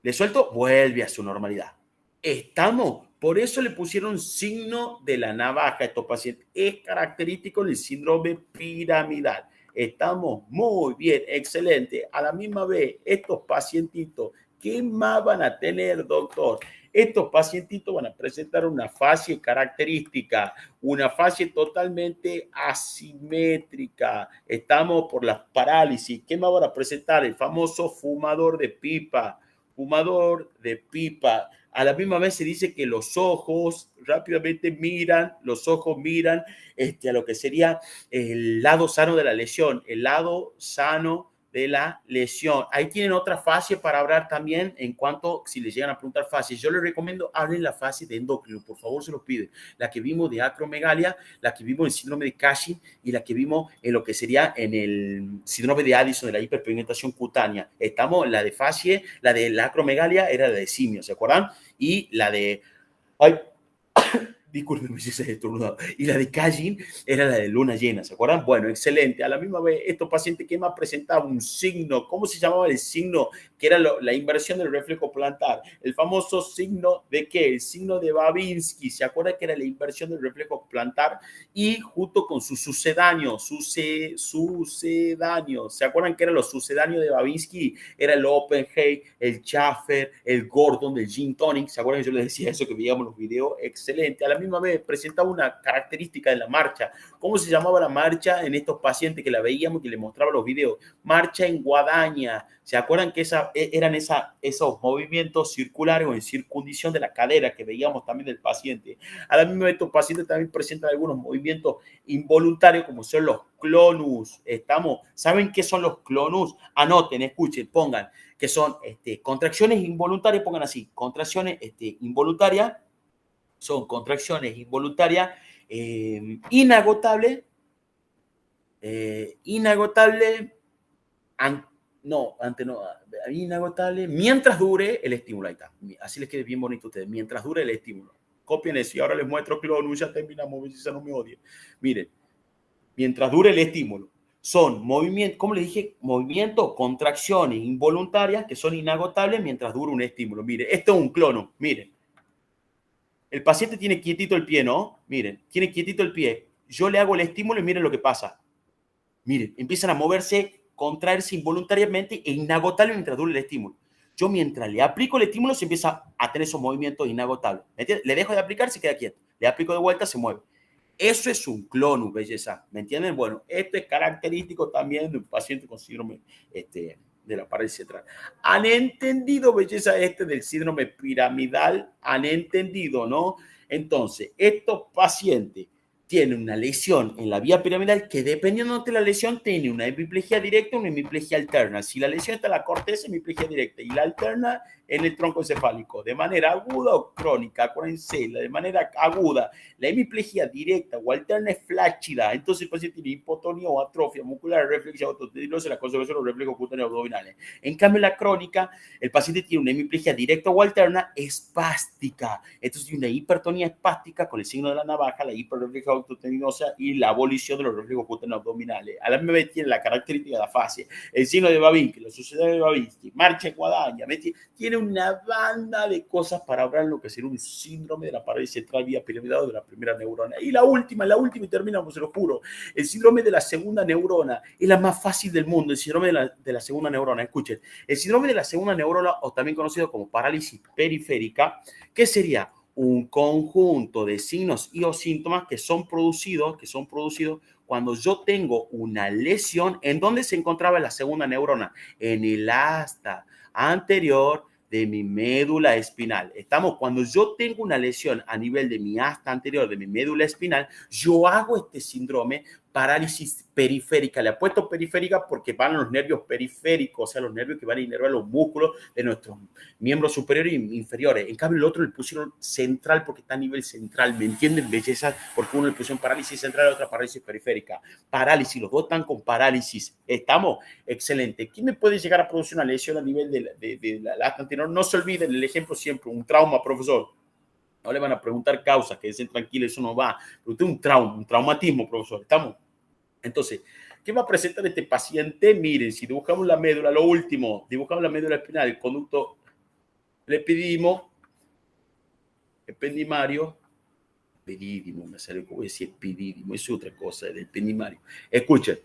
le suelto, vuelve a su normalidad. Estamos, por eso le pusieron signo de la navaja a estos pacientes. Es característico del síndrome piramidal. Estamos muy bien, excelente. A la misma vez, estos pacientitos, ¿qué más van a tener, doctor? Estos pacientitos van a presentar una fascia característica, una fascia totalmente asimétrica. Estamos por las parálisis. ¿Qué más van a presentar? El famoso fumador de pipa. Fumador de pipa. A la misma vez se dice que los ojos rápidamente miran, a lo que sería el lado sano de la lesión, el lado sano de la lesión. Ahí tienen otra fase para hablar también en cuanto, si les llegan a preguntar fases, yo les recomiendo hablen la fase de endocrino, por favor se los pide. La que vimos de acromegalia, la que vimos en síndrome de Cushing y la que vimos en lo que sería en el síndrome de Addison, de la hiperpigmentación cutánea. Estamos, la de fase, la de la acromegalia era la de simio, ¿se acuerdan? Y la de... Ay, disculpen si se estornudado. Y la de Cushing era la de luna llena, ¿se acuerdan? Bueno, excelente. A la misma vez, estos pacientes que más presentaban un signo, ¿cómo se llamaba el signo? Que era la inversión del reflejo plantar. El famoso signo de ¿qué? El signo de Babinski. ¿Se acuerdan que era la inversión del reflejo plantar? Y junto con sus sucedáneos, ¿se acuerdan que eran los sucedáneos de Babinski? Era el Oppenheim, el Schaffer, el Gordon, el Gin Tonic. ¿Se acuerdan que yo les decía eso que veíamos en los videos? Excelente. A la misma vez presentaba una característica de la marcha. ¿Cómo se llamaba la marcha en estos pacientes que la veíamos, que les mostraba los videos? Marcha en guadaña. ¿Se acuerdan que eran esos movimientos circulares o en circundición de la cadera que veíamos también del paciente? A la misma vez, estos pacientes también presentan algunos movimientos involuntarios como son los clonus. ¿Saben qué son los clonus? Anoten, escuchen, pongan que son contracciones involuntarias, pongan así, contracciones involuntarias, son contracciones involuntarias inagotables, inagotable mientras dure el estímulo. Ahí está. Así les quede bien bonito a ustedes. Mientras dure el estímulo. Copien eso y ahora les muestro clonus. Ya terminamos, si no me odien. Miren, mientras dure el estímulo. son movimientos, como les dije, movimientos, contracciones involuntarias que son inagotables mientras dura un estímulo. Mire, esto es un clono, miren. El paciente tiene quietito el pie, ¿no? Miren, tiene quietito el pie. Yo le hago el estímulo y miren lo que pasa. Miren, empiezan a moverse, contraerse involuntariamente e inagotable mientras dura el estímulo. Yo mientras le aplico el estímulo se empieza a tener esos movimientos inagotables. ¿Me entiendes? Le dejo de aplicar, se queda quieto. Le aplico de vuelta, se mueve. Eso es un clonus, belleza. ¿Me entienden? Bueno, esto es característico también de un paciente con síndrome de la parálisis central. ¿Han entendido, belleza, del síndrome piramidal? ¿Han entendido, no? Entonces, estos pacientes tienen una lesión en la vía piramidal que, dependiendo de la lesión, tiene una hemiplegia directa o una hemiplegia alterna. Si la lesión está en la corteza, hemiplegia directa, y la alterna en el tronco encefálico, de manera aguda o crónica, acuérdense, de manera aguda, la hemiplegia directa o alterna es flácida, entonces el paciente tiene hipotonía o atrofia muscular, reflexia autotendinosa, la conservación de los reflejos cutáneos abdominales. En cambio, en la crónica, el paciente tiene una hemiplegia directa o alterna espástica, entonces tiene una hipertonía espástica con el signo de la navaja, la hiperreflejo autotendinosa y la abolición de los reflejos cutáneos abdominales. A la misma vez tiene la característica de la fase, el signo de Babinski, la sociedad de Babinski, marcha en guadaña, tiene una banda de cosas para hablar lo que será un síndrome de la parálisis central vía piramidal de la primera neurona. Y la última y terminamos, se lo juro, el síndrome de la segunda neurona es la más fácil del mundo, el síndrome de la segunda neurona. Escuchen, el síndrome de la segunda neurona, o también conocido como parálisis periférica, ¿qué sería? Un conjunto de signos y o síntomas que son producidos cuando yo tengo una lesión. ¿En dónde se encontraba la segunda neurona? En el asta anterior de mi médula espinal. Cuando yo tengo una lesión a nivel de mi asta anterior, de mi médula espinal, yo hago este síndrome parálisis periférica. Le apuesto periférica porque van los nervios periféricos, o sea, los nervios que van a inervar los músculos de nuestros miembros superiores e inferiores. En cambio, el otro le pusieron central porque está a nivel central. ¿Me entienden, belleza? Porque uno le pusieron parálisis central y otra parálisis periférica. Parálisis, los dos están con parálisis. ¿Estamos? Excelente. ¿Quién me puede llegar a producir una lesión a nivel de la asta anterior? No se olviden el ejemplo siempre, un trauma, profesor. No le van a preguntar causas, que dicen tranquilo, eso no va. Pero usted un trauma, un traumatismo, profesor. ¿Estamos? Entonces, ¿qué va a presentar este paciente? Miren, si dibujamos la médula, lo último, dibujamos la médula espinal, el conducto ependimario, me salió como decir epidídimo, es otra cosa, el ependimario. Escuchen,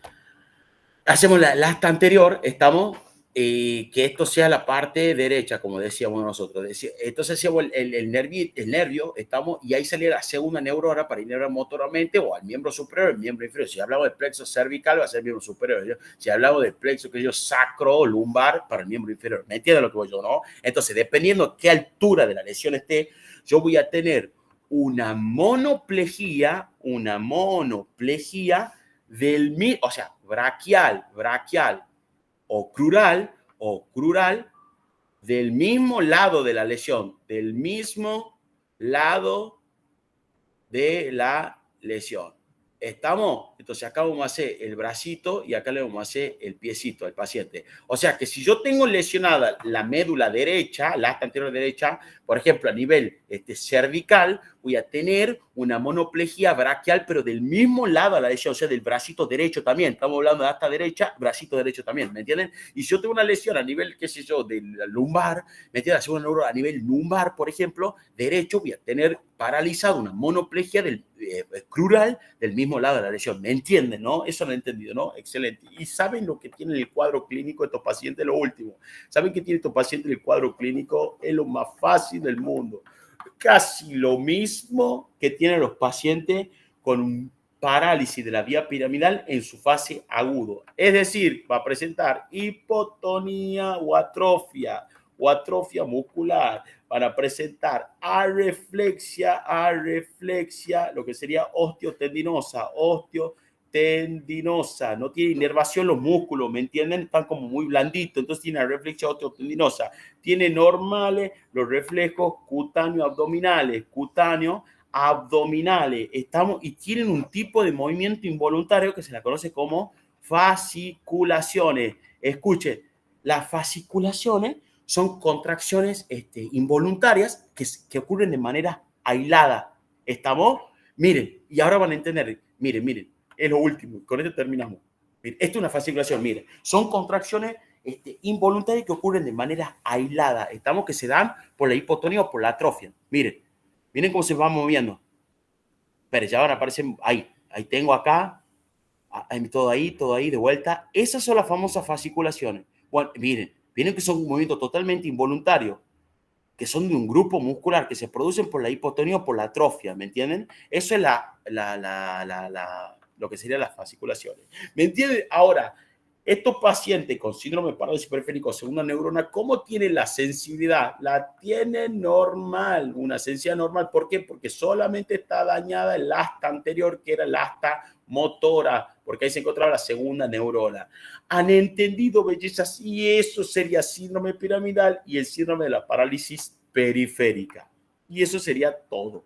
hacemos la asta anterior, estamos, que esto sea la parte derecha, como decíamos nosotros. Entonces hacíamos el nervio, estamos, y ahí salía la segunda neurona para inervar motoramente o al miembro superior, el miembro inferior. Si hablamos del plexo cervical, va a ser el miembro superior. Si hablamos del plexo que yo sacro o lumbar, para el miembro inferior. ¿Me entienden lo que voy yo, no? Entonces, dependiendo de qué altura de la lesión esté, yo voy a tener una monoplejía del mismo, o sea, braquial o crural del mismo lado de la lesión, del mismo lado de la lesión. ¿Estamos? Entonces acá vamos a hacer el bracito y acá le vamos a hacer el piecito al paciente. O sea que si yo tengo lesionada la médula derecha, la asta anterior derecha, por ejemplo, a nivel cervical, voy a tener una monoplejía braquial, pero del mismo lado a la lesión, o sea, del bracito derecho también. Estamos hablando de asta derecha, bracito derecho también, ¿me entienden? Y si yo tengo una lesión a nivel, qué sé yo, del lumbar, ¿me entienden? A nivel lumbar, por ejemplo, derecho, voy a tener paralizado una monoplejía crural del mismo lado de la lesión. ¿Me entienden, no? Eso lo han entendido, ¿no? Excelente. ¿Y saben lo que tiene el cuadro clínico de estos pacientes? Lo último. ¿Saben qué tiene estos pacientes en el cuadro clínico? Es lo más fácil del mundo. Casi lo mismo que tienen los pacientes con un parálisis de la vía piramidal en su fase agudo. Es decir, va a presentar hipotonía o atrofia muscular. Van a presentar areflexia, lo que sería osteotendinosa. No tiene inervación los músculos, ¿me entienden? Están como muy blanditos, entonces tiene areflexia osteotendinosa. Tiene normales los reflejos cutáneo-abdominales, y tienen un tipo de movimiento involuntario que se la conoce como fasciculaciones. Escuchen, las fasciculaciones son contracciones involuntarias que ocurren de manera aislada. ¿Estamos? Miren, y ahora van a entender. Miren, es lo último. Con esto terminamos. Mire, esto es una fasciculación, mire, son contracciones involuntarias que ocurren de manera aislada, estamos que se dan por la hipotonía o por la atrofia. Miren, miren cómo se va moviendo. Pero ya van a aparecer ahí tengo acá, todo ahí, de vuelta. Esas son las famosas fasciculaciones. Bueno, miren que son movimientos totalmente involuntarios, que son de un grupo muscular, que se producen por la hipotonía o por la atrofia, ¿me entienden? Eso es lo que serían las fasciculaciones. ¿Me entienden? Ahora, estos pacientes con síndrome parálisis periférico segunda neurona, ¿cómo tienen la sensibilidad? La tienen normal, una sensibilidad normal. ¿Por qué? Porque solamente está dañada el asta anterior, que era el asta motora, porque ahí se encontraba la segunda neurona. Han entendido, bellezas, y eso sería síndrome piramidal y el síndrome de la parálisis periférica. Y eso sería todo.